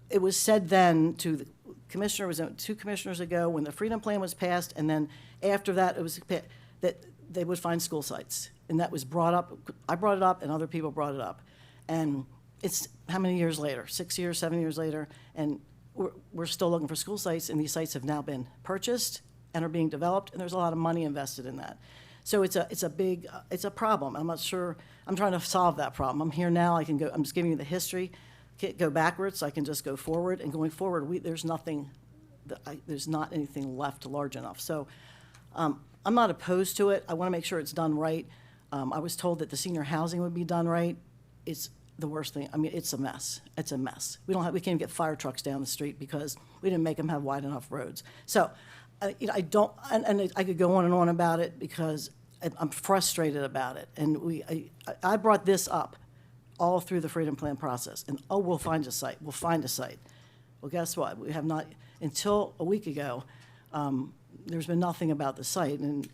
It was said then to the commissioner, was 2 commissioners ago, when the Freedom Plan was passed, and then after that, it was that they would find school sites. And that was brought up. I brought it up, and other people brought it up. And it's how many years later? 6 years, 7 years later, and we're still looking for school sites, and these sites have now been purchased and are being developed, and there's a lot of money invested in that. So it's a big problem. I'm not sure. I'm trying to solve that problem. I'm here now. I can go. I'm just giving you the history. Can't go backwards. I can just go forward. And going forward, there's nothing. There's not anything left large enough. So I'm not opposed to it. I want to make sure it's done right. I was told that the senior housing would be done right. It's the worst thing. I mean, it's a mess. It's a mess. We can't even get fire trucks down the street because we didn't make them have wide enough roads. So, I don't, and I could go on and on about it because I'm frustrated about it. And I brought this up all through the Freedom Plan process. And, we'll find a site. We'll find a site. Well, guess what? We have not, until a week ago, there's been nothing about the site. And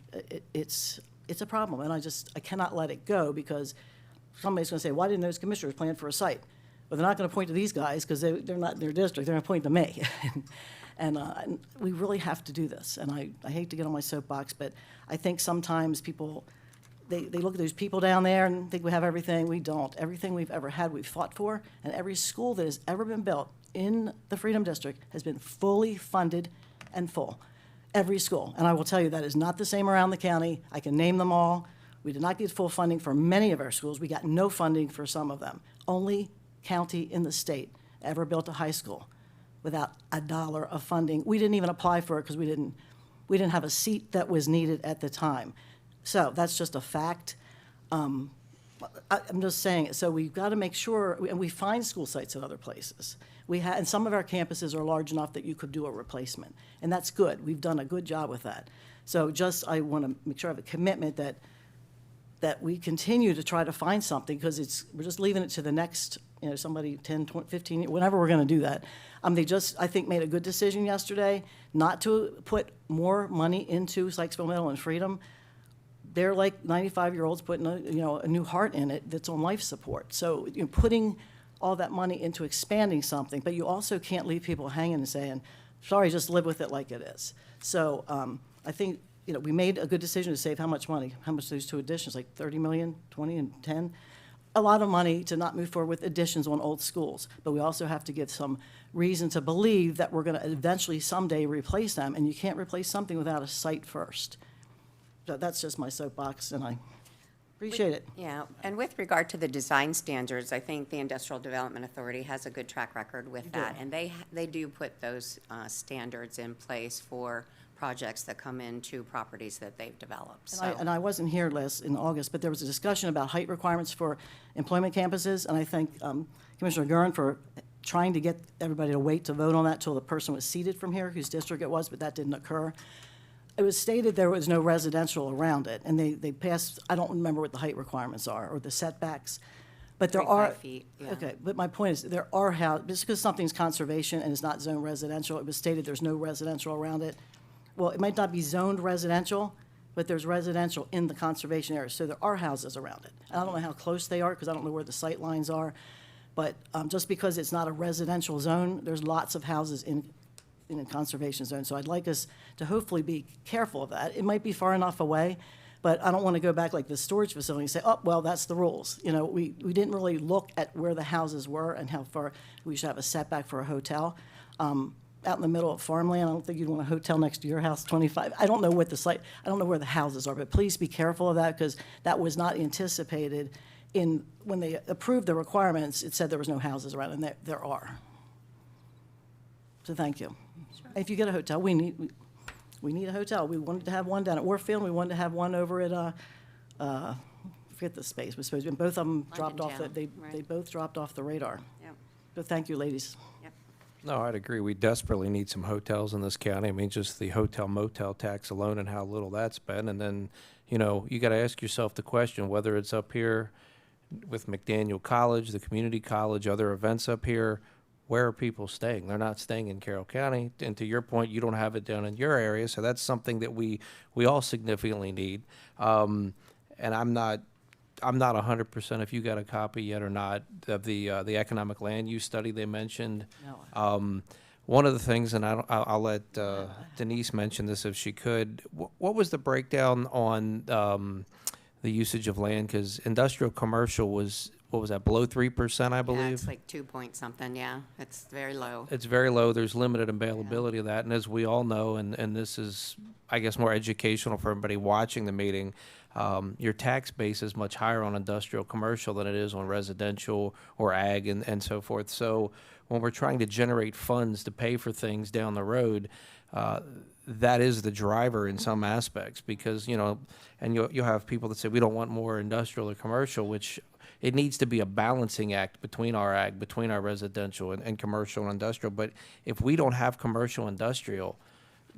it's a problem. And I cannot let it go because somebody's going to say, why didn't those commissioners plan for a site? Well, they're not going to point to these guys because they're not in their district. They're going to point to me. And we really have to do this. And I hate to get on my soapbox, but I think sometimes people, they look at those people down there and think we have everything. We don't. Everything we've ever had, we've fought for. And every school that has ever been built in the Freedom District has been fully funded and full. Every school. And I will tell you that is not the same around the county. I can name them all. We did not get full funding for many of our schools. We got no funding for some of them. Only county in the state ever built a high school without $1 of funding. We didn't even apply for it because we didn't have a seat that was needed at the time. So that's just a fact. I'm just saying it. So we've got to make sure, and we find school sites at other places. And some of our campuses are large enough that you could do a replacement, and that's good. We've done a good job with that. So I want to make sure I have a commitment that we continue to try to find something because we're just leaving it to the next, somebody 10, 20, 15, whenever we're going to do that. They just, I think, made a good decision yesterday not to put more money into Sykesville Middle and Freedom. They're like 95-year-olds putting a new heart in it that's on life support. So putting all that money into expanding something, but you also can't leave people hanging and saying, sorry, just live with it like it is. So I think you know, we made a good decision to save how much money? How much those two additions, like 30 million, 20 and 10? A lot of money to not move forward with additions on old schools. But we also have to give some reason to believe that we're going to eventually someday replace them, and you can't replace something without a site first. So that's just my soapbox, and I appreciate it. Yeah, and with regard to the design standards, I think the Industrial Development Authority has a good track record with that. And they do put those standards in place for projects that come into properties that they've developed, so. And I wasn't here in August, but there was a discussion about height requirements for employment campuses, and I thank Commissioner Gurin for trying to get everybody to wait to vote on that till the person was seated from here, whose district it was, but that didn't occur. It was stated there was no residential around it, and they passed, I don't remember what the height requirements are, or the setbacks, but there are. 35 feet, yeah. Okay, but my point is, there are just because something's conservation and it's not zoned residential, it was stated there's no residential around it. Well, it might not be zoned residential, but there's residential in the conservation area, so there are houses around it. I don't know how close they are, because I don't know where the sight lines are, but just because it's not a residential zone, there's lots of houses in a conservation zone. So I'd like us to hopefully be careful of that. It might be far enough away, but I don't want to go back like the storage facility and say, oh, well, that's the rules. You know, we didn't really look at where the houses were and how far we should have a setback for a hotel. Out in the middle of farmland, I don't think you'd want a hotel next to your house, 25. I don't know what the site, I don't know where the houses are, but please be careful of that, because that was not anticipated when they approved the requirements. It said there was no houses around, and there are. So thank you. If you get a hotel, we need a hotel. We wanted to have one down at Warfield, and we wanted to have one over at, I forget the space, was supposed to be, and both of them dropped off, Town, they right. both dropped off the radar. Yep. So thank you, ladies. Yep. No, I'd agree. We desperately need some hotels in this county. I mean, just the hotel motel tax alone and how little that's been. And then, you know, you got to ask yourself the question, whether it's up here with McDaniel College, the community college, other events up here, where are people staying? They're not staying in Carroll County. And to your point, you don't have it down in your area. So that's something that we all significantly need. And I'm not 100% if you got a copy yet or not of the economic land use study they mentioned. No. One of the things, and I'll let Denise mention this if she could. What was the breakdown on the usage of land? Because industrial commercial was, what was that, below 3%, I believe? Yeah, it's like 2 point something, yeah. It's very low. It's very low. There's limited availability of that. And as we all know, and this is, I guess, more educational for everybody watching the meeting, your tax base is much higher on industrial commercial than it is on residential or ag and so forth. So when we're trying to generate funds to pay for things down the road, that is the driver in some aspects, because, you know, and you'll have people that say we don't want more industrial or commercial, which it needs to be a balancing act between our ag, between our residential and commercial and industrial. But if we don't have commercial industrial,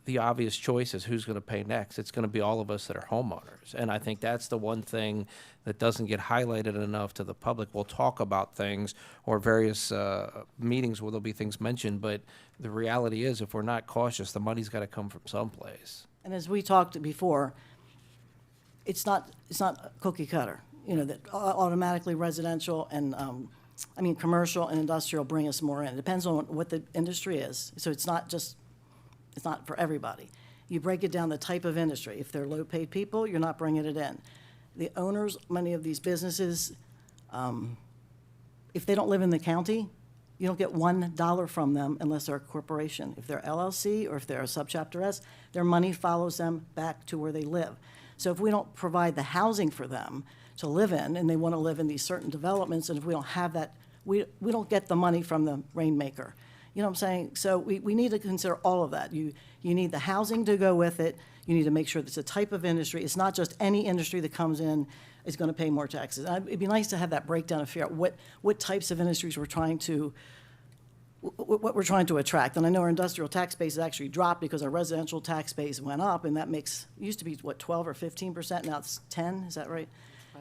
the obvious choice is who's going to pay next. It's going to be all of us that are homeowners. And I think that's the one thing that doesn't get highlighted enough to the public. We'll talk about things or various meetings where there'll be things mentioned, but the reality is if we're not cautious, the money's got to come from someplace. And as we talked before, it's not cookie cutter, you know, that automatically residential and, commercial and industrial bring us more in. It depends on what the industry is. So it's not for everybody. You break it down the type of industry. If they're low-paid people, you're not bringing it in. The owners, many of these businesses, if they don't live in the county, you don't get $1 from them unless they're a corporation. If they're LLC or if they're a subchapter S, their money follows them back to where they live. So if we don't provide the housing for them to live in, and they want to live in these certain developments, and if we don't have that, we don't get the money from the rainmaker. You know what I'm saying? So we need to consider all of that. You need the housing to go with it. You need to make sure that it's a type of industry. It's not just any industry that comes in is going to pay more taxes. It'd be nice to have that breakdown and figure out what types of industries we're trying to attract. And I know our industrial tax base has actually dropped because our residential tax base went up, and that used to be, 12 or 15%, now it's 10, is that right?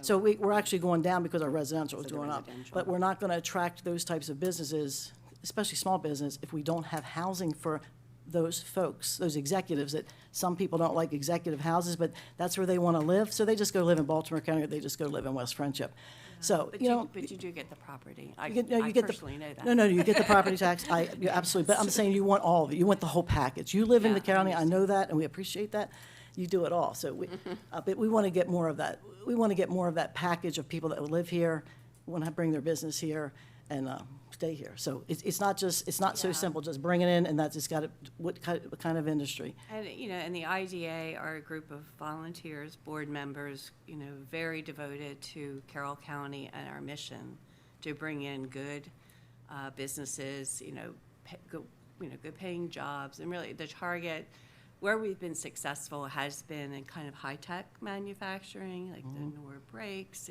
So we're actually going down because our residential is going up. But we're not going to attract those types of businesses, especially small business, if we don't have housing for those folks, those executives that some people don't like executive houses, but that's where they want to live. So they just go live in Baltimore County, or they just go live in West Friendship. So, But you do get the property. I personally know that. No, you get the property tax. Absolutely. But I'm saying you want all of it. You want the whole package. You live in the county. I know that, and we appreciate that. you do it all. So but we want to get more of that. We want to get more of that package of people that will live here, want to bring their business here, and stay here. So it's not so simple, just bring it in, and that's, it's got to, what kind of industry. And, and the IDA are a group of volunteers, board members, very devoted to Carroll County and our mission to bring in good businesses, good paying jobs. And really the target where we've been successful has been in kind of high-tech manufacturing, like the Nord Brakes,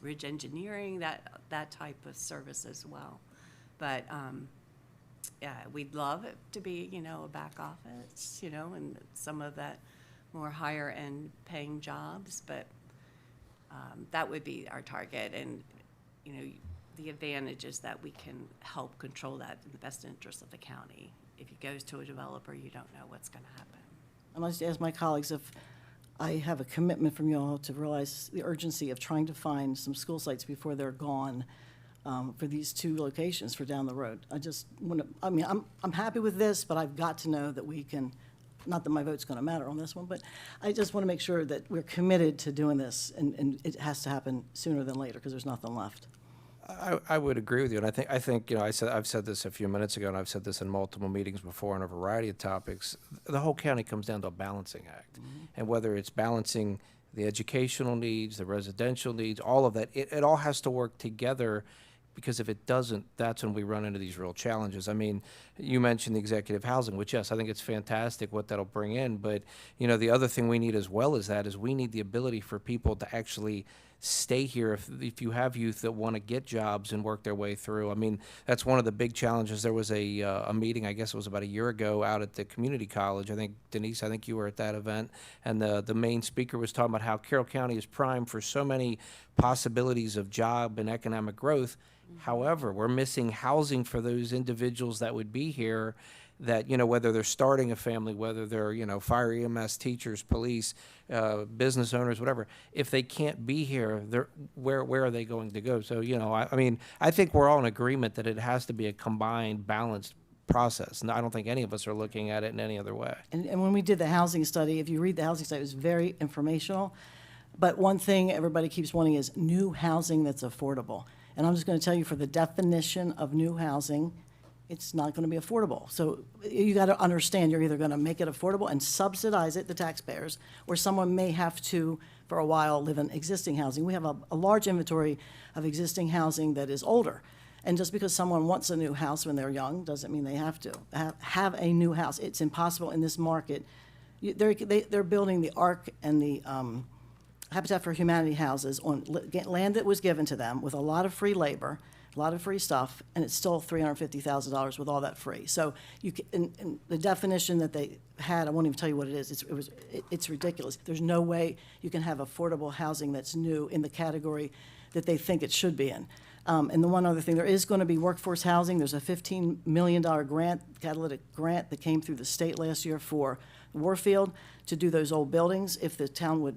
Ridge Engineering, that type of service as well. But yeah, we'd love it to be, a back office, and some of that more higher end paying jobs, but that would be our target. And, the advantage is that we can help control that in the best interest of the county. If it goes to a developer, you don't know what's going to happen. I must ask my colleagues if I have a commitment from you all to realize the urgency of trying to find some school sites before they're gone for these two locations for down the road. I just want to, I'm happy with this, but I've got to know that we can, not that my vote's going to matter on this one, but I just want to make sure that we're committed to doing this, and it has to happen sooner than later because there's nothing left. I would agree with you, and I think I've said this a few minutes ago, and I've said this in multiple meetings before on a variety of topics. The whole county comes down to a balancing act, and whether it's balancing the educational needs, the residential needs, all of that, it all has to work together. Because if it doesn't, that's when we run into these real challenges. I mean, you mentioned the executive housing, which, yes, I think it's fantastic what that'll bring in. But, the other thing we need as well as that is we need the ability for people to actually stay here if you have youth that want to get jobs and work their way through. I mean, that's one of the big challenges. There was a meeting, I guess it was about a year ago, out at the community college. I think, Denise, you were at that event. And the main speaker was talking about how Carroll County is primed for so many possibilities of job and economic growth. However, we're missing housing for those individuals that would be here that, whether they're starting a family, whether they're, fire, EMS, teachers, police, business owners, whatever. If they can't be here, where are they going to go? So, I think we're all in agreement that it has to be a combined, balanced process. And I don't think any of us are looking at it in any other way. And when we did the housing study, if you read the housing study, it was very informational. But one thing everybody keeps wanting is new housing that's affordable. And I'm just going to tell you, for the definition of new housing, it's not going to be affordable. So you got to understand, you're either going to make it affordable and subsidize it, the taxpayers, or someone may have to, for a while, live in existing housing. We have a large inventory of existing housing that is older. And just because someone wants a new house when they're young doesn't mean they have to have a new house. It's impossible in this market. They're building the ARC and the Habitat for Humanity houses on land that was given to them with a lot of free labor, a lot of free stuff, and it's still $350,000 with all that free. So and the definition that they had, I won't even tell you what it is. It's ridiculous. There's no way you can have affordable housing that's new in the category that they think it should be in. And the one other thing, there is going to be workforce housing. There's a $15 million grant, catalytic grant, that came through the state last year for Warfield to do those old buildings if the town would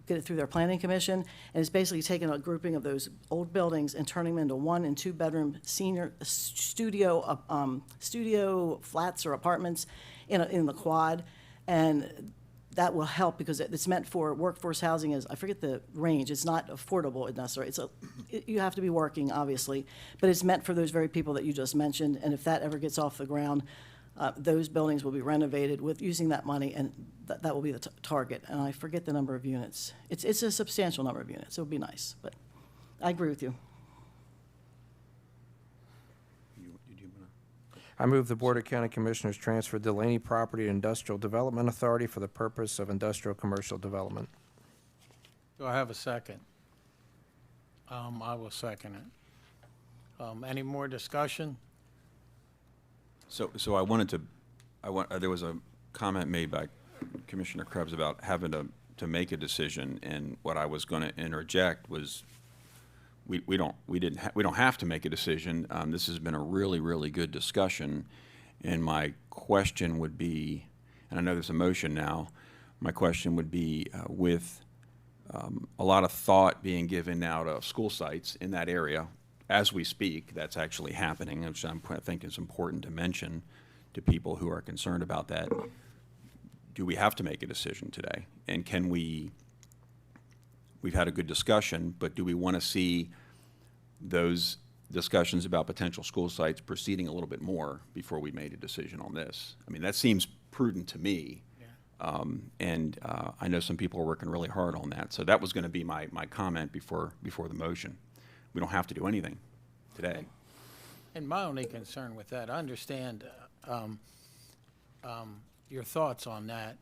get it through their planning commission. And it's basically taking a grouping of those old buildings and turning them into 1- and 2-bedroom senior studio flats or apartments in the quad. And that will help because it's meant for workforce housing. I forget the range. It's not affordable necessarily. You have to be working, obviously, but it's meant for those very people that you just mentioned. And if that ever gets off the ground, those buildings will be renovated with using that money, and that will be the target. And I forget the number of units. It's a substantial number of units. It would be nice, but I agree with you. I move the Board of County Commissioners transfer Delaney Property to Industrial Development Authority for the purpose of industrial commercial development. Do I have a second? I will second it. Any more discussion? So there was a comment made by Commissioner Krebs about having to make a decision, and what I was going to interject was we don't have to make a decision. This has been a really, really good discussion, and my question would be, and I know there's a motion now, my question would be with a lot of thought being given now to school sites in that area as we speak, that's actually happening, which I think is important to mention to people who are concerned about that. do we have to make a decision today? And can we've had a good discussion, but do we want to see those discussions about potential school sites proceeding a little bit more before we made a decision on this? I mean, that seems prudent to me. And I know some people are working really hard on that. So that was going to be my comment before the motion. We don't have to do anything today. And my only concern with that, I understand your thoughts on that.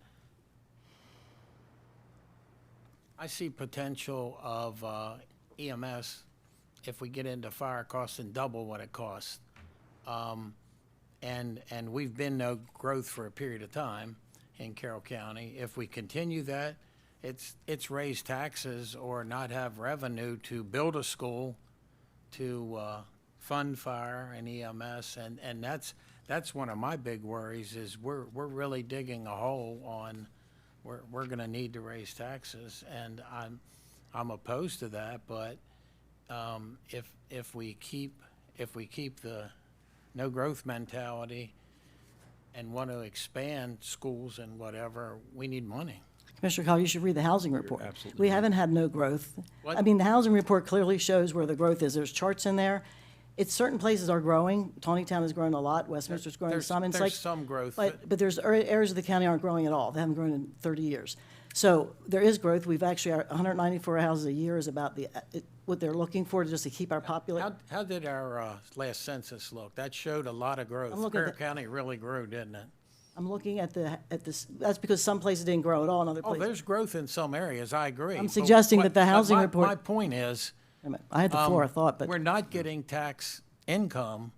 I see potential of EMS if we get into fire costing double what it costs. And we've been no growth for a period of time in Carroll County. If we continue that, it's raise taxes or not have revenue to build a school, to fund fire and EMS, and that's one of my big worries is we're really digging a hole on, we're going to need to raise taxes, and I'm opposed to that, but if we keep the no growth mentality and want to expand schools and whatever, we need money. Commissioner Cowell, you should read the housing report. absolutely We right. haven't had no growth. What? I mean, the housing report clearly shows where the growth is. There's charts in there. It's certain places are growing. Tawnytown has grown a lot. Westminster's growing some. It's There's like, some growth. but there's areas of the county aren't growing at all. They haven't grown in 30 years. So there is growth. We've actually, our 194 houses a year is about what they're looking for just to keep our population. How did our last census look? That showed a lot of growth. I'm looking at Carroll County really grew, didn't it? I'm looking at this, that's because some places didn't grow at all and other Oh, places. there's growth in some areas, I agree. I'm But suggesting that the housing my- report- My point is. Wait a minute. I had the floor, I thought, but. We're not getting tax income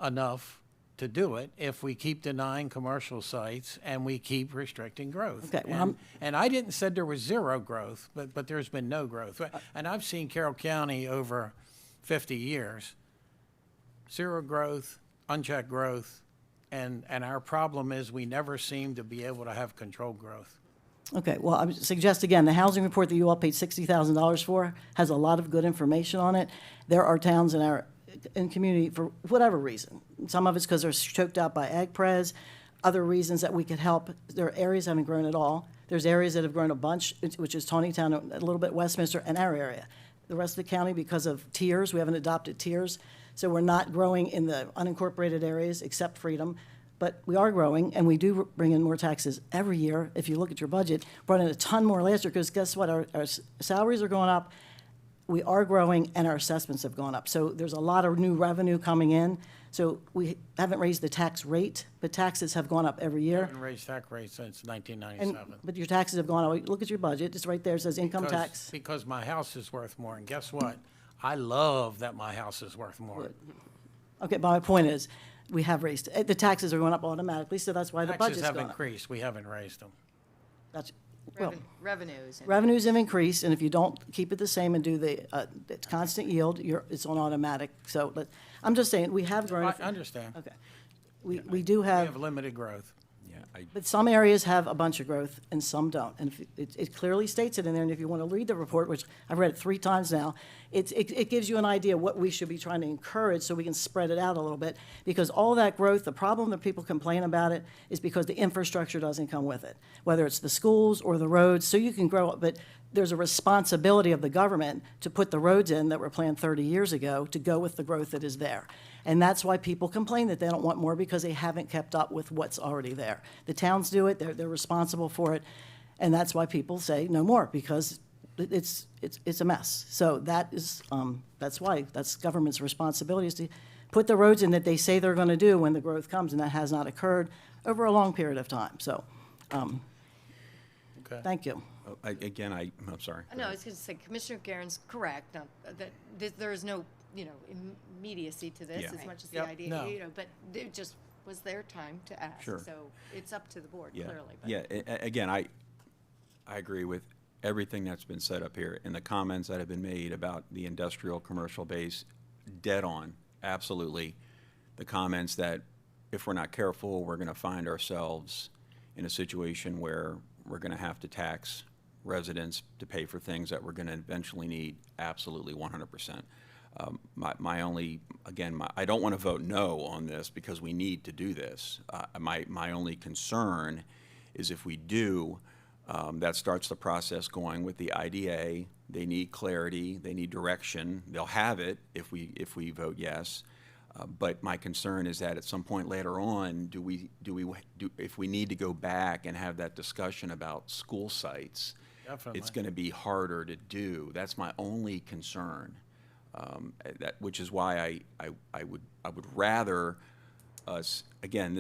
enough to do it if we keep denying commercial sites and we keep restricting growth. Okay, well, And I didn't say there was zero growth, but there's been no growth. And I've seen Carroll County over 50 years, zero growth, unchecked growth, and our problem is we never seem to be able to have controlled growth. Okay, well, I would suggest again, the housing report that you all paid $60,000 for has a lot of good information on it. There are towns in community, for whatever reason, some of it's because they're choked out by ag pres, other reasons that we could help. There are areas that haven't grown at all. There's areas that have grown a bunch, which is Tawnytown, a little bit Westminster, and our area. The rest of the county, because of tiers, we haven't adopted tiers, so we're not growing in the unincorporated areas except Freedom. But we are growing, and we do bring in more taxes every year. If you look at your budget, brought in a ton more last year, because guess what? Our salaries are going up, we are growing, and our assessments have gone up. So there's a lot of new revenue coming in. So we haven't raised the tax rate, but taxes have gone up every We year. haven't raised tax rates since And, 1997. but your taxes have gone up. Look at your budget, it's right there, it says income Because- tax. Because my house is worth more, and guess what? I love that my house is worth more. Okay, but my point is, we have raised, the taxes are going up automatically, so that's why the Taxes budget's have gone up. increased, we haven't raised them. That's, well, Revenues. revenues have increased, and if you don't keep it the same and do the constant yield, it's on automatic. So, I'm just saying, we have grown. I understand. Okay. We do We have, have limited growth. Yeah, but some areas have a bunch of growth and some don't. And it clearly states it in there, and if you want to read the report, which I've read it 3 times now, it gives you an idea what we should be trying to encourage so we can spread it out a little bit. Because all that growth, the problem that people complain about it is because the infrastructure doesn't come with it, whether it's the schools or the roads, so you can grow, but there's a responsibility of the government to put the roads in that were planned 30 years ago to go with the growth that is there. And that's why people complain that they don't want more, because they haven't kept up with what's already there. The towns do it, they're responsible for it, and that's why people say no more, because it's a mess. So that's why, that's government's responsibility, is to put the roads in that they say they're gonna do when the growth comes, and that has not occurred over a long period of time. So, Okay. thank you. I'm sorry. No, I was going to say, Commissioner Garen's correct, that there is no, immediacy to this Yeah. as much as the Yep. idea, No. but it just was their time to ask. Sure. So it's up to the board, Yeah. clearly. But Yeah, again, I agree with everything that's been said up here, and the comments that have been made about the industrial commercial base, dead on, absolutely. The comments that if we're not careful, we're going to find ourselves in a situation where we're going to have to tax residents to pay for things that we're going to eventually need, absolutely 100%. My only, again, I don't want to vote no on this because we need to do this. My only concern is if we do, that starts the process going with the IDA. They need clarity, they need direction. They'll have it if we vote yes. But my concern is that at some point later on, if we need to go back and have that discussion about school sites, Definitely. it's going to be harder to do. That's my only concern. Which is why I would rather us, again,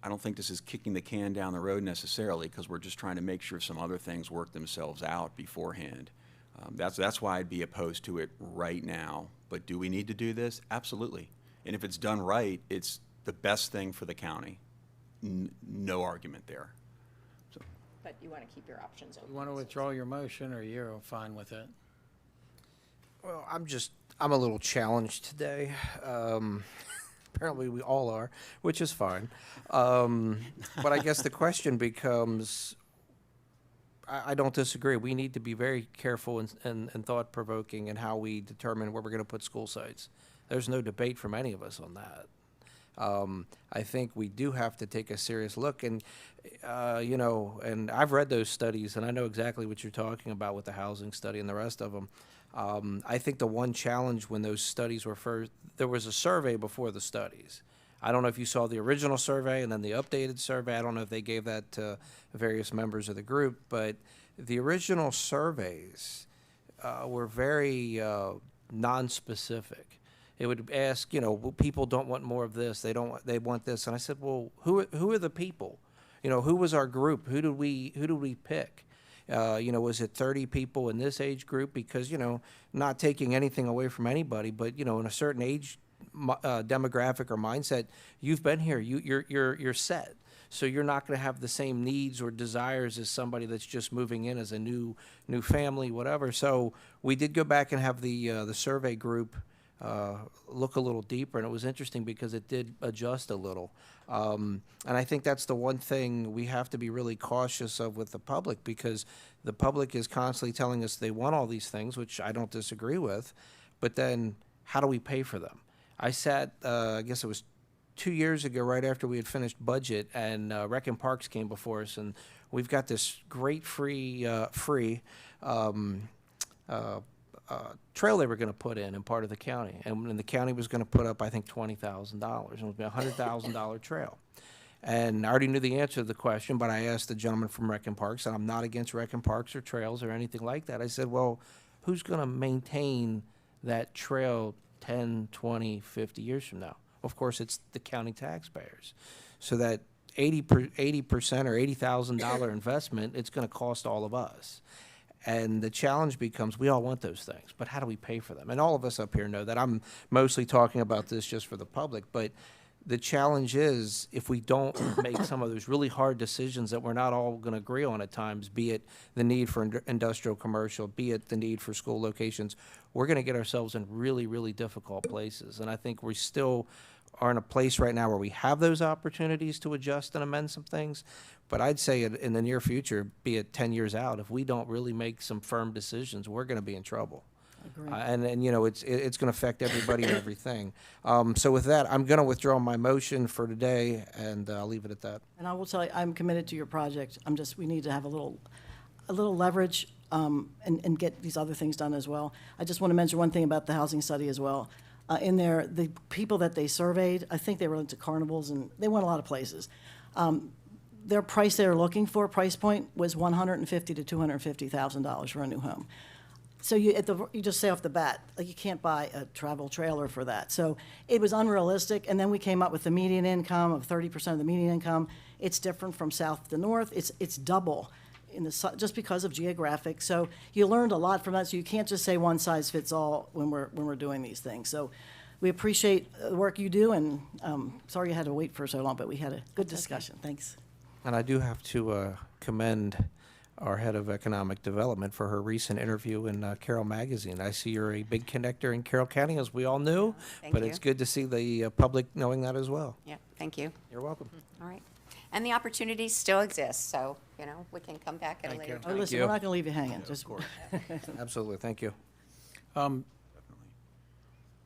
I don't think this is kicking the can down the road necessarily, because we're just trying to make sure some other things work themselves out beforehand. That's why I'd be opposed to it right now. But do we need to do this? Absolutely. And if it's done right, it's the best thing for the county. No argument there. So, But you want to keep your options open. You want to withdraw your motion, or you're fine with it? Well, I'm a little challenged today. Apparently we all are, which is fine. But I guess the question becomes, I don't disagree. We need to be very careful and thought-provoking in how we determine where we're going to put school sites. There's no debate from any of us on that. I think we do have to take a serious look, and and I've read those studies, and I know exactly what you're talking about with the housing study and the rest of them. I think the one challenge when those studies were first, there was a survey before the studies. I don't know if you saw the original survey and then the updated survey. I don't know if they gave that to various members of the group, but the original surveys were very non-specific. It would ask, people don't want more of this. They want this. And I said, well, who are the people? Who was our group? Who did we pick? Was it 30 people in this age group? Because, not taking anything away from anybody, but, in a certain age demographic or mindset, you've been here, you're set. So you're not going to have the same needs or desires as somebody that's just moving in as a new family, whatever. So we did go back and have the survey group look a little deeper, and it was interesting because it did adjust a little. And I think that's the one thing we have to be really cautious of with the public, because the public is constantly telling us they want all these things, which I don't disagree with, but then how do we pay for them? I sat, I guess it was 2 years ago, right after we had finished budget, and Rec and Parks came before us, and we've got this great free trail they were going to put in part of the county, and the county was going to put up, I think, $20,000, and it would be a $100,000 trail. And I already knew the answer to the question, but I asked the gentleman from Rec and Parks, and I'm not against Rec and Parks or trails or anything like that. I said, well, who's going to maintain that trail 10, 20, 50 years from now? Of course, it's the county taxpayers. So that 80% or $80,000 investment, it's going to cost all of us. And the challenge becomes, we all want those things, but how do we pay for them? And all of us up here know that. I'm mostly talking about this just for the public, but the challenge is, if we don't make some of those really hard decisions that we're not all going to agree on at times, be it the need for industrial commercial, be it the need for school locations, we're going to get ourselves in really, really difficult places. And I think we still are in a place right now where we have those opportunities to adjust and amend some things. But I'd say in the near future, be it 10 years out, if we don't really make some firm decisions, we're going to be in trouble. Agree. And it's going to affect everybody and everything. So with that, I'm going to withdraw my motion for today, and I'll leave it at that. And I will tell you, I'm committed to your project. We need to have a little leverage and get these other things done as well. I just want to mention one thing about the housing study as well. In there, the people that they surveyed, I think they were into carnivals, and they went a lot of places. Their price they were looking for, price point, was $150,000 to $250,000 for a new home. So you just say off the bat, like, you can't buy a travel trailer for that. So it was unrealistic, and then we came up with the median income of 30% of the median income. It's different from south to north. It's double just because of geographic. So you learned a lot from that. So you can't just say one size fits all when we're doing these things. So we appreciate the work you do, and sorry you had to wait for so long, but we had a good discussion. Thanks. And I do have to commend our head of economic development for her recent interview in Carroll Magazine. I see you're a big connector in Carroll County, as we all knew, but it's good to see the public knowing that as well. Yeah, thank you. You're welcome. All right. And the opportunities still exist, so, we can come back at a later Oh, time. listen, we're not going to leave you hanging. Just Absolutely, thank you.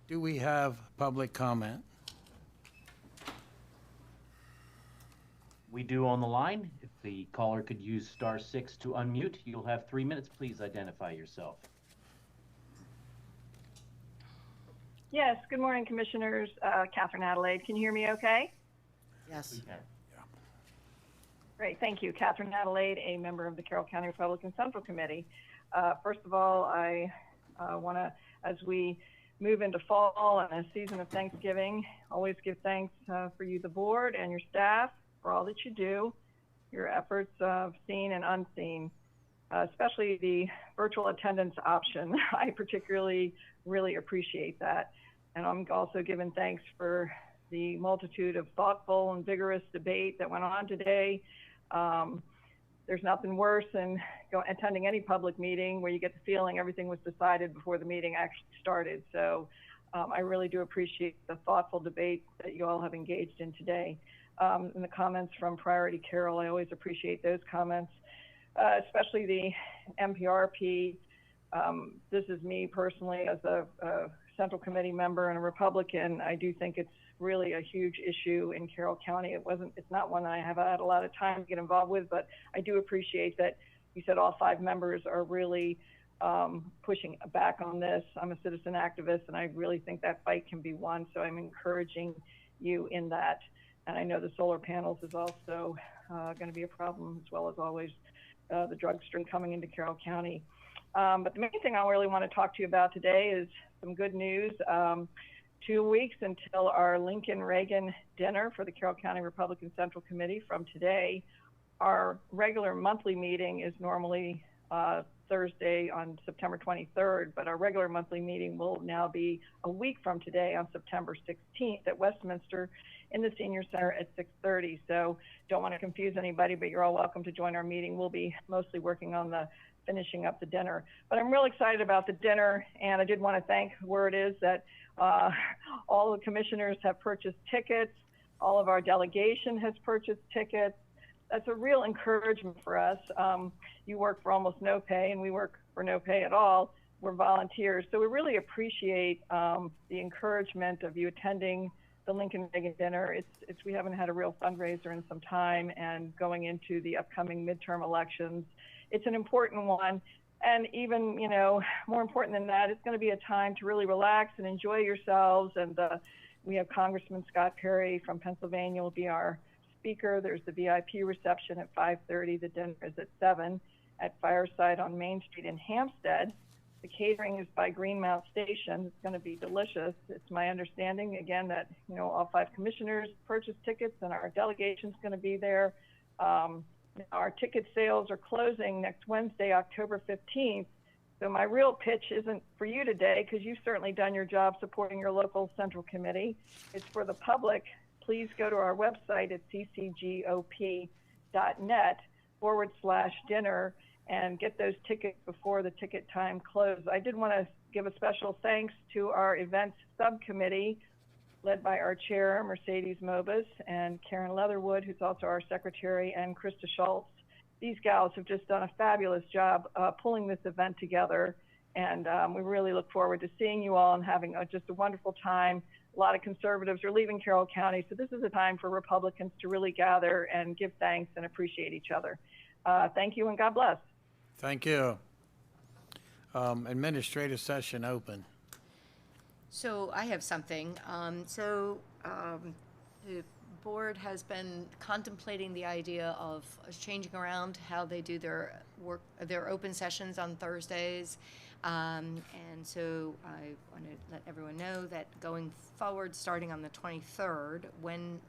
Do we have public comment? We do on the line. If the caller could use *6 to unmute, you'll have 3 minutes. Please identify yourself. Yes, good morning, Commissioners. Catherine Adelaide, can you hear me okay? Yes. Great, thank you. Catherine Adelaide, a member of the Carroll County Republican Central Committee. First of all, I want to, as we move into fall and a season of Thanksgiving, always give thanks for you, the board, and your staff for all that you do, your efforts of seen and unseen, especially the virtual attendance option. I particularly really appreciate that. And I'm also giving thanks for the multitude of thoughtful and vigorous debate that went on today. There's nothing worse than attending any public meeting where you get the feeling everything was decided before the meeting actually started. So I really do appreciate the thoughtful debate that you all have engaged in today. And the comments from Priority Carroll, I always appreciate those comments, especially the MPRP. This is me personally as a Central Committee member and a Republican. I do think it's really a huge issue in Carroll County. It's not one I have had a lot of time to get involved with, but I do appreciate that you said all 5 members are really pushing back on this. I'm a citizen activist, and I really think that fight can be won, so I'm encouraging you in that. And I know the solar panels is also going to be a problem, as well as always the drug string coming into Carroll County. But the main thing I really want to talk to you about today is some good news. 2 weeks until our Lincoln Reagan dinner for the Carroll County Republican Central Committee from today. Our regular monthly meeting is normally Thursday on September 23rd, but our regular monthly meeting will now be a week from today on September 16th at Westminster in the Senior Center at 6:30. So don't want to confuse anybody, but you're all welcome to join our meeting. We'll be mostly working on finishing up the dinner. But I'm real excited about the dinner, and I did want to thank word is that all the commissioners have purchased tickets. All of our delegation has purchased tickets. That's a real encouragement for us. You work for almost no pay, and we work for no pay at all. We're volunteers. So we really appreciate the encouragement of you attending the Lincoln Reagan dinner. We haven't had a real fundraiser in some time, and going into the upcoming midterm elections, it's an important one. And even, more important than that, it's going to be a time to really relax and enjoy yourselves. And we have Congressman Scott Perry from Pennsylvania will be our speaker. There's the VIP reception at 5:30. The dinner is at 7 at Fireside on Main Street in Hampstead. The catering is by Greenmount Station. It's going to be delicious. It's my understanding, again, that, all 5 commissioners purchased tickets and our delegation's going to be there. Our ticket sales are closing next Wednesday, October 15th. So my real pitch isn't for you today, because you've certainly done your job supporting your local Central Committee. It's for the public. Please go to our website at ccgop.net/dinner and get those tickets before the ticket time close. I did want to give a special thanks to our events subcommittee, led by our chair, Mercedes Mobus, and Karen Leatherwood, who's also our secretary, and Krista Schultz. These gals have just done a fabulous job pulling this event together, and we really look forward to seeing you all and having just a wonderful time. A lot of conservatives are leaving Carroll County, so this is a time for Republicans to really gather and give thanks and appreciate each other. Thank you, and God bless. Thank you. Administrative session open. So I have something. The board has been contemplating the idea of changing around how they do their work, their open sessions on Thursdays. And so I want to let everyone know that going forward, starting on the 23rd, when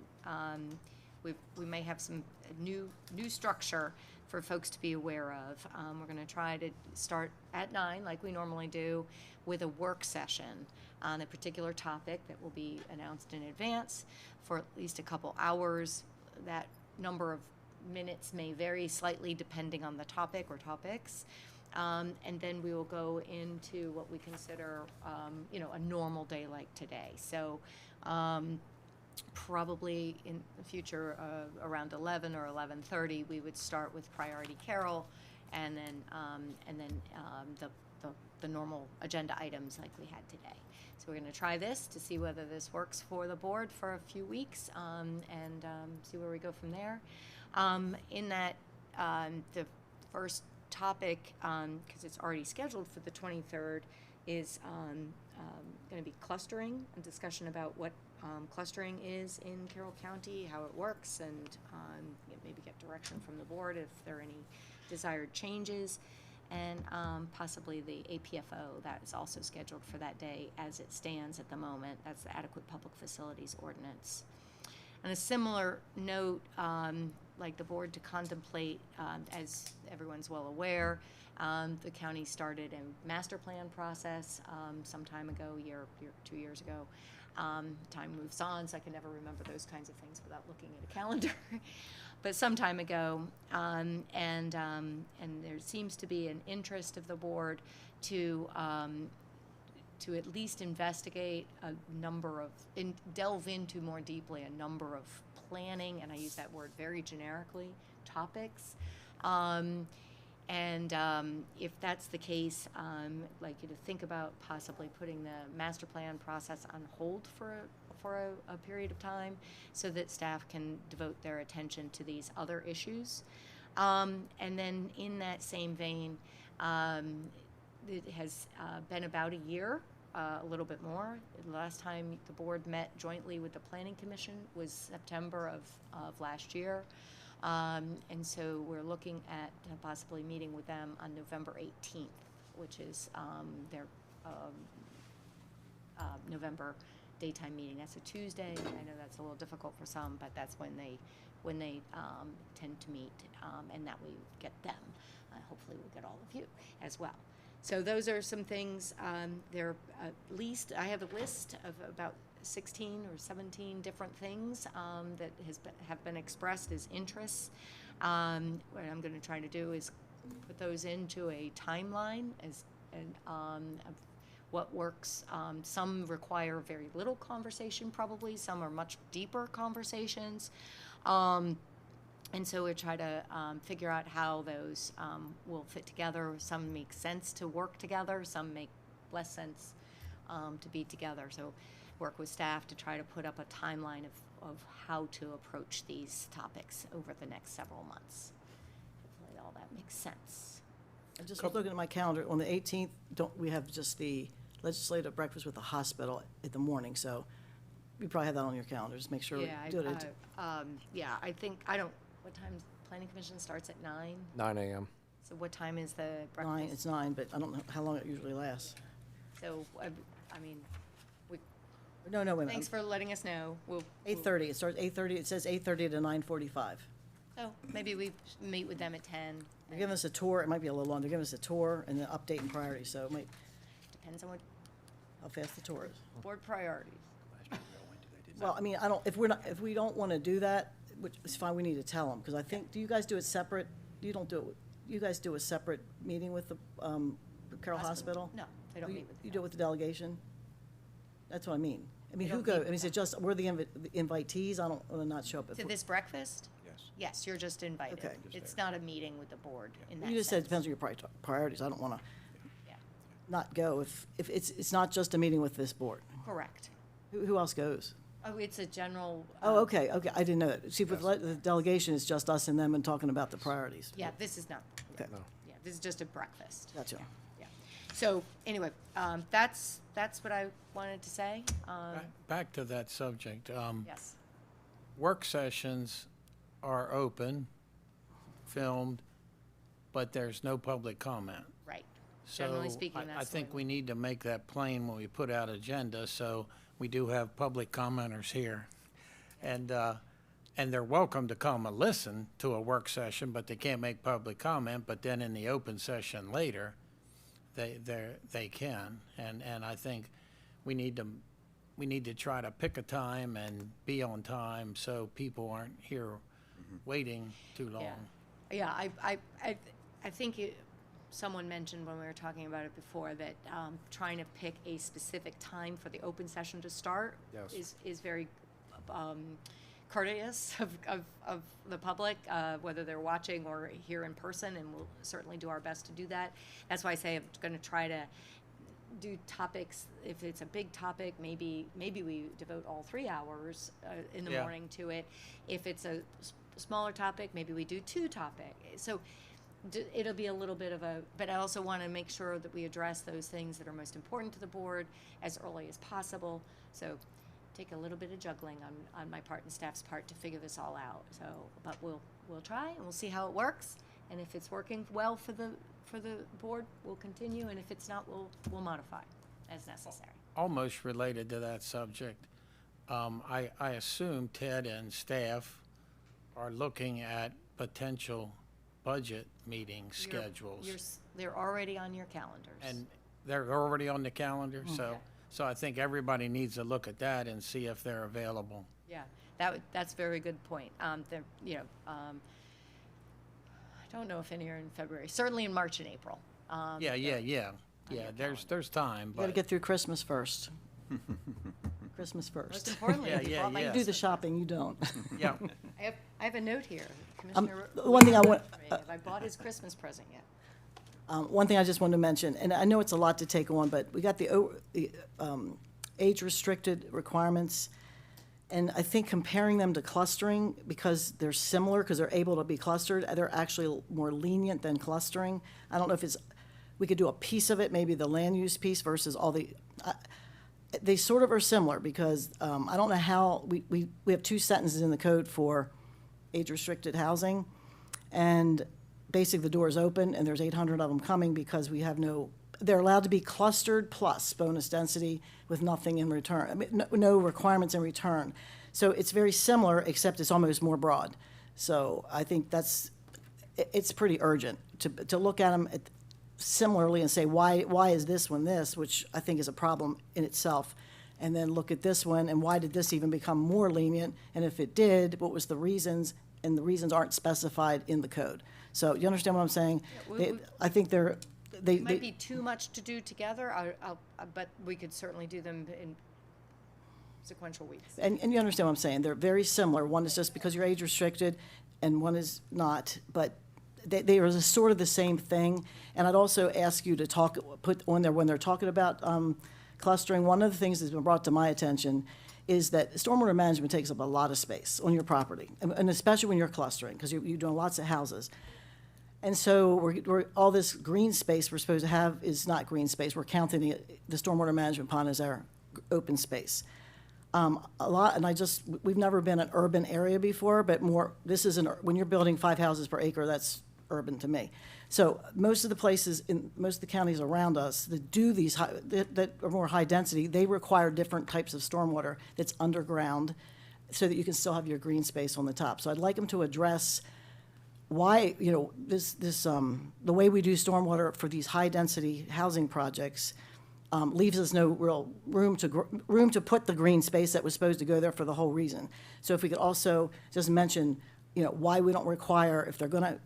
we may have some new structure for folks to be aware of. We're going to try to start at 9, like we normally do, with a work session on a particular topic that will be announced in advance for at least a couple hours. That number of minutes may vary slightly depending on the topic or topics. And then we will go into what we consider, a normal day like today. So probably in the future, around 11 or 11:30, we would start with Priority Carroll, and then the the normal agenda items like we had today. So we're going to try this to see whether this works for the board for a few weeks, and see where we go from there. In that, the first topic, because it's already scheduled for the 23rd, is going to be clustering, a discussion about what clustering is in Carroll County, how it works, and maybe get direction from the board if there are any desired changes, and possibly the APFO, that is also scheduled for that day as it stands at the moment. That's the Adequate Public Facilities Ordinance. On a similar note, like the board to contemplate, as everyone's well aware, the county started a master plan process some time ago, 2 years ago. Time moves on, so I can never remember those kinds of things without looking at a calendar. But some time ago, and there seems to be an interest of the board to at least investigate a number of, delve into more deeply a number of planning, and I use that word very generically, topics. If that's the case, I'd like you to think about possibly putting the master plan process on hold for a period of time so that staff can devote their attention to these other issues. And then in that same vein, it has been about a year, a little bit more. The last time the board met jointly with the Planning Commission was September of last year. And so we're looking at possibly meeting with them on November 18th, which is their November daytime meeting. That's a Tuesday. I know that's a little difficult for some, but that's when they tend to meet, and that we get them. Hopefully we'll get all of you as well. So those are some things. There at least, I have a list of about 16 or 17 different things that have been expressed as interests. What I'm going to try to do is put those into a timeline of what works. Some require very little conversation, probably. Some are much deeper conversations. And so we try to figure out how those will fit together. Some make sense to work together. Some make less sense to be together. So work with staff to try to put up a timeline of how to approach these topics over the next several months. Hopefully all that makes sense. I just was looking at my calendar. On the 18th, we have just the legislative breakfast with the hospital in the morning, so you probably have that on your calendar. Just make sure we do it. I think, what time Planning Commission starts at 9? 9 a.m. So what time is the breakfast? It's 9, but I don't know how long it usually lasts. So, I mean, No, wait a minute. thanks for letting us know. 8:30. It starts 8:30. It says 8:30 to 9:45. So maybe we meet with them at 10. They're giving us a tour. It might be a little long. They're giving us a tour and an update and priorities, so it might, Depends on what how fast the tour is. board priorities. Well, I mean, if we don't want to do that, which is fine, we need to tell them, because I think, do you guys do it separate? You guys do a separate meeting with the Carroll Hospital? No, they don't You- meet with the You do it with the delegation? That's what I mean. I mean, We who don't goes? meet I mean, is it just, we're the invitees? I don't want to not show up. if To we're- this breakfast? Yes. Yes, you're just invited. Okay. It's not a meeting with the board in that You just said it sense. depends on your priorities. I don't want to Yeah. not go if it's not just a meeting with this board. Correct. Who else goes? Oh, it's a general. Oh, okay, I didn't know that. See, with the delegation, it's just us and them and talking about the priorities. Yeah, this is not. Okay. Yeah, this is just a breakfast. Gotcha. Yeah. So anyway, that's what I wanted to say. Back to that subject. Yes. Work sessions are open, filmed, but there's no public comment. Right. So Generally speaking, I that's the think way we need to make that plain when we put out agenda, so we do have public commenters here. And they're welcome to come and listen to a work session, but they can't make public comment, but then in the open session later, they can. And I think we need to try to pick a time and be on time so people aren't here waiting too long. Yeah, I think someone mentioned when we were talking about it before that trying to pick a specific time for the open session to start Yes. is very courteous of the public, whether they're watching or here in person, and we'll certainly do our best to do that. That's why I say I'm going to try to do topics. If it's a big topic, maybe we devote all 3 hours in the Yeah. morning to it. If it's a smaller topic, maybe we do 2 topics. So it'll be a little bit of a, but I also want to make sure that we address those things that are most important to the board as early as possible. So take a little bit of juggling on my part and staff's part to figure this all out. So, but we'll try and we'll see how it works. And if it's working well for the board, we'll continue. And if it's not, we'll modify as necessary. Almost related to that subject, I assume Ted and staff are looking at potential budget meeting schedules. They're already on your calendars. And they're already on the calendar, so I think everybody needs to look at that and see if they're available. Yeah, that's a very good point. I don't know if any are in February, certainly in March and April. Yeah, there's time, You got to but, get through Christmas first. Christmas first. Most importantly, Yeah, you yeah, bought my yeah. You do the shopping, you don't. yeah. I have a note here. Commissioner the one thing I want- have I bought his Christmas present yet? One thing I just wanted to mention, and I know it's a lot to take on, but we got the age-restricted requirements, and I think comparing them to clustering, because they're similar, because they're able to be clustered, they're actually more lenient than clustering. I don't know if we could do a piece of it, maybe the land use piece versus all the, they sort of are similar, because I don't know how, we have 2 sentences in the code for age-restricted housing, and basically the door is open and there's 800 of them coming because we have they're allowed to be clustered plus bonus density with nothing in return, I mean, no requirements in return. So it's very similar, except it's almost more broad. So I think it's pretty urgent to look at them similarly and say, why is this one this, which I think is a problem in itself, and then look at this one, and why did this even become more lenient, and if it did, what was the reasons, and the reasons aren't specified in the code. So you understand what I'm saying? I think It might be too much to do together, but we could certainly do them in sequential weeks. and you understand what I'm saying? They're very similar. One is just because you're age restricted, and one is not, but they are sort of the same thing. And I'd also ask you to put on there when they're talking about clustering. One of the things that's been brought to my attention is that stormwater management takes up a lot of space on your property, and especially when you're clustering, because you're doing lots of houses. And so we're all this green space we're supposed to have is not green space. We're counting the stormwater management pond as our open space. A lot, and we've never been an urban area before, but when you're building 5 houses per acre, that's urban to me. So most of the places in most of the counties around us that do these that are more high density, they require different types of stormwater that's underground, so that you can still have your green space on the top. So I'd like them to address why, the way we do stormwater for these high-density housing projects leaves us no real room to put the green space that was supposed to go there for the whole reason. So if we could also just mention, why we don't require, if they're gonna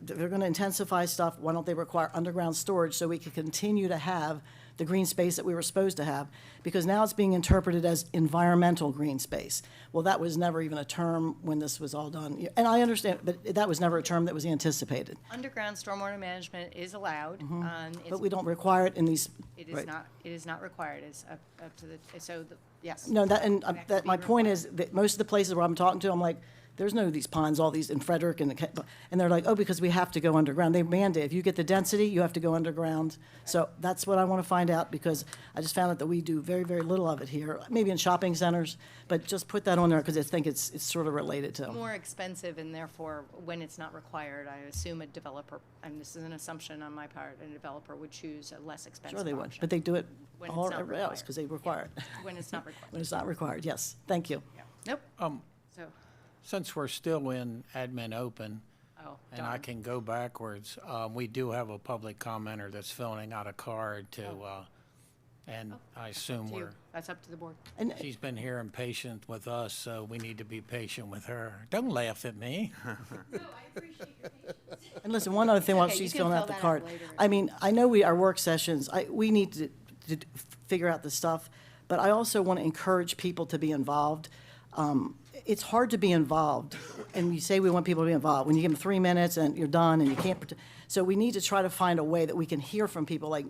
intensify stuff, why don't they require underground storage so we can continue to have the green space that we were supposed to have? Because now it's being interpreted as environmental green space. Well, that was never even a term when this was all done. And I understand, but that was never a term that was anticipated. Underground stormwater management is allowed. But we don't require it in these. It is right. not. It is not required. It's up to the. Yes. No, that Okay. my point is that most of the places where I'm talking to, I'm like, there's no these ponds, all these in Frederick, and they're like, oh, because we have to go underground. They mandate, if you get the density, you have to go underground. So that's what I want to find out, because I just found out that we do very, very little of it here, maybe in shopping centers, but just put that on there because I think it's sort of related to. More expensive, and therefore, when it's not required, I assume a developer, and this is an assumption on my part, a developer would choose a less expensive Sure they would, option. but they do it When all it's not everywhere else required. because they require it. When it's not required. When it's not required, yes. Thank you. Nope. So, Since we're still in admin open, and I darn. can go backwards, we do have a public commenter that's filling out a card to, and I assume to you. we're, That's up to the board. she's been here and patient with us, so we need to be patient with her. Don't laugh at me. And listen, one other thing while Okay, you she's can filling fill out the that out card. later. I mean, I know our work sessions, we need to figure out the stuff, but I also want to encourage people to be involved. it's hard to be involved, and you say we want people to be involved, when you give them 3 minutes and you're done and you can't, so we need to try to find a way that we can hear from people, like,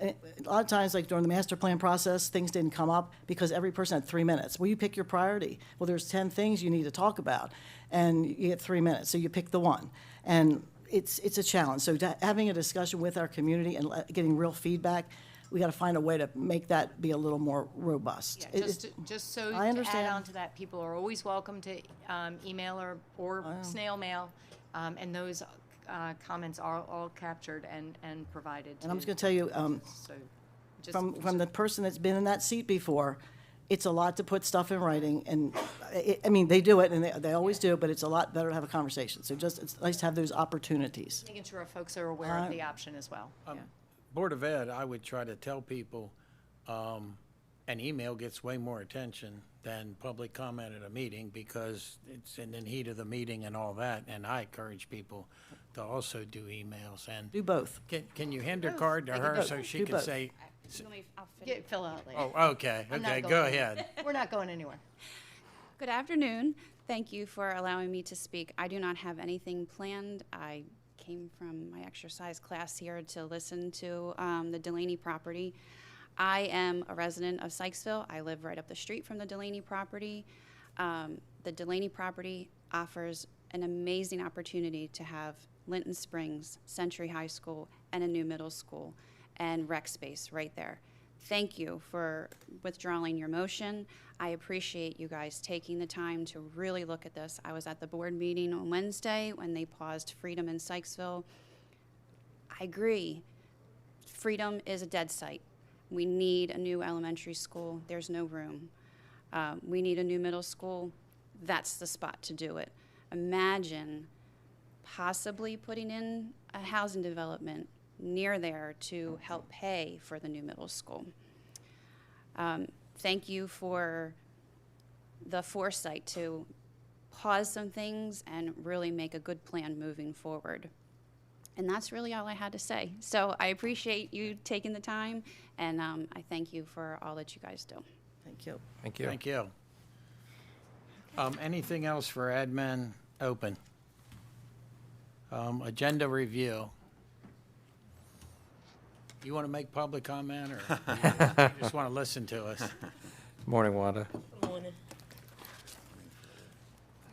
a lot of times, like during the master plan process, things didn't come up because every person had 3 minutes. Well, you pick your priority. Well, there's 10 things you need to talk about, and you get 3 minutes, so you pick the one. And it's a challenge. So having a discussion with our community and getting real feedback, we got to find a way to make that be a little more robust. Yeah, just so I to understand. add on to that, people are always welcome to email or snail mail, and those comments are all captured and provided. And I'm just going to tell you, So, just- from the person that's been in that seat before, it's a lot to put stuff in writing, and, I mean, they do it, and they always do, but it's a lot better to have a conversation. So it's nice to have those opportunities. Making sure folks are aware of the option as well. Yeah. Board of Ed, I would try to tell people, an email gets way more attention than public comment at a meeting because it's in the heat of the meeting and all that. And I encourage people to also do emails and. Do both. Can you hand your card to They can her both. so she Do can both. say? Get fill out later. Oh, okay, I'm not okay, going go anywhere. ahead. We're not going anywhere. Good afternoon. Thank you for allowing me to speak. I do not have anything planned. I came from my exercise class here to listen to the Delaney property. I am a resident of Sykesville. I live right up the street from the Delaney property. The Delaney property offers an amazing opportunity to have Linton Springs, Century High School, and a new middle school, and rec space right there. Thank you for withdrawing your motion. I appreciate you guys taking the time to really look at this. I was at the board meeting on Wednesday when they paused Freedom in Sykesville. I agree. Freedom is a dead site. We need a new elementary school. There's no room. We need a new middle school. That's the spot to do it. Imagine possibly putting in a housing development near there to help pay for the new middle school. Thank you for the foresight to pause some things and really make a good plan moving forward. And that's really all I had to say. So I appreciate you taking the time, and I thank you for all that you guys do. Thank you. Thank you. Thank you. Anything else for admin open? Agenda review. You want to make public comment, or you just want to listen to us? Morning, Wanda.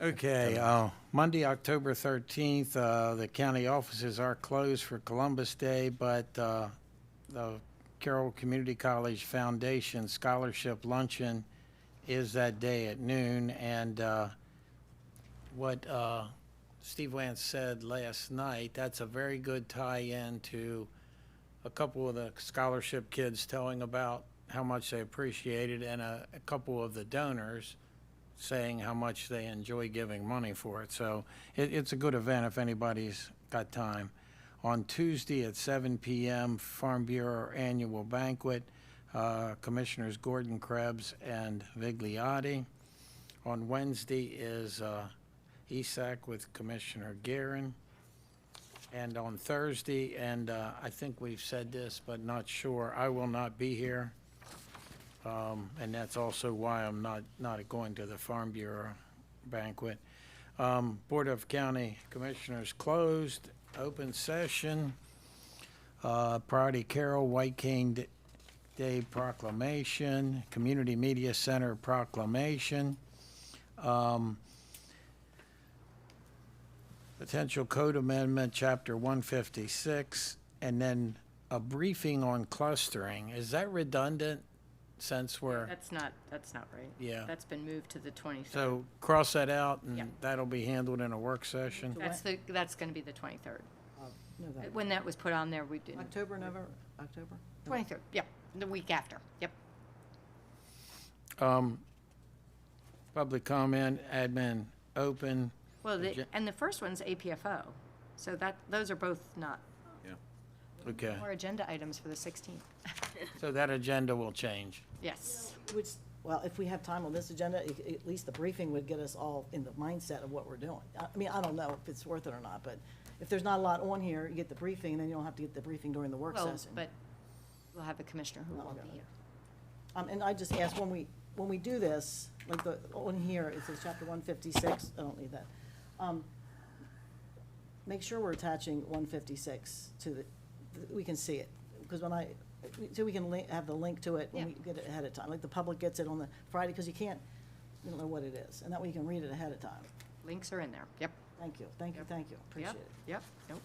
Okay, Monday, October 13th, the county offices are closed for Columbus Day, but the Carroll Community College Foundation Scholarship Luncheon is that day at noon. And what Steve Wance said last night, that's a very good tie-in to a couple of the scholarship kids telling about how much they appreciate it, and a couple of the donors saying how much they enjoy giving money for it. So it's a good event if anybody's got time. On Tuesday at 7 p.m., Farm Bureau Annual Banquet, Commissioners Gordon, Krebs, and Vigliotti. On Wednesday is ESAC with Commissioner Guerin. And on Thursday, and I think we've said this, but not sure, I will not be here. And that's also why I'm not going to the Farm Bureau banquet. Board of County Commissioners closed, open session, Priority Carroll, White Cane Day proclamation, Community Media Center proclamation, potential code amendment, chapter 156, and then a briefing on clustering. Is that redundant since we're, That's not right. Yeah. That's been moved to the 23rd. so cross that out Yeah. and that'll be handled in a work session? That's going to be the 23rd. November. When that was put on there, we didn't. October, November, October? 23rd, yep, the week after, yep. Public comment, admin open. Well, Agen- and the first one's APFO, so those are both not. Okay, More agenda items for the 16th. so that agenda will change. Yes. Which, well, if we have time on this agenda, at least the briefing would get us all in the mindset of what we're doing. I mean, I don't know if it's worth it or not, but if there's not a lot on here, you get the briefing, and then you don't have to get the briefing during the work Well, session. but we'll have a commissioner who won't be here. And I just asked, when when we do this, like on here, it says chapter 156, I don't need that. Make sure we're attaching 156 to we can see it, because so we can have the link to it when we get it ahead of time, like the public gets it on the Friday, because you don't know what it is, and that way you can read it ahead of time. Links are in there. Yep. Thank you, appreciate it. Yep, no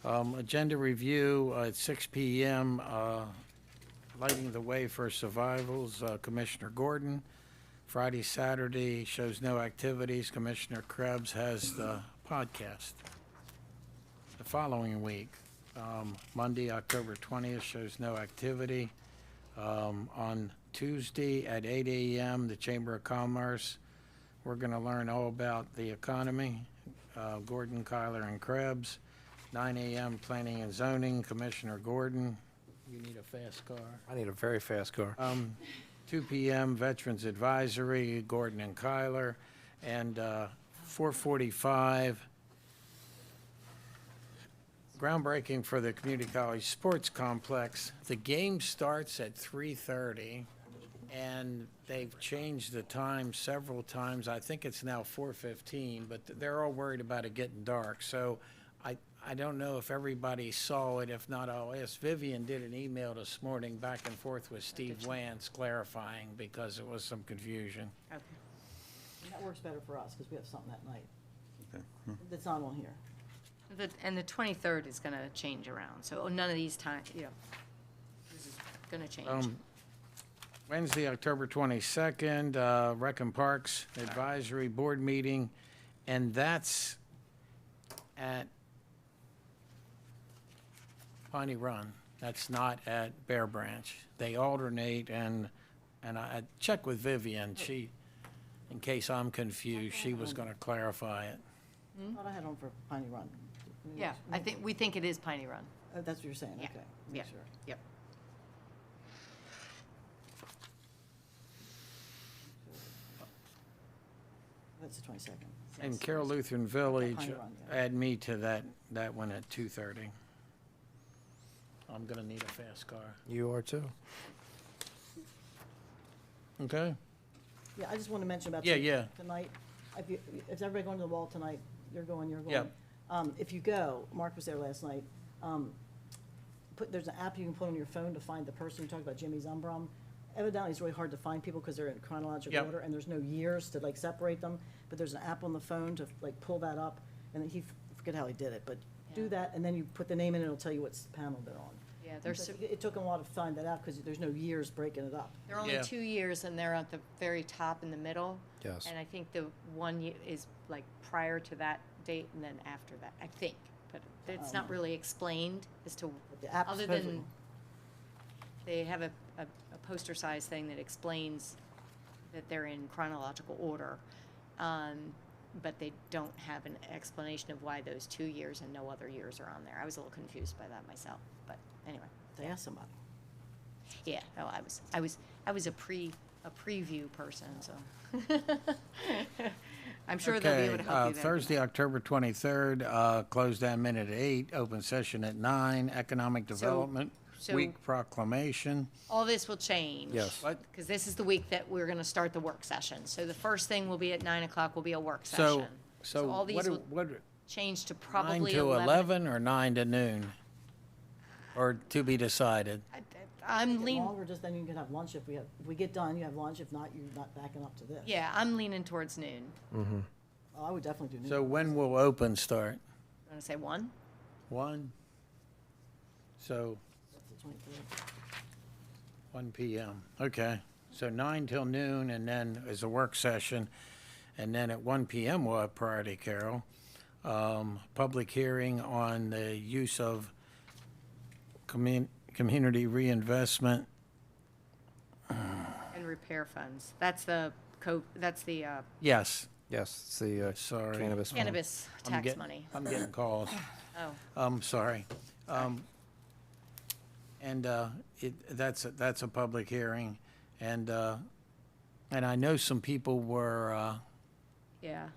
problem. Agenda review at 6 PM, lighting the way for survivals, Commissioner Gordon. Friday, Saturday shows no activities. Commissioner Krebs has the podcast. The following week, Monday, October 20th, shows no activity. On Tuesday at 8 AM, the Chamber of Commerce, we're going to learn all about the economy. Gordon, Kyler, and Krebs. 9 AM, Planning and Zoning, Commissioner Gordon. You need a fast car. I need a very fast car. 2 PM, Veterans Advisory, Gordon and Kyler. And 4:45, groundbreaking for the Community College Sports Complex. The game starts at 3:30, and they've changed the time several times. I think it's now 4:15, but they're all worried about it getting dark. So I don't know if everybody saw it. If not, I'll ask. Vivian did an email this morning back and forth with Steve Wance clarifying, because there was some confusion. And that works better for us, because we have something that night. That's not on here. And the 23rd is going to change around, so none of these times, this is going to change. Wednesday, October 22nd, Rec and Parks Advisory Board meeting, and that's at Piney Run. That's not at Bear Branch. They alternate, and I checked with Vivian. She, in case I'm confused, she was going to clarify it. I thought I had on for Piney Run. Yeah, we think it is Piney Run. That's what you're saying, Yeah. okay. Yeah, Sure. yep. That's the 22nd. And Carroll Lutheran Village, Piney Run, yeah. add me to that one at 2:30. I'm going to need a fast car. You are too. Okay? Yeah, I just want to mention about Yeah. tonight. If everybody going to the wall tonight, you're going. Yep. If you go, Mark was there last night, there's an app you can put on your phone to find the person. You talked about Jimmy Zumbrum. Evidently, it's really hard to find people because they're in chronological Yep. order, and there's no years to separate them. But there's an app on the phone to pull that up, and then forget how he did it, but do that, and then you put the name in, and it'll tell you what panel they're on. Yeah, It took them a while to find that out because there's no years breaking it up. they're only 2 years, and they're at the very top in the middle. Yes. And I think the one is prior to that date and then after that, I think. But it's not really explained as to, The app other supposedly- than they have a poster size thing that explains that they're in chronological order. But they don't have an explanation of why those 2 years and no other years are on there. I was a little confused by that myself, but anyway. They asked somebody. Yeah, no, I was a preview person, so. I'm sure they'll be able to help you there. Thursday, October 23rd, closed down minute at 8, open session at 9, Economic Development so- Week proclamation. All this will change. Yes. What? Because this is the week that we're gonna start the work session. So the first thing will be at 9 o'clock will be a work So, session. so all these what, will change to 9 probably to 11 or 9 to noon? Or to be decided? I'm Make it leaning, longer, just then you can have lunch if we get done, you have lunch. If not, you're not backing up to this. yeah, I'm leaning towards noon. Mm-hmm. Oh, I would definitely do noon. So when will open start? You wanna say 1? 1? So That's the 23rd. 1 PM, okay. So 9 till noon, and then is a work session, and then at 1 PM we'll have priority, Carol. Public hearing on the use of community reinvestment. And repair funds. That's the Yes, Yes, it's the sorry. cannabis. fund. cannabis I'm tax getting- money. I'm getting calls. Oh, I'm sorry. And that's a public hearing, and I know some people were yeah.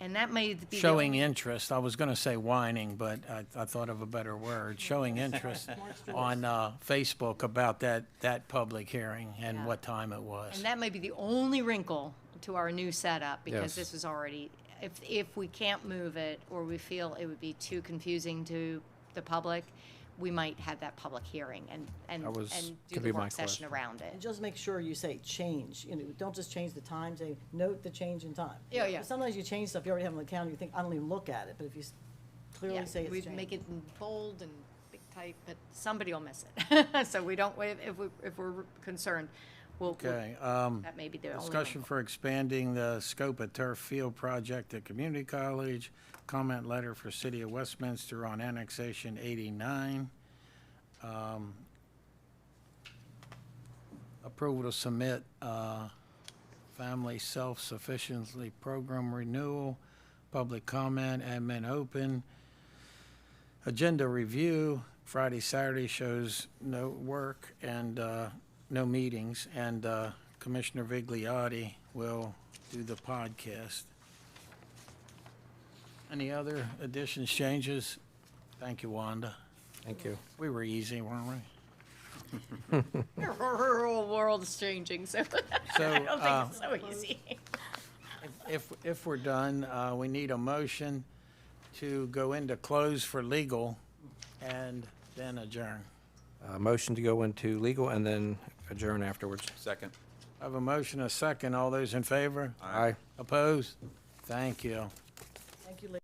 And that may be the Showing only- interest, I was going to say whining, but I thought of a better word, showing interest on Facebook about that public hearing and Yeah. what time it was. And that may be the only wrinkle to our new setup, because Yes. this was already, if we can't move it, or we feel it would be too confusing to the public, we might have that public hearing and That was- do could the be my work session question. around it. And just make sure you say change, don't just change the time, say, note the change in time. Yeah, yeah. Sometimes you change stuff you already have on the calendar, you think, I don't even look at it, but if you clearly Yeah, say it's we'd changed. make it in bold and big type, but somebody will miss it. So we don't, if we're concerned, we'll, Okay. that may be the only Discussion wrinkle. for expanding the scope of turf field project at Community College. Comment letter for City of Westminster on annexation 89. Approval to submit family self-sufficiency program renewal, public comment, admin open. Agenda review, Friday, Saturday shows no work and no meetings, and Commissioner Vigliotti will do the podcast. Any other additions, changes? Thank you, Wanda. Thank you. We were easy, weren't we? Our whole world is changing, so So, I don't think it's so easy. If we're done, we need a motion to go into close for legal and then adjourn. Motion to go into legal and then adjourn afterwards. Second. I have a motion, a second. All those in favor? Aye. Opposed? Thank you. Thank you, Lee.